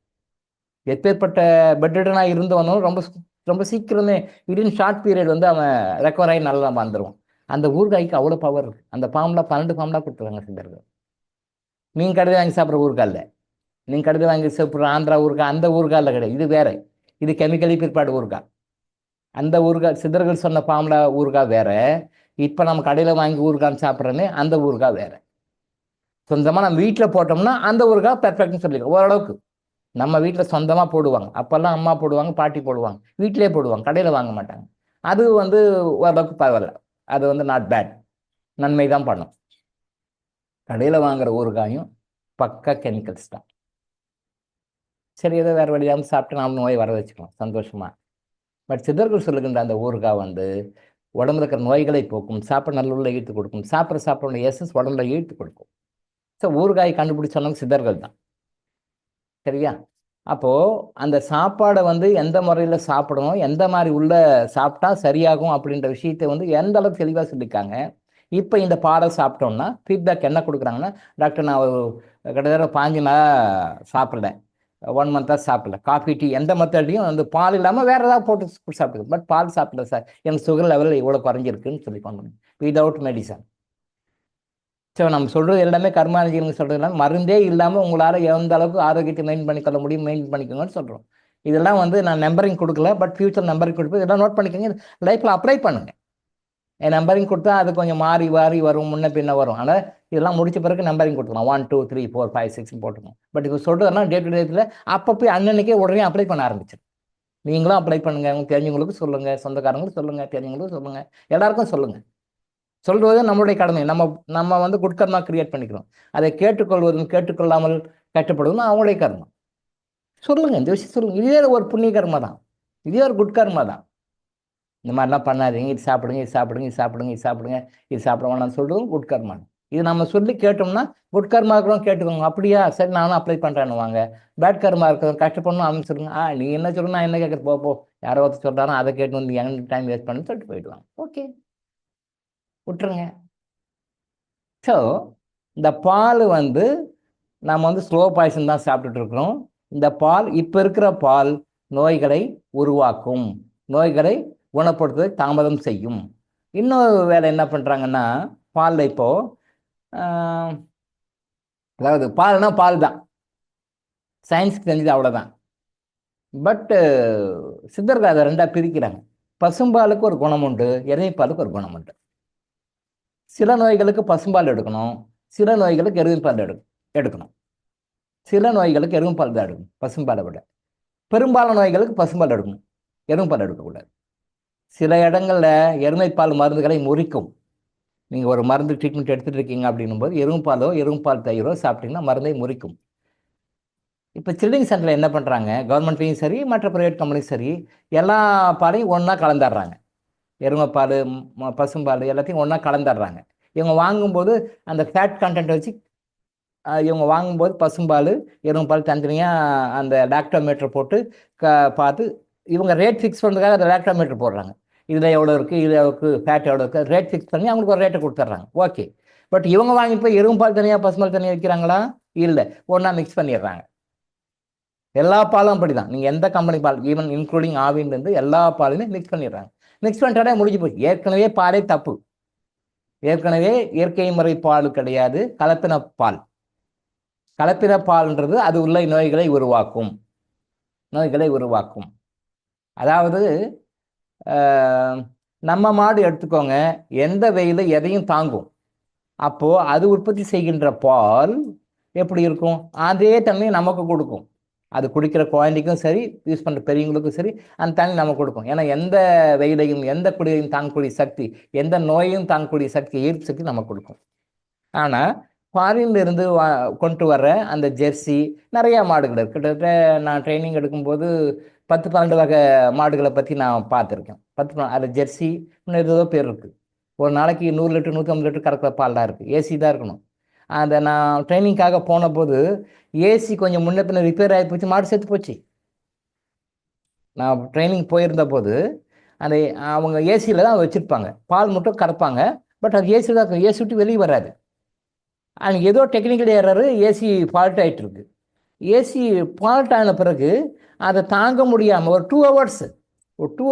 எப்பேற்பட்ட பெட்டனாக இருந்தவனும் ரொம்ப ரொம்ப சீக்கிரமே வித்தின் ஷார்ட் பீரியட் வந்து அவன் ரெக்கவர் ஆகி நல்லா வந்துடுவான். அந்த ஊறுகாய்க்கு அவ்வளோ பவர் இருக்குது. அந்த ஃபார்முலா 12 ஃபார்முலா கொடுத்துருக்காங்க சித்தர்கள். நீங்கள் கடையில் வாங்கி சாப்பிட்ற ஊறுகாய் இல்லை. நீங்கள் கடையில் வாங்கி சாப்பிட்ற ஆந்திரா ஊறுகாய் அந்த ஊறுகாயில் கிடையாது. இது வேற. இது கெமிக்கலி பிற்பாடு ஊறுகாய். அந்த ஊறுகாய் சித்தர்கள் சொன்ன பாம்பலா ஊறுகாய் வேற. இப்போ நம்ம கடையில் வாங்கி ஊறுகாய் சாப்பிட்றோமே அந்த ஊறுகாய் வேற. சொந்தமாக நம்ம வீட்டில் போட்டோம்னா அந்த ஊறுகாய் பெர்ஃபெக்ட்னு சொல்லிக்கலாம். ஓரளவுக்கு நம்ம வீட்டில் சொந்தமாக போடுவாங்க. அப்போல்லாம் அம்மா போடுவாங்க, பாட்டி போடுவாங்க, வீட்டிலே போடுவாங்க, கடையில் வாங்க மாட்டாங்க. அது ஓரளவுக்கு பரவாயில்ல. அது நாட் பேட், நன்மை தான் பண்ணும். கடையில் வாங்குற ஊறுகாயும் பக்கா கெமிக்கல்ஸ் தான். சரி, ஏதோ வேறு வழியாமல் சாப்பிட்டு நாம் நோய் வர வச்சுக்கலாம் சந்தோஷமாக. பட் சித்தர்கள் சொல்லுகின்ற அந்த ஊறுகாய் உடம்புல இருக்கிற நோய்களை போக்கும், சாப்பிட நல்ல ஈர்த்து கொடுக்கும், சாப்பிட்ற எசன்ஸ் உடம்புல ஈர்த்து கொடுக்கும். ஸோ ஊறுகாய் கண்டுபிடிச்சவங்க சித்தர்கள் தான். சரியா? அப்போது அந்த சாப்பாடை எந்த முறையில் சாப்பிடணும், எந்த மாதிரி உள்ள சாப்பிட்டா சரியாகும் அப்படின்ற விஷயத்தை எந்த அளவுக்கு தெளிவாக சொல்லியிருக்காங்க. இப்போ இந்த பாடம் சாப்பிட்டோம்னா ஃபீட்பேக் என்ன கொடுக்குறாங்கன்னா, டாக்டர் நான் கிட்டத்தட்ட 5 நாளாக சாப்பிட்றேன், 1 மந்த்தாக சாப்பிடல, காஃபி டீ எந்த மெத்தட்லையும் பால் இல்லாமல் வேறு ஏதாவது போட்டு சாப்பிடுங்க, பட் பால் சாப்பிடல சார், எனக்கு சுகர் லெவல் இவ்வளோ குறைஞ்சிருக்குன்னு சொல்லி பண்ணணும், விதவுட் மெடிசன். ஸோ நம்ம சொல்கிறது எல்லாமே கர்மானுஜிங்க சொல்கிறது எல்லாமே மருந்தே இல்லாமல் உங்களால் எந்த அளவுக்கு ஆரோக்கியத்தை மெயின்டைன் பண்ணிக்கொள்ள முடியும், மெயின்டைன் பண்ணிக்கோங்கன்னு சொல்கிறோம். இதெல்லாம் நான் நம்பரிங் கொடுக்கல, பட் ஃபியூச்சர் நம்பரிங் கொடுப்பேன். இதெல்லாம் நோட் பண்ணிக்கோங்க, லைஃப்பில் அப்ளை பண்ணுங்கள். என் நம்பரிங் கொடுத்தா அது கொஞ்சம் மாறி வரும், முன்ன பின்ன வரும். ஆனால் இதெல்லாம் முடிச்ச பிறகு நம்பரிங் கொடுத்துக்கலாம், 1 2 3 4 5 6 போட்டுக்கணும். பட் இப்போ சொல்கிறதெல்லாம் டே டு டேத்தில் அப்போ அன்னன்னைக்கே உடனே அப்ளை பண்ண ஆரம்பிச்சிடும். நீங்களும் அப்ளை பண்ணுங்கள், உங்களுக்கு தெரிஞ்சவங்களுக்கும் சொல்லுங்கள், சொந்தக்காரங்களுக்கும் சொல்லுங்கள், தெரிஞ்சவங்களுக்கும் சொல்லுங்கள், எல்லாருக்கும் சொல்லுங்கள். சொல்வது நம்மளுடைய கடமை. நம்ம குட் கர்மா கிரியேட் பண்ணிக்கிறோம். அதை கேட்டுக்கொள்வதும் கேட்டுக்கொள்ளாமல் கஷ்டப்படுவதும் அவங்களுடைய கர்மம். சொல்லுங்க, இந்த விஷயம் சொல்லுங்க. இதே ஒரு புண்ணிய கர்மா தான், இதே ஒரு குட் கர்மா தான். இந்த மாதிரிலாம் பண்ணாதீங்க, இது சாப்பிடுங்க, இது சாப்பிடுங்க, இது சாப்பிடுங்க, இது சாப்பிடுங்க, இது சாப்பிட வேணாம்னு சொல்றதும் குட் கர்மா. இது நம்ம சொல்லி கேட்டோம்னா குட் கர்மா இருக்கிறோம் கேட்டுக்கோங்க. அப்படியா, சரி நானும் அப்ளை பண்ணுறேன்னு வாங்க. பேட் கர்மா இருக்கிறவங்க கஷ்டப்படணும் அப்படின்னு சொல்லுங்க. நீ என்ன சொல்லணும், நான் என்ன கேட்குற, போ யாரோ ஒருத்தர் சொல்கிறாரோ அதை கேட்டு எங்க டைம் வேஸ்ட் பண்ணி சொல்லிட்டு போயிடுவாங்க. ஓகே, விட்டுருங்க. ஸோ இந்த பால் நம்ம ஸ்லோ பாய்சன் தான் சாப்பிட்டுட்டு இருக்கிறோம். இந்த பால், இப்போ இருக்கிற பால் நோய்களை உருவாக்கும், நோய்களை குணப்படுத்துவதை தாமதம் செய்யும். இன்னொரு வேலை என்ன பண்ணுறாங்கன்னா, பாலில் இப்போது அதாவது பால்னா பால் தான், சயின்ஸுக்கு தெரிஞ்சது அவ்வளோதான். பட்டு சித்தர்கள் அதை 2ஆக பிரிக்கிறாங்க. பசும்பாலுக்கு ஒரு குணம் உண்டு, எருமைப்பாலுக்கு ஒரு குணம் உண்டு. சில நோய்களுக்கு பசும்பால் எடுக்கணும், சில நோய்களுக்கு எருமைப்பால் எடுக்கணும். சில நோய்களுக்கு எருமைப்பால் தான் எடுக்கணும் பசும்பாலை விட. பெரும்பாலான நோய்களுக்கு பசும்பால் எடுக்கணும், எருமைப்பால் எடுக்கக்கூடாது. சில இடங்களில் எருமைப்பால் மருந்துகளை முறிக்கும். நீங்கள் ஒரு மருந்து ட்ரீட்மெண்ட் எடுத்துகிட்டு இருக்கீங்க அப்படின்னும் போது எருமைப்பால் தயிரோ சாப்பிட்டீங்கன்னா மருந்தை முறிக்கும். இப்போ சில்ட்ரன் சென்டரில் என்ன பண்ணுறாங்க, கவர்மெண்ட்லேயும் சரி மற்ற ப்ரைவேட் கம்பெனியும் சரி, எல்லா பாலையும் ஒன்றா கலந்துடுறாங்க. எருமைப்பால், பசும்பால் எல்லாத்தையும் ஒன்றா கலந்துடுறாங்க. இவங்க வாங்கும்போது அந்த ஃபேட் கண்டென்ட் வச்சு இவங்க வாங்கும்போது பசும்பால் எருமைப்பால் தனித்தனியாக அந்த லாக்டோமீட்டர் போட்டு பார்த்து இவங்க ரேட் ஃபிக்ஸ் பண்ணுறதுக்காக அந்த லாக்டோமீட்டர் போடுறாங்க. இதில் எவ்வளோ இருக்குது, இதில் எவ்வளோக்கு ஃபேட் எவ்வளோ இருக்குது, ரேட் ஃபிக்ஸ் பண்ணி அவங்களுக்கு ஒரு ரேட்டை கொடுத்துட்றாங்க. ஓகே, பட் இவங்க வாங்கிட்டு போய் எருமைப்பால் தனியாக பசும்பால் தனியாக வைக்கிறாங்களா? இல்லை, ஒன்றா மிக்ஸ் பண்ணிடுறாங்க. எல்லா பாலும் அப்படி தான். நீங்கள் எந்த கம்பெனி பால், ஈவன் இன்க்ளூடிங் ஆவின்லேருந்து எல்லா பாலுமே மிக்ஸ் பண்ணிடுறாங்க. மிக்ஸ் பண்ணிட்டாலே முடிஞ்சு போய். ஏற்கனவே பாலே தப்பு, ஏற்கனவே இயற்கை முறை பால் கிடையாது, கலப்பின பால். கலப்பின பால்ன்றது அது உள்ள நோய்களை உருவாக்கும், நோய்களை உருவாக்கும். அதாவது நம்ம மாடு எடுத்துக்கோங்க, எந்த வெயில் எதையும் தாங்கும். அப்போது அது உற்பத்தி செய்கின்ற பால் எப்படி இருக்கும், அதே தன்மையை நமக்கு கொடுக்கும். அது குடிக்கிற குழந்தைக்கும் சரி, யூஸ் பண்ணுற பெரியவங்களுக்கும் சரி, அந்த தண்ணி நமக்கு கொடுக்கும். ஏன்னா எந்த வெயிலையும் எந்த குடியையும் தாங்கக்கூடிய சக்தி, எந்த நோயையும் தாங்கக்கூடிய சக்தி, ஈர்ப்பு சக்தி நமக்கு கொடுக்கும். ஆனால் ஃபாரின்லேருந்து கொண்டு வர்ற அந்த ஜெர்சி நிறையா மாடுகள் இருக்குது. கிட்டத்தட்ட நான் ட்ரைனிங் எடுக்கும்போது 10-12 வகை மாடுகளை பற்றி நான் பார்த்துருக்கேன். 10 அதில் ஜெர்சி இன்னும் ஏதோ பேர் இருக்குது. ஒரு நாளைக்கு 100 லிட்டர் 150 லிட்டர் கறக்கிற பால் தான் இருக்குது. ஏசி தான் இருக்கணும். அதை நான் ட்ரைனிங்காக போன போது ஏசி கொஞ்சம் முன்ன பின்ன ரிப்பேர் ஆகி போச்சு, மாடு செத்து போச்சு. நான் ட்ரைனிங் போயிருந்த போது அந்த அவங்க ஏசியில் தான் வச்சுருப்பாங்க, பால் மட்டும் கறப்பாங்க. பட் அது ஏசி தான் இருக்கும், ஏசி விட்டு வெளியே வராது. அன்றைக்கி ஏதோ டெக்னிக்கல் ஏரரு, ஏசி ஃபால்ட் ஆகிட்டு இருக்கு. ஏசி ஃபால்ட் ஆன பிறகு அதை தாங்க முடியாமல் ஒரு 2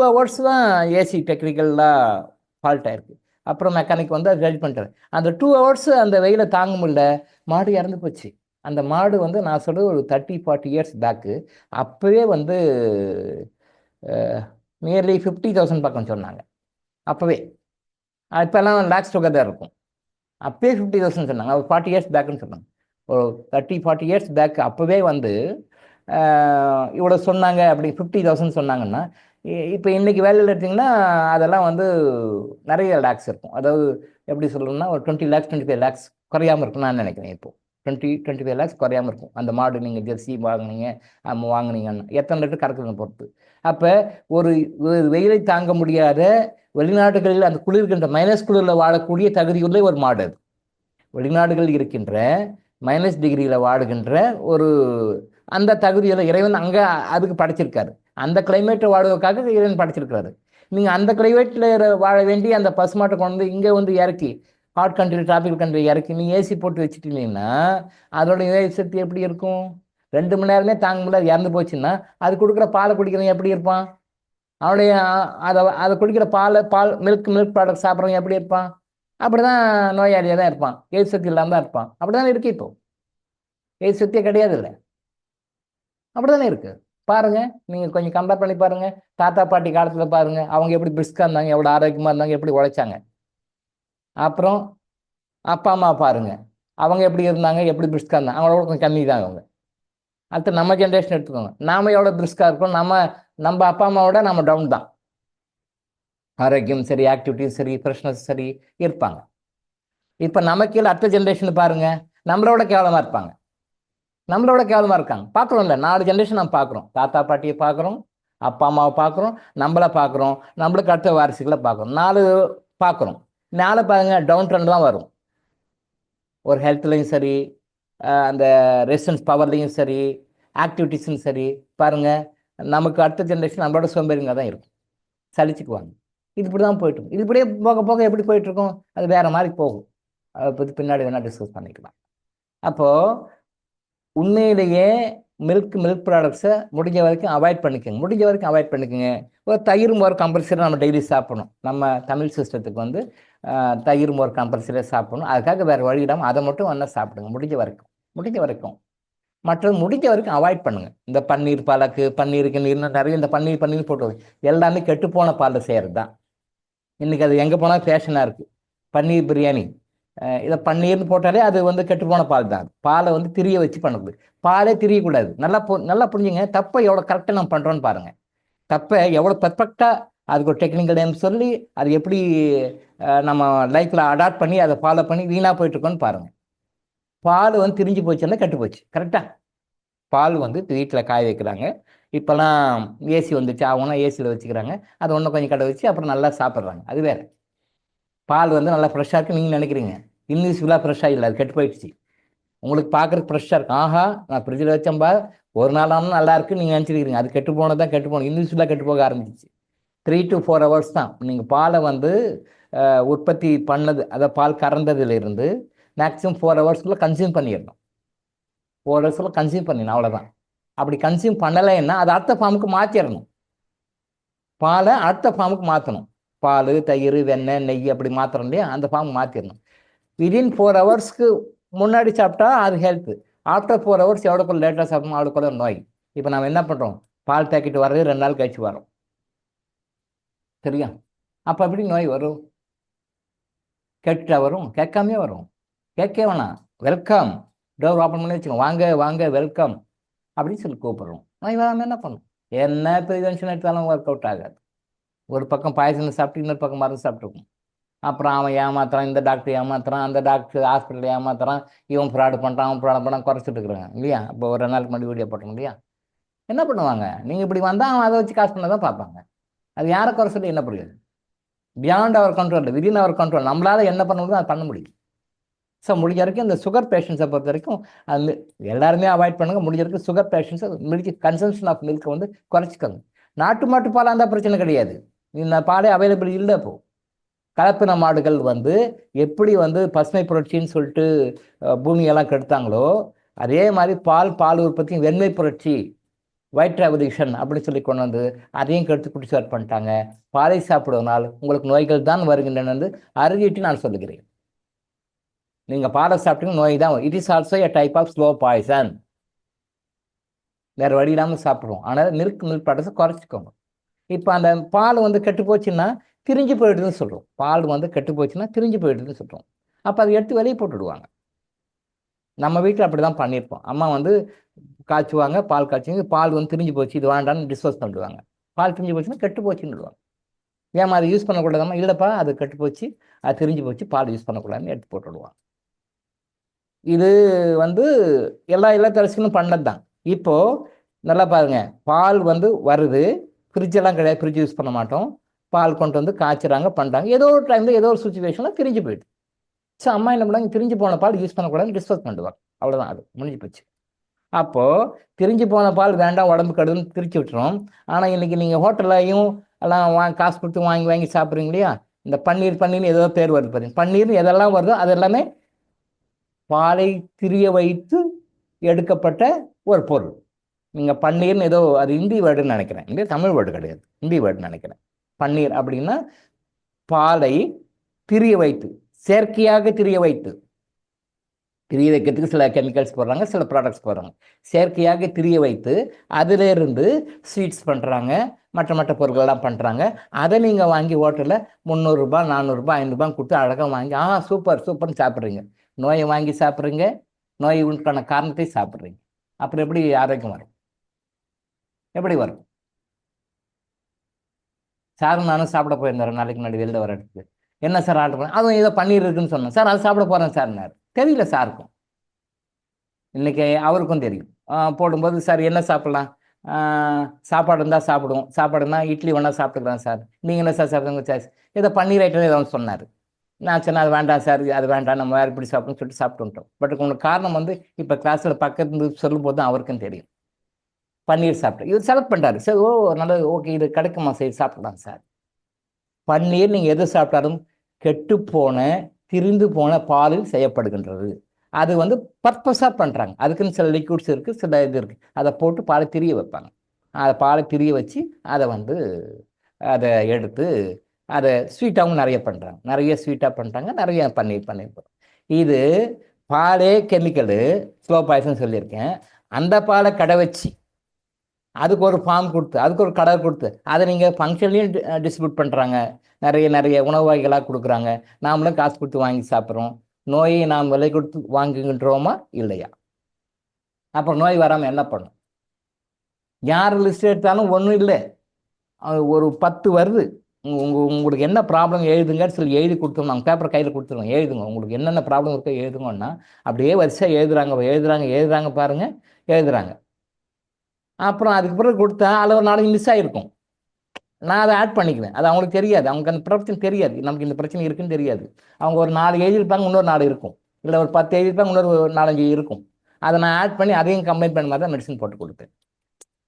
ஹவர்ஸ் தான் ஏசி டெக்னிக்கலாக ஃபால்ட் ஆகிருக்கு. அப்புறம் மெக்கானிக் வந்து அதை ரெடி பண்ணிட்டாரு. அந்த 2 ஹவர்ஸ் அந்த வெயிலை தாங்க முடியல, மாடு இறந்து போச்சு. அந்த மாடு வந்து நான் சொல்கிறது ஒரு 30-40 இயர்ஸ் பேக்கு. அப்போவே வந்து நியர்லி 50,000 பக்கம் சொன்னாங்க அப்போவே. இப்போல்லாம் லேக்ஸ் டுகெதர் இருக்கும். அப்போயே 50,000 சொன்னாங்க. ஒரு 40 இயர்ஸ் பேக்குன்னு சொன்னாங்க. ஒரு 30-40 இயர்ஸ் பேக் அப்போவே வந்து இவ்வளோ சொன்னாங்க. அப்படி 50,000 சொன்னாங்கன்னா, இப்போ இன்றைக்கி வேலையில் எடுத்திங்கன்னா அதெல்லாம் வந்து நிறைய லேக்ஸ் இருக்கும். அதாவது எப்படி சொல்லணும்னா ஒரு 20 lakhs 25 lakhs குறையாமல் இருக்குன்னு நான் நினைக்கிறேன். இப்போது 20-25 lakhs குறையாமல் இருக்கும். அந்த மாடு நீங்கள் ஜெர்சி வாங்கினீங்கன்னா எத்தனை லிட்டர் கறக்குதுன்னு பொறுத்து. அப்போ ஒரு வெயிலை தாங்க முடியாத வெளிநாடுகளில் அந்த குளிர்கின்ற மைனஸ் குளிரில் வாழக்கூடிய தகுதியுள்ள ஒரு மாடு அது. வெளிநாடுகளில் இருக்கின்ற மைனஸ் டிகிரியில் வாடுகின்ற ஒரு அந்த தகுதியில் இறைவன் அங்கே அதுக்கு படைச்சிருக்காரு. அந்த கிளைமேட்டை வாடுவதற்காக இறைவன் படைச்சிருக்காரு. நீங்கள் அந்த கிளைமேட்டில் வாழ வேண்டி அந்த பசுமாட்டை கொண்டு வந்து இங்கே வந்து இறக்கி ஹாட் கண்ட்ரி டிராபிக்கல் கண்ட்ரி இறக்கி நீங்கள் ஏசி போட்டு வச்சுட்டீங்கன்னா அதோட இறை சக்தி எப்படி இருக்கும்? 2 மணி நேரமே தாங்க முடியாது, இறந்து போச்சுன்னா அது கொடுக்குற பாலை குடிக்கிறவன் எப்படி இருப்பான்? அவனுடைய அதை குடிக்கிற பால் மில்க் ப்ராடக்ட் சாப்பிட்றவன் எப்படி இருப்பான்? அப்படி தான் நோயாளியாக தான் இருப்பான், எதிர் சக்தி இல்லாமல் தான் இருப்பான். அப்படி தானே இருக்கு. இப்போ எதிர் சக்தியே கிடையாது இல்லை, அப்படி தானே இருக்கு. பாருங்க, நீங்கள் கொஞ்சம் கம்பேர் பண்ணி பாருங்க. தாத்தா பாட்டி காலத்தில் பாருங்க, அவங்க எப்படி பிரிஸ்காக இருந்தாங்க, எவ்வளோ ஆரோக்கியமாக இருந்தாங்க, எப்படி உழைச்சாங்க. அப்புறம் அப்பா அம்மா பாருங்க, அவங்க எப்படி இருந்தாங்க, எப்படி பிரிஸ்காக இருந்தாங்க. அவங்களோட கொஞ்சம் கம்மி தான் அவங்க. அடுத்து நம்ம ஜென்ரேஷன் எடுத்துக்கோங்க, நாம எவ்வளோ பிரிஸ்காக இருக்கோம். நம்ம அப்பா அம்மாவோட நம்ம டவுன் தான். ஆரோக்கியம் சரி, ஆக்டிவிட்டிஸ் சரி, ஃப்ரெஷ்னஸ் சரி இருப்பாங்க. இப்போ நமக்கு அடுத்த ஜென்ரேஷன் பாருங்க, நம்மளோட கேவலமாக இருப்பாங்க, நம்மளோட கேவலமாக இருக்காங்க. பார்க்குறோம்ல, 4 ஜென்ரேஷன் நம்ம பார்க்குறோம். தாத்தா பாட்டியை பார்க்குறோம், அப்பா அம்மாவை பார்க்குறோம், நம்மளை பார்க்குறோம், நம்மளுக்கு அடுத்த வாரிசுகளை பார்க்குறோம். 4 பார்க்குறோம். 4 பாருங்க, டவுன் ட்ரெண்ட் தான் வரும். ஒரு ஹெல்த்லையும் சரி, அந்த ரெசிஸ்டன்ஸ் பவர்லையும் சரி, ஆக்டிவிட்டிஸும் சரி பாருங்க. நமக்கு அடுத்த ஜென்ரேஷன் நம்மளோட சோம்பேறிங்க தான் இருக்கும், சலிச்சுக்குவாங்க. இது இப்படி தான் போயிட்டு இருக்கும். இது இப்படியே போக போக எப்படி போயிட்டுருக்கும், அது வேறு மாதிரி போகும். அதை பற்றி பின்னாடி வேணால் டிஸ்கஸ் பண்ணிக்கலாம். அப்போது உண்மையிலேயே மில்க் ப்ராடக்ட்ஸை முடிஞ்ச வரைக்கும் அவாய்ட் பண்ணிக்கோங்க. ஒரு தயிர் மோர் கம்பல்சரி நம்ம டெய்லி சாப்பிடணும். நம்ம தமிழ் சிஸ்டத்துக்கு வந்து தயிர் மோர் கம்பல்சரியாக சாப்பிடணும். அதுக்காக வேறு வழி இல்லாமல் அதை மட்டும் ஒன்றா சாப்பிடுங்க முடிஞ்ச வரைக்கும். மற்றது முடிஞ்ச வரைக்கும் அவாய்ட் பண்ணுங்கள். இந்த பன்னீர் பாலக்கு, பன்னீருக்கு நீர்னு நிறைய இந்த பன்னீர் போட்டு எல்லாமே கெட்டுப்போன பாலில் செய்கிறது தான். இன்றைக்கி அது எங்கே போனால் ஃபேஷனாக இருக்குது. பன்னீர் பிரியாணி, இதை பன்னீர்னு போட்டாலே அது வந்து கெட்டுப்போன பால் தான். பாலை வந்து திரிய வச்சு பண்ணுறது. பாலே திரியக்கூடாது. நல்லா புரிஞ்சுங்க. தப்பை எவ்வளோ கரெக்டாக நம்ம பண்ணுறோன்னு பாருங்கள். தப்பை எவ்வளோ பர்ஃபெக்டாக அதுக்கு ஒரு டெக்னிக்கல் நேம் சொல்லி அது எப்படி நம்ம லைஃப்பில் அடாப்ட் பண்ணி அதை ஃபாலோ பண்ணி வீணாக போயிட்டுருக்கோன்னு பாருங்கள். பால் வந்து திரிஞ்சு போச்சுன்னா கெட்டு போச்சு. கரெக்டாக பால் வந்து வீட்டில் காய வைக்கிறாங்க. இப்போல்லாம் ஏசி வந்துச்சு, ஆகும்னா ஏசியில் வச்சுக்கிறாங்க. அதை ஒன்றும் கொஞ்சம் கடை வச்சு அப்புறம் நல்லா சாப்பிட்றாங்க. அது வேறு. பால் வந்து நல்லா ஃப்ரெஷ்ஷாக இருக்குது நீங்கள் நினைக்கிறீங்க, இன்விசிபிளாக ஃப்ரெஷ்ஷாக இல்லை, அது கெட்டு போயிடுச்சு. உங்களுக்கு பார்க்குறதுக்கு ஃப்ரெஷ்ஷாக இருக்கும். ஆஹா, நான் ஃப்ரிட்ஜில் வச்சேன்பா, ஒரு நாள் ஆனால் நல்லா இருக்குன்னு நீங்கள் நினச்சிருக்கிறீங்க. அது கெட்டு போகணும், இன்விசிபிளாக கெட்டு போக ஆரம்பிச்சிச்சு. 3 to 4 hours தான் நீங்கள் பாலை வந்து உற்பத்தி பண்ணது, அதை பால் கறந்ததுலேருந்து மேக்ஸிமம் 4 hours கன்சியூம் பண்ணிடணும். 4 hours கன்சியூம் பண்ணிடணும், அவ்வளோதான். அப்படி கன்சியூம் பண்ணலைன்னா அதை அடுத்த ஃபார்முக்கு மாற்றிடணும். பாலை அடுத்த ஃபார்முக்கு மாற்றணும். பால், தயிர், வெண்ணெய், நெய் அப்படி மாத்திரம் இல்லையா, அந்த ஃபார்ம் மாற்றிடணும். விதின் 4 hours முன்னாடி சாப்பிட்டா அது ஹெல்த்து. ஆஃப்டர் 4 hours எவ்வளோக்குள்ள லேட்டாக சாப்பிடணும் அவ்வளோக்குள்ள நோய். இப்போ நம்ம என்ன பண்ணுறோம், பால் பேக்கெட் வர்றது 2 நாள் கழிச்சு வரும், சரியா? அப்போ எப்படி நோய் வரும்? கேட்டுட்டா வரும்? கேட்காமே வரும். கேட்க வேணாம், வெல்கம், டோர் ஓப்பன் பண்ணி வச்சுக்கோங்க, வாங்க வெல்கம் அப்படின்னு சொல்லி கூப்பிட்றோம். நோய் வராமல் என்ன பண்ணும்? என்ன ப்ரிவென்ஷன் எடுத்தாலும் ஒர்க் அவுட் ஆகாது. ஒரு பக்கம் பாய்சன் சாப்பிட்டு இன்னொரு பக்கம் மருந்து சாப்பிட்ருக்கும். அப்புறம் அவன் ஏமாத்துறான், இந்த டாக்டர் ஏமாத்துறான், அந்த டாக்டர் ஹாஸ்பிட்டலில் ஏமாத்துறான், இவன் ஃப்ராடு பண்ணுறான், அவன் ஃப்ராடு பண்ணான், குறைச்சிட்டு இருக்கிறாங்க இல்லையா? இப்போ ஒரு 2 நாளுக்கு முன்னாடி வீடியோ போட்டோம் இல்லையா? என்ன பண்ணுவாங்க, நீங்கள் இப்படி வந்தால் அவன் அதை வச்சு காசு பண்ண தான் பார்ப்பாங்க. அது யாரை குறை சொல்லி என்ன புரியாது? Beyond our control, within our control. நம்மளால் என்ன பண்ண முடியும் அதை பண்ண முடியும். ஸோ முடிஞ்ச வரைக்கும் இந்த சுகர் பேஷண்ட்ஸை பொறுத்த வரைக்கும் அது எல்லாருமே அவாய்ட் பண்ணுங்கள். முடிஞ்ச வரைக்கும் சுகர் பேஷண்ட்ஸை கன்சம்ஷன் ஆஃப் மில்கை வந்து குறைச்சிக்கோங்க. நாட்டு மாட்டு பாலாக இருந்தால் பிரச்சனை கிடையாது. இந்த பாலே அவைலபிள் இல்லை. இப்போது கலப்பின மாடுகள் வந்து எப்படி வந்து பசுமை புரட்சின்னு சொல்லிட்டு பூமியெல்லாம் கெடுத்தாங்களோ அதே மாதிரி பால் உற்பத்தியும் வெண்மை புரட்சி, ஒயிட் ரெவல்யூஷன் அப்படின்னு சொல்லி கொண்டு வந்து அதையும் கெடுத்து குடிச்சாட் பண்ணிட்டாங்க. பாலை சாப்பிடுவதனால் உங்களுக்கு நோய்கள் தான் வருகின்றன என்று அறுதிட்டு நான் சொல்லுகிறேன். நீங்கள் பாலை சாப்பிட்டீங்க நோய் தான். It is also a type of slow poison. வேறு வழி இல்லாமல் சாப்பிடுவோம். ஆனால் மில்க் ப்ராடக்ட்ஸை குறைச்சிக்கோங்க. இப்போ அந்த பால் வந்து கெட்டு போச்சுன்னா திரிஞ்சு போயிடுதுன்னு சொல்கிறோம். பால் வந்து கெட்டு போச்சுன்னா திரிஞ்சு போயிடுதுன்னு சொல்கிறோம். அப்போ அதை எடுத்து வெளியே போட்டுடுவாங்க. நம்ம வீட்டில் அப்படி தான் பண்ணியிருப்போம். அம்மா வந்து காய்ச்சுவாங்க, பால் காய்ச்சுங்க, பால் வந்து திரிஞ்சு போச்சு, இது வேண்டான்னு டிஸ்போஸ் பண்ணிடுவாங்க. பால் திரிஞ்சு போச்சுன்னா கெட்டு போச்சுன்னுடுவாங்க. ஏமா அதை யூஸ் பண்ணக்கூடாதாம்மா? இல்லைப்பா அது கெட்டு போச்சு, அது திரிஞ்சு போச்சு, பால் யூஸ் பண்ணக்கூடாதுன்னு எடுத்து போட்டுடுவாங்க. இது வந்து எல்லா இல்லத்தரசிகளும் பண்ணது தான். இப்போது நல்லா பாருங்க, பால் வந்து வருது, ஃப்ரிட்ஜெல்லாம் கிடையாது, ஃப்ரிட்ஜ் யூஸ் பண்ண மாட்டோம். பால் கொண்டு வந்து காய்ச்சுறாங்க, பண்ணுறாங்க. ஏதோ ஒரு டைமில் ஏதோ ஒரு சுச்சுவேஷனில் திரிஞ்சு போயிடுது. ஸோ அம்மா என்ன பண்ணாங்க, திரிஞ்சு போன பால் யூஸ் பண்ணக்கூடாதுன்னு டிஸ்போஸ் பண்ணிடுவாங்க. அவ்வளோதான், அது முடிஞ்சு போச்சு. அப்போது திரிஞ்சு போன பால் வேண்டாம் உடம்பு கெடுதுன்னு திரிச்சு விட்டுரும். ஆனால் இன்றைக்கி நீங்கள் ஹோட்டல்லையும் எல்லாம் காசு கொடுத்து வாங்கி வாங்கி சாப்பிட்றீங்க இல்லையா? இந்த பன்னீர்னு ஏதோ பேர் வருது பாருங்க. பன்னீர்னு எதெல்லாம் வருதோ அது எல்லாமே பாலை திரிய வைத்து எடுக்கப்பட்ட ஒரு பொருள். நீங்கள் பன்னீர்னு ஏதோ அது ஹிந்தி வேர்டுன்னு நினைக்கிறேன், இல்லை தமிழ் வேர்டு கிடையாது, ஹிந்தி வேர்டுன்னு நினைக்கிறேன். பன்னீர் அப்படின்னா பாலை திரிய வைத்து, செயற்கையாக திரிய வைத்து. திரிய வைக்கிறதுக்கு சில கெமிக்கல்ஸ் போடுறாங்க, சில ப்ராடக்ட்ஸ் போடுறாங்க. செயற்கையாக திரிய வைத்து அதிலிருந்து ஸ்வீட்ஸ் பண்ணுறாங்க, மற்ற பொருட்கள்லாம் பண்ணுறாங்க. அதை நீங்கள் வாங்கி ஹோட்டலில் 300 ரூபாய் 400 ரூபாய் 500 ரூபாய் கொடுத்து அழகாக வாங்கி சூப்பர் சூப்பர்னு சாப்பிட்றீங்க. நோயை வாங்கி சாப்பிட்றீங்க, நோய் உண்டான காரணத்தை சாப்பிட்றீங்க. அப்புறம் எப்படி ஆரோக்கியம் வரும்? எப்படி வரும்? சார் நானும் சாப்பிட போயிருந்தேன் நாளைக்கு முன்னாடி வெளியில் வர இடத்துக்கு. என்ன சார் ஆர்டர் பண்ண? அதுவும் ஏதோ பன்னீர் இருக்குன்னு சொன்னேன். சார் அது சாப்பிட போகிறேன் சார்னார். தெரியல சாருக்கும், இன்றைக்கி அவருக்கும் தெரியும். போடும்போது சார் என்ன சாப்பிட்லாம்? சாப்பாடு இருந்தால் சாப்பிடுவோம். சாப்பாடு இருந்தால் இட்லி வேணா சாப்பிட்டுக்கலாம் சார். நீங்கள் என்ன சார் சாப்பிடுங்க சார்? ஏதோ பன்னீர் ஐட்டம் ஏதோ சொன்னார். நான் சொன்னேன் அது வேண்டாம் சார், அது வேண்டாம், நம்ம வேறு இப்படி சாப்பிடணும்னு சொல்லிட்டு சாப்பிட்டு வந்துட்டோம். பட் உங்களுக்கு காரணம் வந்து இப்போ கிளாஸில் பக்கத்து சொல்லும்போது தான் அவருக்கும் தெரியும். பன்னீர் சாப்பிட்டு இவர் செலக்ட் பண்ணுறாரு. சரி, நல்லது, ஓகே, இது கிடைக்குமா சார், சாப்பிடலாம் சார். பன்னீர் நீங்கள் எது சாப்பிட்டாலும் கெட்டுப்போன திரிந்து போன பாலில் செய்யப்படுகின்றது. அது வந்து பர்பஸாக பண்ணுறாங்க. அதுக்குன்னு சில லிக்விட்ஸ் இருக்குது, சில இது இருக்குது. அதை போட்டு பாலை திரிய வைப்பாங்க. அதை பாலை திரிய வச்சு அதை எடுத்து அதை ஸ்வீட்டாகவும் நிறைய பண்ணுறாங்க. நிறைய ஸ்வீட்டாக பண்ணுறாங்க, நிறைய பன்னீர். இது பாலே கெமிக்கலு, ஸ்லோ பாய்சன் சொல்லியிருக்கேன். அந்த பாலை கடை வச்சு அதுக்கு ஒரு ஃபார்ம் கொடுத்து, அதுக்கு ஒரு கடை கொடுத்து, அதை நீங்கள் ஃபங்க்ஷன்லேயும் டிஸ்ட்ரிபியூட் பண்ணுறாங்க. நிறைய உணவு வகைகளாக கொடுக்குறாங்க. நாமளும் காசு கொடுத்து வாங்கி சாப்பிட்றோம். நோயை நாம் விலை கொடுத்து வாங்குகின்றோமா இல்லையா? அப்புறம் நோய் வராமல் என்ன பண்ணும்? யார் லிஸ்ட் எடுத்தாலும் ஒன்றும் இல்லை, ஒரு 10 வருது. உங்களுக்கு என்ன ப்ராப்ளம் எழுதுங்கன்னு சொல்லி எழுதி கொடுத்துருவோம். நாங்கள் பேப்பர் கையில் கொடுத்துருவோம், எழுதுங்க, உங்களுக்கு என்னென்ன ப்ராப்ளம் இருக்கோ எழுதுங்கன்னா அப்படியே வரிசையாக எழுதுறாங்க பாருங்கள், எழுதுறாங்க. அப்புறம் அதுக்கு பிறகு கொடுத்தா அதில் ஒரு நாளைக்கு மிஸ் ஆகிருக்கும். நான் அதை ஆட் பண்ணிக்குவேன். அது அவங்களுக்கு தெரியாது, அவங்களுக்கு அந்த பிரச்சனை தெரியாது, நமக்கு இந்த பிரச்சனை இருக்குன்னு தெரியாது. அவங்க ஒரு 4 எழுதியிருப்பாங்க, இன்னொரு 4 இருக்கும். இல்லை ஒரு 10 எழுதியிருப்பாங்க, இன்னொரு 4-5 இருக்கும். அதை நான் ஆட் பண்ணி அதையும் கம்பைன் பண்ண மாதிரி தான் மெடிசன் போட்டு கொடுப்பேன்.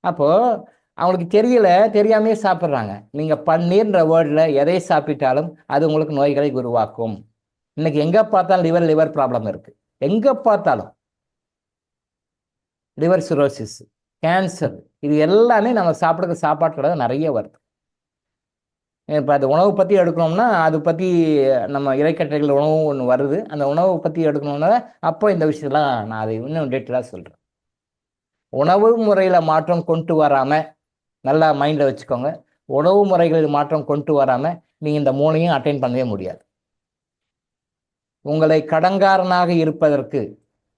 அப்போது அவங்களுக்கு தெரியாமையே சாப்பிட்றாங்க. நீங்கள் பன்னீர்ன்ற வேர்டில் எதை சாப்பிட்டாலும் அது உங்களுக்கு நோய்களை உருவாக்கும். இன்னைக்கு எங்கே பார்த்தாலும் லிவர் ப்ராப்ளம் இருக்குது. எங்கே பார்த்தாலும் லிவர் சிரோசிஸ், கேன்சர், இது எல்லாமே நம்ம சாப்பாட்டில் நிறைய வருது. இப்போ அது உணவு பற்றி எடுக்கணும்னா அது பற்றி நம்ம இலைக்கட்டைகள் உணவு ஒன்று வருது. அந்த உணவை பற்றி எடுக்கணும்னா அப்போ இந்த விஷயத்தெல்லாம் நான் அதை இன்னும் டீட்டெயிலாக சொல்கிறேன். உணவு முறையில் மாற்றம் கொண்டு வராமல், நல்லா மைண்டில் வச்சுக்கோங்க, உணவு முறைகளில் மாற்றம் கொண்டு வராமல் நீங்கள் இந்த 3ஐயும் அட்டைன் பண்ணவே முடியாது. உங்களை கடன்காரனாக இருப்பதற்கு,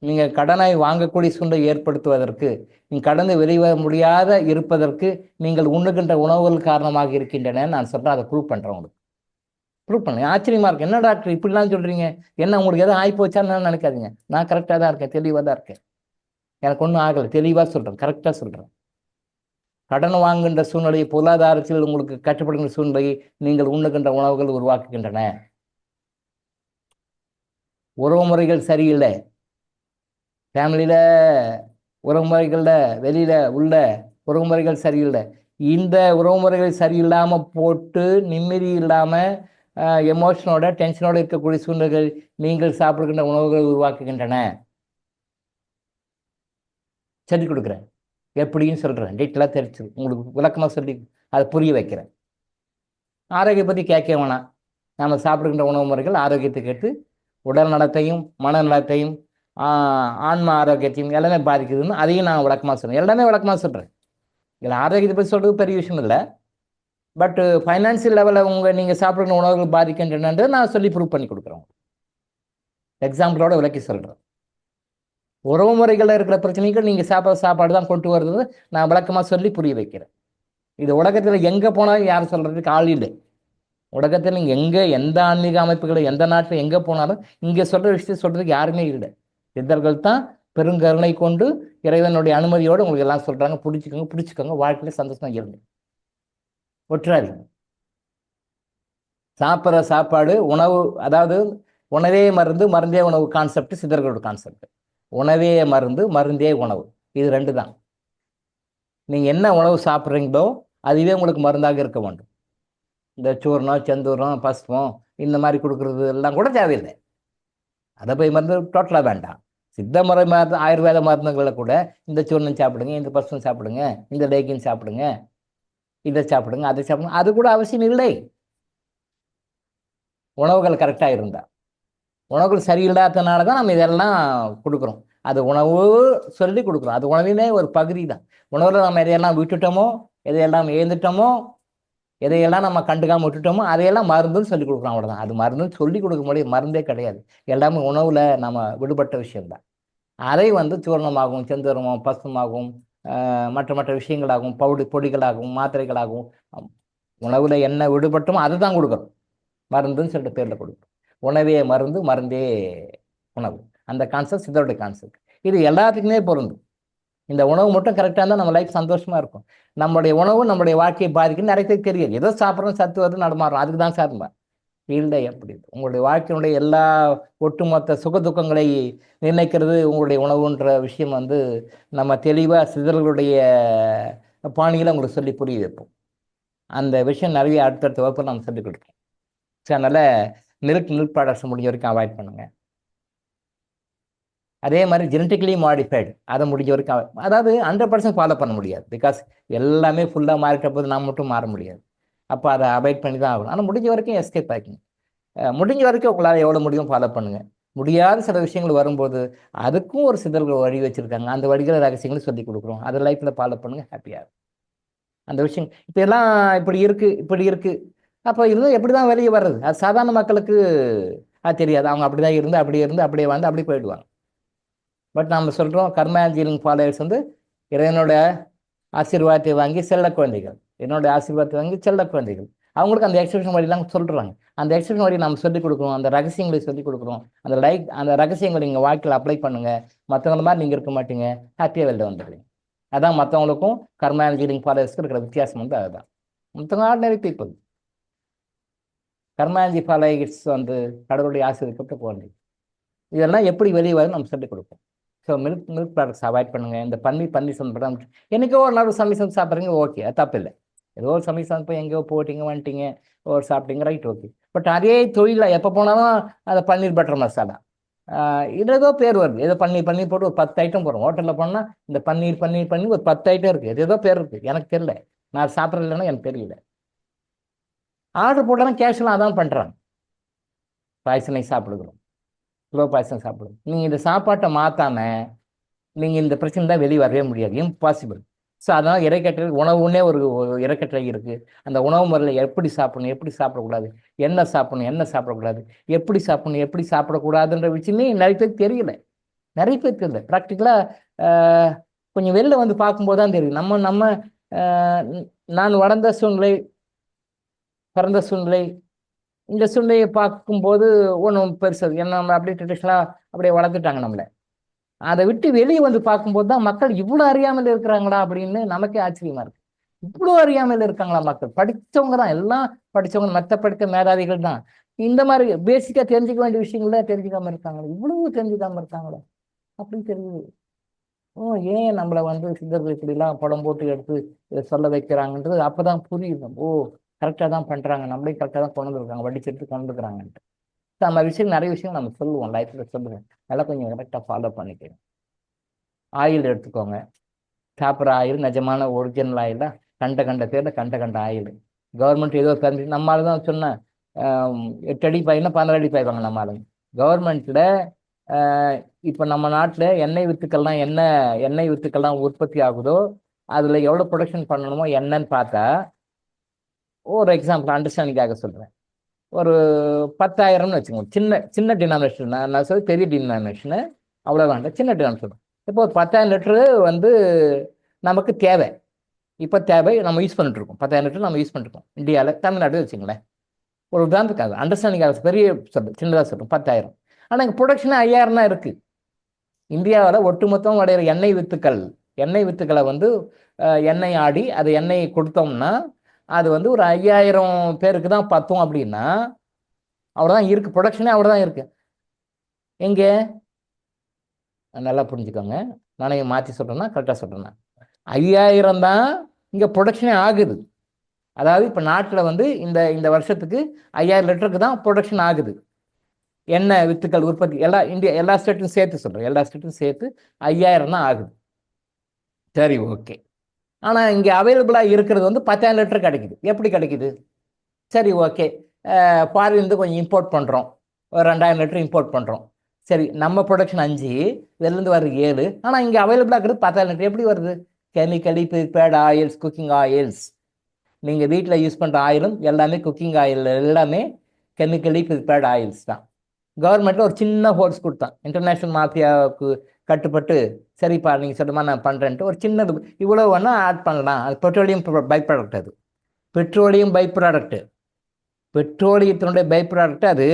நீங்கள் கடனை வாங்கக்கூடிய சூழ்நிலை ஏற்படுத்துவதற்கு, நீங்கள் கடந்து வெளிவர முடியாத இருப்பதற்கு நீங்கள் உண்ணுகின்ற உணவுகள் காரணமாக இருக்கின்றன. நான் சொல்கிறேன், அதை ப்ரூவ் பண்ணுறேன். உங்களுக்கு ப்ரூவ் பண்ணேன். ஆச்சரியமாக இருக்கு, என்ன டாக்டர் இப்படிலாம் சொல்கிறீங்க, என்ன உங்களுக்கு எதுவும் ஆகிப்போச்சான்னு நினைக்காதீங்க. நான் கரெக்டாக தான் இருக்கேன், தெளிவாக தான் இருக்கேன். எனக்கு ஒன்றும் ஆகலை, தெளிவாக சொல்கிறேன், கரெக்டாக சொல்கிறேன். கடன் வாங்குகின்ற சூழ்நிலையை, பொருளாதாரத்தில் உங்களுக்கு கட்டுப்படுகின்ற சூழ்நிலையை நீங்கள் உண்ணுகின்ற உணவுகள் உருவாக்குகின்றன. உறவு முறைகள் சரியில்லை, ஃபேமிலியில் உறவுமுறைகளில், வெளியில் உள்ள உறவுமுறைகள் சரியில்லை. இந்த உறவுமுறைகள் சரியில்லாமல் போட்டு நிம்மதி இல்லாமல் எமோஷனோட டென்ஷனோடு இருக்கக்கூடிய சூழ்நிலைகள் நீங்கள் சாப்பிடுகின்ற உணவுகள் உருவாக்குகின்றன. சொல்லி கொடுக்குறேன். எப்படின்னு சொல்கிறேன், டீட்டெயிலாக தெரிச்சு உங்களுக்கு விளக்கமாக சொல்லி அதை புரிய வைக்கிறேன். ஆரோக்கியம் பற்றி கேட்க வேணாம். நம்ம சாப்பிடுகின்ற உணவு முறைகள் ஆரோக்கியத்தை கேட்டு உடல் நலத்தையும் மனநலத்தையும் ஆன்ம ஆரோக்கியத்தையும் எல்லாமே பாதிக்குதுன்னு அதையும் நான் விளக்கமாக சொல்கிறேன். எல்லாமே விளக்கமாக சொல்கிறேன். இதில் ஆரோக்கியத்தை பற்றி சொல்கிறது பெரிய விஷயம் இல்லை. பட்டு ஃபைனான்சியல் லெவலில் நீங்கள் சாப்பிடுற உணவுகள் பாதிக்கின்றன நான் சொல்லி ப்ரூவ் பண்ணி கொடுக்குறேன். எக்ஸாம்பிளோட விளக்கி சொல்கிறேன். உறவு முறைகளில் இருக்கிற பிரச்சனைகள் நீங்கள் சாப்பிட்ற சாப்பாடு தான் கொண்டு வருது நான் விளக்கமாக சொல்லி புரிய வைக்கிறேன். இது உலகத்தில் எங்கே போனாலும் யாரும் சொல்கிறதுக்கு ஆள் இல்லை. உலகத்தில் நீங்கள் எங்கே எந்த ஆன்மீக அமைப்புகளை எந்த நாட்டில் எங்கே போனாலும் இங்கே சொல்கிற விஷயத்தை சொல்கிறதுக்கு யாருமே இல்லை. சித்தர்கள் தான் பெருங்கருணை கொண்டு இறைவனுடைய அனுமதியோடு உங்களுக்கு எல்லாம் சொல்கிறாங்க. பிடிச்சிக்கோங்க வாழ்க்கையில் சந்தோஷமாக இருங்க, ஒற்றாதீங்க. சாப்பிட்ற சாப்பாடு உணவு, அதாவது உணவே மருந்து மருந்தே உணவு கான்செப்ட் சித்தர்களோட கான்செப்ட். உணவே மருந்து மருந்தே உணவு, இது ரெண்டு தான். நீங்கள் என்ன உணவு சாப்பிட்றீங்களோ அதுவே உங்களுக்கு மருந்தாக இருக்க வேண்டும். இந்த சூர்ணம் செந்தூரம் பஸ்பம் இந்த மாதிரி கொடுக்குறது எல்லாம் கூட தேவையில்லை. அதை போய் மருந்து டோட்டலாக வேண்டாம். சித்த முறை மருந்து ஆயுர்வேத மருந்துகளை கூட இந்த சூர்ணம் சாப்பிடுங்க, இந்த பஸ்பம் சாப்பிடுங்க, இந்த லேகின் சாப்பிடுங்க, இதை சாப்பிடுங்க, அதை சாப்பிடுங்க, அது கூட அவசியம் இல்லை. உணவுகள் கரெக்டாக இருந்தால். உணவுகள் சரியில்லாதனால தான் நம்ம இதெல்லாம் கொடுக்குறோம். அது உணவு சொல்லி கொடுக்குறோம். அது உணவினே ஒரு பகுதி தான். உணவில் நம்ம எதையெல்லாம் விட்டுட்டோமோ, எதையெல்லாம் ஏந்துட்டோமோ, எதையெல்லாம் நம்ம கண்டுக்காமல் விட்டுட்டோமோ அதையெல்லாம் மருந்துன்னு சொல்லி கொடுக்குறோம். அவ்வளோதான். அது மருந்துன்னு சொல்லி கொடுக்க முடியும், மருந்தே கிடையாது. எல்லாமே உணவில் நம்ம விடுபட்ட விஷயம்தான். அதை சூர்ணமாகவும் செந்தூரமும் பசுமாகவும் மற்ற மற்ற விஷயங்களாகவும் பொடிகளாகவும் மாத்திரைகளாகவும் உணவில் என்ன விடுபட்டோமோ அதை தான் கொடுக்குறோம். மருந்துன்னு சொல்லிட்டு பேரில் கொடுக்குறோம். உணவே மருந்து மருந்தே உணவு, அந்த கான்செப்ட் சித்தருடைய கான்செப்ட். இது எல்லாத்துக்குமே பொருந்தும். இந்த உணவு மட்டும் கரெக்டாக இருந்தால் நம்ம லைஃப் சந்தோஷமாக இருக்கும். நம்மளுடைய உணவு நம்மளுடைய வாழ்க்கையை பாதிக்குன்னு நிறைய பேருக்கு தெரியாது. ஏதோ சாப்பிட்றோம், சத்து வருது, நடமாடுறோம், அதுக்கு தான் சார்பா இல்லை. எப்படி உங்களுடைய வாழ்க்கையினுடைய எல்லா ஒட்டுமொத்த சுக துக்கங்களை நிர்ணயிக்கிறது உங்களுடைய உணவுன்ற விஷயம் நம்ம தெளிவாக சிதறர்களுடைய பாணியில் உங்களுக்கு சொல்லி புரிய வைப்போம். அந்த விஷயம் நிறைய அடுத்தடுத்த வகுப்பில் நம்ம சொல்லிக் கொடுப்போம். ஸோ அதனால் மில்க் ப்ராடக்ட்ஸ் முடிஞ்ச வரைக்கும் அவாய்ட் பண்ணுங்கள். அதே மாதிரி ஜெனட்டிக்கலி மாடிஃபைடு அதை முடிஞ்ச வரைக்கும் அதாவது 100% ஃபாலோ பண்ண முடியாது. பிகாஸ் எல்லாமே ஃபுல்லாக மாறிட்ட போது நாம் மட்டும் மாற முடியாது. அப்போ அதை அவாய்ட் பண்ணி தான் ஆகணும். ஆனால் முடிஞ்ச வரைக்கும் எஸ்கேப் ஆகிங்க. முடிஞ்ச வரைக்கும் உங்களால் எவ்வளோ முடியும் ஃபாலோ பண்ணுங்கள். முடியாத சில விஷயங்கள் வரும்போது அதுக்கும் ஒரு சிதறல் வழி வச்சுருக்காங்க. அந்த வழிகளை ரகசியங்களும் சொல்லி கொடுக்குறோம். அதை லைஃப்பில் ஃபாலோ பண்ணுங்கள், ஹாப்பியாக இருக்கும். அந்த விஷயம் இப்போ எல்லாம் இப்படி இருக்குது அப்போ இருந்தால் எப்படி தான் வெளியே வர்றது? அது சாதாரண மக்களுக்கு அது தெரியாது. அவங்க அப்படி தான் இருந்து அப்படியே வந்து அப்படி போயிடுவாங்க. பட் நம்ம சொல்கிறோம் கர்மாஞ்சீலிங் ஃபாலோவர்ஸ் இறைவனோட ஆசீர்வாதத்தை வாங்கி செல்ல குழந்தைகள், என்னோட ஆசீர்வாதத்தை வாங்கி செல்ல குழந்தைகள். அவங்களுக்கு அந்த எக்ஸிபிஷன் வழியெல்லாம் சொல்கிறாங்க. அந்த எக்ஸிபிஷன் வழி நம்ம சொல்லிக் கொடுக்குறோம். அந்த ரகசியங்களை சொல்லிக் கொடுக்குறோம். அந்த ரகசியங்களை நீங்கள் வாழ்க்கையில் அப்ளை பண்ணுங்கள். மற்றவங்கள மாதிரி நீங்கள் இருக்க மாட்டீங்க, ஹாப்பியாக வெளில வந்துடுறீங்க. அதான் மற்றவங்களுக்கும் கர்மாஞ்சீலிங் ஃபாலோவர்ஸ்க்கு இருக்கிற வித்தியாசம் அதுதான். மற்றவங்க ஆர்டினரி பீப்புள். கர்மாஞ்சி ஃபாலோவர்ஸ் கடவுளுடைய ஆசீர்வாதப்பட்டு போகிறது. இதெல்லாம் எப்படி வெளியே வரும் நம்ம சொல்லிக் கொடுப்போம். ஸோ மில்க் ப்ராடக்ட்ஸ் அவாய்ட் பண்ணுங்கள். இந்த பன்னீர் சம்பளம் என்றைக்கோ ஒரு நாள் சமையல் சாப்பிட்றீங்க, ஓகே, அது தப்பு இல்லை. ஏதோ ஒரு சமையல் போய் எங்கேயோ போட்டிங்க வந்துட்டீங்க, ஒரு சாப்பிட்டீங்க, ரைட், ஓகே. பட் அதே தொழிலில் எப்போ போனாலும் அதை பன்னீர் பட்டர் மசாலா இது ஏதோ பேர் வருது. ஏதோ பன்னீர் போட்டு ஒரு 10 ஐட்டம் போடுறோம். ஹோட்டலில் போனால் இந்த பன்னீர் ஒரு 10 ஐட்டம் இருக்குது. இது ஏதோ பேர் இருக்குது, எனக்கு தெரியல. நான் சாப்பிட்றது இல்லைன்னா எனக்கு தெரியல. ஆர்டர் போட்டாலும் கேஷ்லாம் அதான் பண்ணுறாங்க. பாய்சனை சாப்பிடுகிறோம், ஸ்லோ பாய்சன் சாப்பிடுவோம். நீங்கள் இந்த சாப்பாட்டை மாற்றாமல் நீங்கள் இந்த பிரச்சனை தான் வெளியே வரவே முடியாது, இம்பாசிபிள். ஸோ அதனால் இறைக்கட்டளை உணவுன்னே ஒரு இறைக்கட்டளை இருக்குது. அந்த உணவு முறையில் எப்படி சாப்பிடணும், எப்படி சாப்பிடக்கூடாது, என்ன சாப்பிடணும், என்ன சாப்பிடக்கூடாது, எப்படி சாப்பிடணும், எப்படி சாப்பிடக்கூடாதுன்ற விஷயமே நிறைய பேருக்கு தெரியல. ப்ராக்டிக்கலாக கொஞ்சம் வெளில பார்க்கும்போது தான் தெரியும். நம்ம நான் வளர்ந்த சூழ்நிலை, பிறந்த சூழ்நிலை, இந்த சூழ்நிலையை பார்க்கும்போது ஒன்றும் பெருசு என்ன நம்ம அப்படியே ட்ரெடிஷ்னலாக அப்படியே வளர்த்துட்டாங்க நம்மளை. அதை விட்டு வெளியே பார்க்கும்போது தான் மக்கள் இவ்வளோ அறியாமல் இருக்கிறாங்களா அப்படின்னு நமக்கே ஆச்சரியமா இருக்கு. இவ்வளோ அறியாமல் இருக்காங்களா மக்கள்? படித்தவங்க தான், எல்லாம் படித்தவங்க, மற்ற படித்த மேதாவிகள் தான் இந்த மாதிரி பேசிக்காக தெரிஞ்சுக்க வேண்டிய விஷயங்கள்லாம் தெரிஞ்சுக்காம இருக்காங்களா, இவ்வளவு தெரிஞ்சுக்காம இருக்காங்களா அப்படின்னு தெரியுது. ஏன் நம்மளை சித்தர்கள் இப்படிலாம் படம் போட்டு எடுத்து இதை சொல்ல வைக்கிறாங்கன்றது அப்போதான் புரியுது. கரெக்டாக தான் பண்ணுறாங்க, நம்மளே கரெக்டாக தான் கொண்டு வந்துருக்காங்க, வடிச்செடுத்து கொண்டு வந்துருக்காங்கன்ட்டு. நம்ம விஷயம் நிறைய விஷயம் நம்ம சொல்லுவோம், லைஃப்பில் சொல்லுவேன். அதெல்லாம் கொஞ்சம் கரெக்டாக ஃபாலோ பண்ணிக்கணும். ஆயில் எடுத்துக்கோங்க, சாப்பிட்ற ஆயில் நிஜமான ஒரிஜினல் ஆயிலா? கண்ட பேரில் கண்ட ஆயில். கவர்மெண்ட் ஏதோ பெர்மிஷன், நம்மளால தான் சொன்னேன் 8 அடி பாய்னா 15 அடி பாய்வாங்க நம்ம ஆளுங்க. கவர்மெண்ட்டில் இப்போ நம்ம நாட்டில் எண்ணெய் வித்துக்கள்லாம் உற்பத்தி ஆகுதோ அதில் எவ்வளோ ப்ரொடக்ஷன் பண்ணணுமோ என்னன்னு பார்த்தா, ஒரு எக்ஸாம்பிள் அண்டர்ஸ்டாண்டிங்காக சொல்கிறேன், ஒரு 10,000ன்னு வச்சுக்கோங்க. சின்ன சின்ன டினாமினேஷன், நான் சொல்லி பெரிய டினாமினேஷனு அவ்வளோ வேண்டாம், சின்ன டினாமினேஷன். இப்போ ஒரு 10,000 லிட்டரு நமக்கு தேவை. இப்போ தேவை நம்ம யூஸ் பண்ணிட்டு இருக்கோம். 10,000 லிட்டர் நம்ம யூஸ் பண்ணிருக்கோம் இந்தியாவில், தமிழ்நாடு வச்சுங்களேன். ஒரு உதாரணத்துக்காக அண்டர்ஸ்டாண்டிங்காக பெரிய சொல்கிறேன், சின்னதாக சொல்கிறோம் 10,000. ஆனால் இங்கே ப்ரொடக்ஷனே 5,000 தான் இருக்குது. இந்தியாவில் ஒட்டுமொத்தம் அடையிற எண்ணெய் வித்துக்களை எண்ணெய் ஆடி அது எண்ணெய் கொடுத்தோம்னா அது ஒரு 5,000 பேருக்கு தான் பத்தும் அப்படின்னா அவ்வளோதான் இருக்குது. ப்ரொடக்ஷனே அவ்வளோதான் இருக்குது. எங்கே நல்லா புரிஞ்சுக்கோங்க, நானே மாற்றி சொல்கிறேன்னா கரெக்டாக சொல்கிறேன்னா 5,000 தான் இங்கே ப்ரொடக்ஷனே ஆகுது. அதாவது இப்போ நாட்டில் இந்த வருஷத்துக்கு 5,000 லிட்டருக்கு தான் ப்ரொடக்ஷன் ஆகுது. எண்ணெய் வித்துக்கள் உற்பத்தி எல்லா ஸ்டேட்டும் சேர்த்து சொல்கிறேன், எல்லா ஸ்டேட்டும் சேர்த்து 5,000 தான் ஆகுது. சரி, ஓகே. ஆனால் இங்கே அவைலபிளாக இருக்கிறது 10,000 லிட்டர் கிடைக்குது. எப்படி கிடைக்குது? சரி, ஓகே. ஃபாரின்லேருந்து கொஞ்சம் இம்போர்ட் பண்ணுறோம், ஒரு 2,000 லிட்டர் இம்போர்ட் பண்ணுறோம். சரி, நம்ம ப்ரொடக்ஷன் 5, வெளிலேருந்து வருது 7. ஆனால் இங்கே அவைலபிளாக இருக்கிறது 10,000 லிட்டர். எப்படி வருது? Chemically prepared oils, cooking oils. நீங்கள் வீட்டில் யூஸ் பண்ணுற ஆயிலும் எல்லாமே குக்கிங் ஆயில், எல்லாமே கெமிக்கலி ப்ரிப்பேர்ட் ஆயில்ஸ் தான். கவர்மெண்ட்டில் ஒரு சின்ன ஹோல்ஸ் கொடுத்தான், இன்டர்நேஷ்னல் மாஃபியாவுக்கு கட்டுப்பட்டு சரிப்பா நீங்கள் சொல்லுமா நான் பண்ணுறேன்ட்டு ஒரு சின்னது இவ்வளோ வேணால் ஆட் பண்ணலாம். அது பெட்ரோலியம் பை ப்ராடக்ட், அது பெட்ரோலியம் பை ப்ராடக்ட்டு, பெட்ரோலியத்தினுடைய பை ப்ராடக்ட் அது.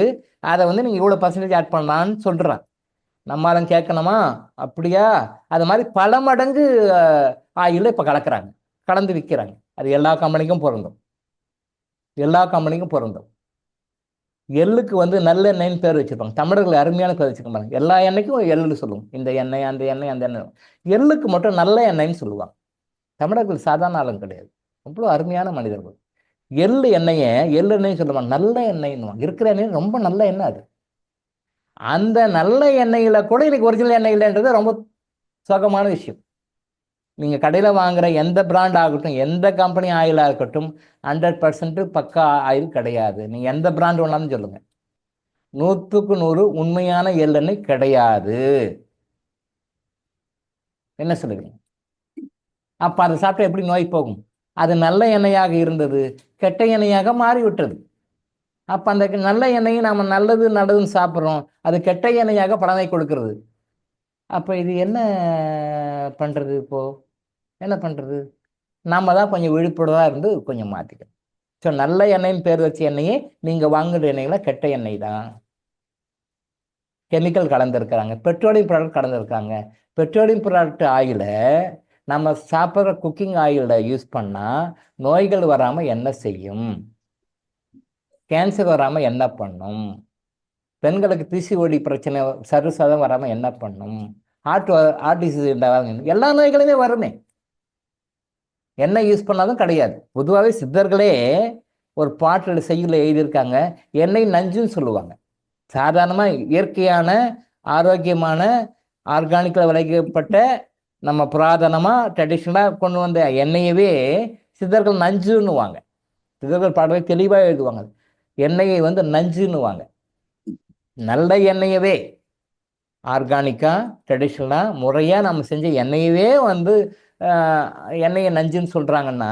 அதை நீங்கள் இவ்வளோ பர்சன்டேஜ் ஆட் பண்ணலான்னு சொல்கிறான். நம்மளும் கேட்கணுமா? அப்படியா? அது மாதிரி பல மடங்கு ஆயில் இப்போ கலந்து விற்கிறாங்க. அது எல்லா கம்பெனிக்கும் பொருந்தும். எள்ளுக்கு நல்லெண்ணெய்ன்னு பேர் வச்சுருப்பாங்க. தமிழர்கள் அருமையான பேர் வச்சுருப்பாங்க. எல்லா எண்ணெய்க்கும் எள்ளுன்னு சொல்லுவோம், இந்த எண்ணெய் அந்த எண்ணெய் அந்த எண்ணெய். எள்ளுக்கு மட்டும் நல்ல எண்ணெய்ன்னு சொல்லுவாங்க. தமிழர்கள் சாதாரண ஆளும் கிடையாது, அவ்வளோ அருமையான மனிதர்கள். எள்ளெண்ணெய் சொல்லுவாங்க, நல்ல எண்ணெய்ன்னு. இருக்கிற எண்ணெய் ரொம்ப நல்ல எண்ணெய். அது அந்த நல்ல எண்ணெயில் கூட இன்னைக்கு ஒரிஜினல் எண்ணெய் இல்லைன்றது ரொம்ப சோகமான விஷயம். நீங்கள் கடையில் வாங்குகிற எந்த பிராண்ட் ஆகட்டும், எந்த கம்பெனி ஆயிலாக இருக்கட்டும், 100% பக்கா ஆயில் கிடையாது. நீங்கள் எந்த பிராண்ட் வேணாலும் சொல்லுங்கள், 100க்கு 100 உண்மையான எள்ளெண்ணெய் கிடையாது. என்ன சொல்லுவீங்க? அப்போ அதை சாப்பிட்டா எப்படி நோய் போகும்? அது நல்ல எண்ணெயாக இருந்தது கெட்ட எண்ணெயாக மாறிவிட்டது. அப்போ அந்த நல்ல எண்ணெயை நாம் நல்லதுன்னு சாப்பிட்றோம், அது கெட்ட எண்ணெயாக பலனை கொடுக்கிறது. அப்போ இது என்ன பண்ணுறது? இப்போது என்ன பண்ணுறது? நாம் தான் கொஞ்சம் விழிப்புணர்வாக இருந்து கொஞ்சம் மாற்றிக்கணும். ஸோ நல்ல எண்ணெய்ன்னு பேர் வச்ச எண்ணெயே நீங்கள் வாங்குகிற எண்ணெய்களை கெட்ட எண்ணெய் தான், கெமிக்கல் கலந்துருக்கிறாங்க, பெட்ரோலியம் ப்ராடக்ட் கலந்துருக்காங்க. பெட்ரோலியம் ப்ராடக்ட் ஆயிலை நம்ம சாப்பிட்ற குக்கிங் ஆயிலை யூஸ் பண்ணால் நோய்கள் வராமல் என்ன செய்யும்? கேன்சர் வராமல் என்ன பண்ணும்? பெண்களுக்கு பிசிஓடி பிரச்சனை சருசதம் வராமல் என்ன பண்ணும்? ஹார்ட் டிசீஸ் எல்லா நோய்களுமே வருமே. என்ன யூஸ் பண்ணாலும் கிடையாது. பொதுவாகவே சித்தர்களே ஒரு பாட்டில் செய்யுள்ள எழுதியிருக்காங்க, எண்ணெய் நஞ்சுன்னு சொல்லுவாங்க. சாதாரணமாக இயற்கையான ஆரோக்கியமான ஆர்கானிக்கில் விளைவிக்கப்பட்ட நம்ம புராதனமாக ட்ரெடிஷ்னலாக கொண்டு வந்த எண்ணெயவே சித்தர்கள் நஞ்சுன்னுவாங்க. சித்தர்கள் பாடலை தெளிவாக எழுதுவாங்க, எண்ணெயை நஞ்சுன்னுவாங்க. நல்ல எண்ணெயவே ஆர்கானிக்காக ட்ரெடிஷ்னலாக முறையாக நம்ம செஞ்ச எண்ணெயவே எண்ணெயை நஞ்சுன்னு சொல்கிறாங்கன்னா,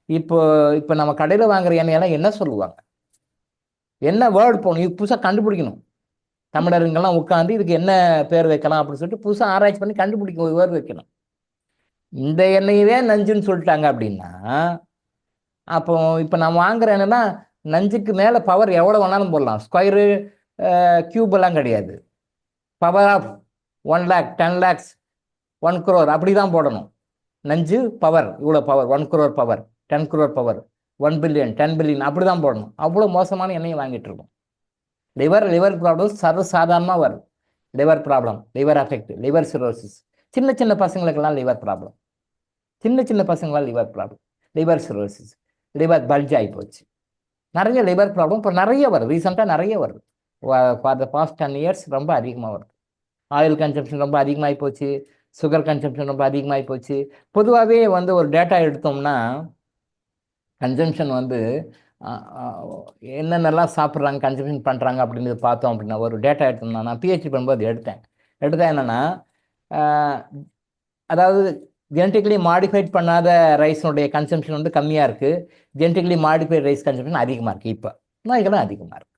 இப்போ நம்ம கடையில் வாங்குற எண்ணெயெல்லாம் என்ன சொல்லுவாங்க? என்ன வேர்டு போகணும், புதுசாக கண்டுபிடிக்கணும். தமிழருங்கெல்லாம் உட்காந்து இதுக்கு என்ன பேர் வைக்கலாம் அப்படின்னு சொல்லிட்டு புதுசாக ஆராய்ச்சி பண்ணி கண்டுபிடிக்க வேர் வைக்கணும். இந்த எண்ணெயவே நஞ்சுன்னு சொல்லிட்டாங்க அப்படின்னா, அப்போ இப்போ நம்ம வாங்குற எண்ணெய்னா நஞ்சுக்கு மேலே பவர் எவ்வளோ வேணாலும் போடலாம். ஸ்கொயரு கியூபெல்லாம் கிடையாது. Power of 1 lakh 10 lakhs 1 crore அப்படி தான் போடணும். நஞ்சு பவர் இவ்வளோ power, 1 crore power, 10 crore power, 1 billion 10 billion அப்படி தான் போடணும். அவ்வளோ மோசமான எண்ணெயை வாங்கிட்டு இருக்கோம். லிவர் ப்ராப்ளம் சர்வசாதாரணமாக வரும். Liver problem, liver affect, liver cirrhosis. சின்ன பசங்களுக்கெல்லாம் லிவர் ப்ராப்ளம், சின்ன பசங்களாம் liver problem, liver cirrhosis, liver bulge ஆகி போச்சு. நிறைய லிவர் ப்ராப்ளம் இப்போ நிறைய வருது, ரீசெண்டாக நிறைய வருது. ஃபார் த பாஸ்ட் 10 years ரொம்ப அதிகமாக வருது. ஆயில் கன்சம்ஷன் ரொம்ப அதிகமாகி போச்சு, சுகர் கன்சம்ஷன் ரொம்ப அதிகமாகி போச்சு. பொதுவாகவே வந்து ஒரு டேட்டா எடுத்தோம்னா கன்சம்ஷன் வந்து என்னென்னலாம் சாப்பிட்றாங்க, கன்சம்ஷன் பண்ணுறாங்க அப்படின்றது பார்த்தோம் அப்படின்னா, ஒரு டேட்டா எடுத்தோம்னா, நான் பிஹெச்டி பண்ணும்போது எடுத்தேன் என்னென்னா, அதாவது ஜெனட்டிக்கலி மாடிஃபைட் பண்ணாத ரைஸனுடைய கன்சம்ஷன் வந்து கம்மியாக இருக்குது, ஜெனட்டிக்கலி மாடிஃபைட் ரைஸ் கன்சம்ஷன் அதிகமாக இருக்குது. இப்போ நோய்களும் அதிகமாக இருக்குது.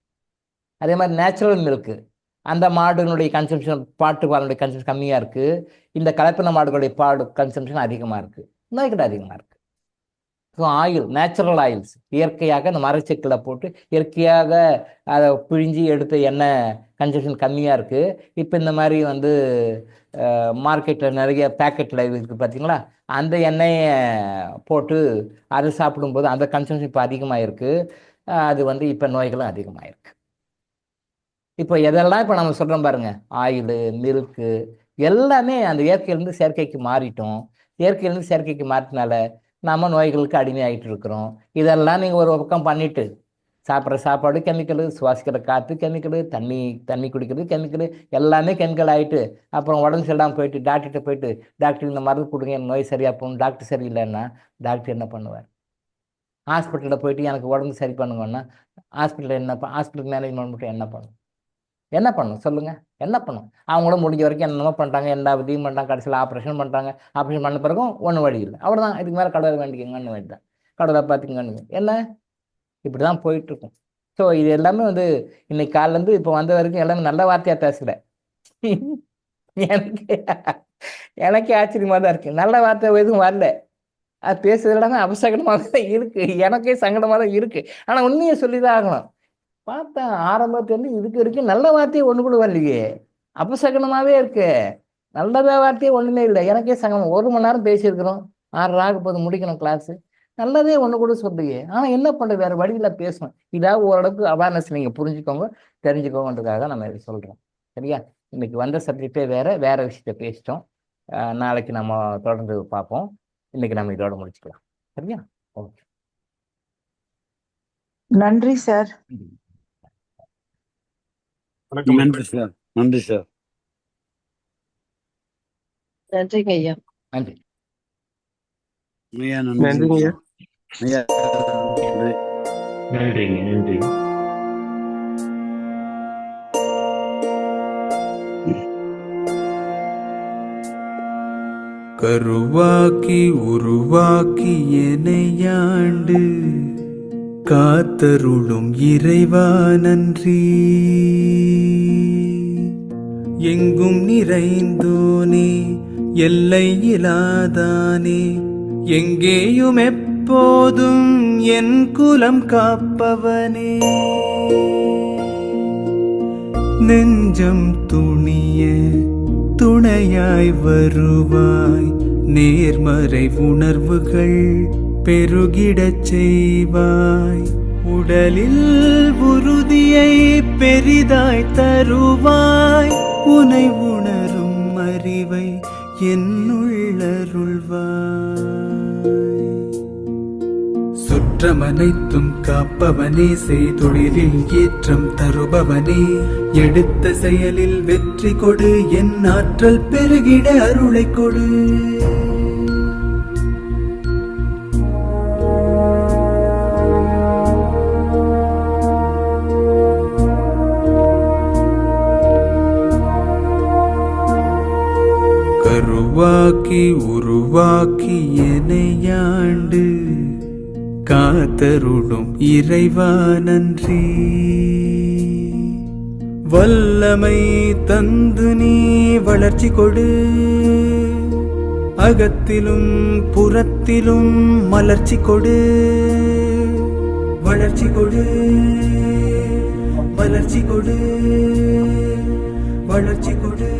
அதே மாதிரி நேச்சுரல் மில்க்கு, அந்த மாடுகளுடைய கன்சம்ஷன், பாலுடைய கன்சம்ஷன் கம்மியாக இருக்குது, இந்த கலப்பின மாடுகளுடைய பால் கன்சம்ஷன் அதிகமாக இருக்குது, நோய்கள் அதிகமாக இருக்குது. ஸோ ஆயில், நேச்சுரல் ஆயில்ஸ், இயற்கையாக இந்த மரச்செக்கில் போட்டு இயற்கையாக அதை பிழிஞ்சி எடுத்த எண்ணெய் கன்சம்ஷன் கம்மியாக இருக்குது. இப்போ இந்த மாதிரி வந்து மார்க்கெட்டில் நிறைய பேக்கெட்டில் இருக்குது பார்த்தீங்களா, அந்த எண்ணெயை போட்டு அதை சாப்பிடும்போது அந்த கன்சம்ஷன் இப்போ அதிகமாக இருக்குது. அது வந்து இப்போ நோய்களும் அதிகமாக இருக்குது. இப்போ எதெல்லாம் இப்போ நம்ம சொல்கிறோம் பாருங்கள், ஆயிலு, மில்க்கு, எல்லாமே அந்த இயற்கையிலேருந்து செயற்கைக்கு மாறிட்டோம். இயற்கையிலேருந்து செயற்கைக்கு மாற்றினால நம்ம நோய்களுக்கு அடிமையாகிட்டு இருக்கிறோம். இதெல்லாம் நீங்கள் ஒரு பக்கம் பண்ணிவிட்டு சாப்பிட்ற சாப்பாடு கெமிக்கலு, சுவாசிக்கிற காற்று கெமிக்கலு, தண்ணி குடிக்கிறது கெமிக்கலு, எல்லாமே கெமிக்கல் ஆகிட்டு அப்புறம் உடம்பு சரியில்லாமல் போயிட்டு டாக்டர்கிட்ட போயிட்டு, டாக்டர் இந்த மருந்து கொடுங்க என் நோய் சரியாக போகணும், டாக்டர் சரியில்லைன்னா டாக்டர் என்ன பண்ணுவார்? ஹாஸ்பிட்டலில் போயிட்டு எனக்கு உடம்பு சரி பண்ணுங்கன்னா ஹாஸ்பிட்டல் மேனேஜ்மெண்ட் மட்டும் என்ன பண்ணும் சொல்லுங்கள்? என்ன பண்ணும்? அவங்களும் முடிஞ்ச வரைக்கும் என்னென்னமோ பண்ணுறாங்க, எல்லா விதியும் பண்ணுறாங்க, கடைசியில் ஆப்ரேஷன் பண்ணுறாங்க. ஆப்ரேஷன் பண்ண பிறகும் ஒன்றும் வழி இல்லை, அவ்வளோதான். இதுக்கு மேலே கடவுளை வேண்டிக்கங்கன்னு வேண்டிதான், கடவுளை பார்த்துக்கங்கன்னு என்ன, இப்படி தான் போயிட்டுருக்கும். ஸோ இது எல்லாமே வந்து இன்னைக்கு காலிலேருந்து இப்போ வந்த வரைக்கும் எல்லாமே நல்ல வார்த்தையாக பேசல. எனக்கே ஆச்சரியமாக தான் இருக்குது. நல்ல வார்த்தை எதுவும் வரல, அது பேசுறது எல்லாமே அபசகனமாக தான் இருக்குது. எனக்கே சங்கடமாக தான் இருக்குது. ஆனால் உண்மையை சொல்லி தான் ஆகணும். பார்த்தா ஆரம்பத்துலேருந்து இதுக்கு வரைக்கும் நல்ல வார்த்தையே ஒன்று கூட வரலையே, அபசகனமாகவே இருக்கு. நல்லதா வார்த்தையே ஒன்றுமே இல்லை. எனக்கே சங்கடம். 1 மணி நேரம் பேசியிருக்கிறோம், 6 ஆக போது முடிக்கணும் கிளாஸு, நல்லதே ஒன்று கூட சொல்லுங்க. ஆனால் என்ன பண்ணுறது, வேறு வழியில் பேசணும். இதாவது ஓரளவுக்கு அவேர்னஸ் நீங்கள் புரிஞ்சுக்கோங்க, தெரிஞ்சுக்கோங்கன்றதுக்காக நம்ம இதை சொல்கிறோம். சரியா? இன்னைக்கு வந்த சப்ஜெக்டே வேறு விஷயத்த பேசிட்டோம். நாளைக்கு நம்ம தொடர்ந்து பார்ப்போம். இன்னைக்கு நம்ம இதோட முடிச்சுக்கலாம். சரியா? ஓகே, நன்றி சார். நன்றி சார். நன்றி சார். நன்றிங்க ஐயா. நன்றி ஐயா. நன்றி ஐயா. நன்றி. கருவாக்கி உருவாக்கி எனையாண்டு காத்தருளும் இறைவா நன்றி. எங்கும் நிறைந்தோனே, எல்லை இலாதானே, எங்கேயும் எப்போதும் என் குலம் காப்பவனே. நெஞ்சம் துணிய துணையாய் வருவாய், நேர்மறை உணர்வுகள் பெருகிடச் செய்வாய். உடலில் உறுதியை பெரிதாய் தருவாய், உனை உணரும் அறிவை என்னுள்ளருள்வாய். சுற்றமனைத்தும் காப்பவனே, செய்தொழிலில் ஏற்றம் தருபவனே, எடுத்த செயலில் வெற்றி கொடு, என் ஆற்றல் பெருகிட அருளை கொடு. கருவாக்கி உருவாக்கி எனையாண்டு காத்தருளும் இறைவா நன்றி. வல்லமை தந்து நீ வளர்ச்சி கொடு, அகத்திலும் புறத்திலும் மலர்ச்சி கொடு. வளர்ச்சி கொடு, வளர்ச்சி கொடு, வளர்ச்சி கொடு,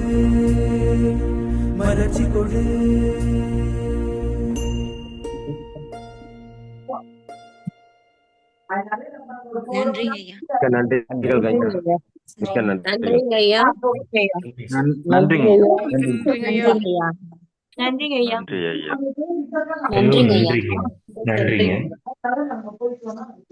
மலர்ச்சி கொடு. நன்றிங்க ஐயா. நன்றிகள் ஐயா. மிக்க நன்றி. நன்றிங்க ஐயா. நன்றிங்க. நன்றிங்க ஐயா. நன்றி ஐயா. நன்றிங்க ஐயா. நன்றிங்க.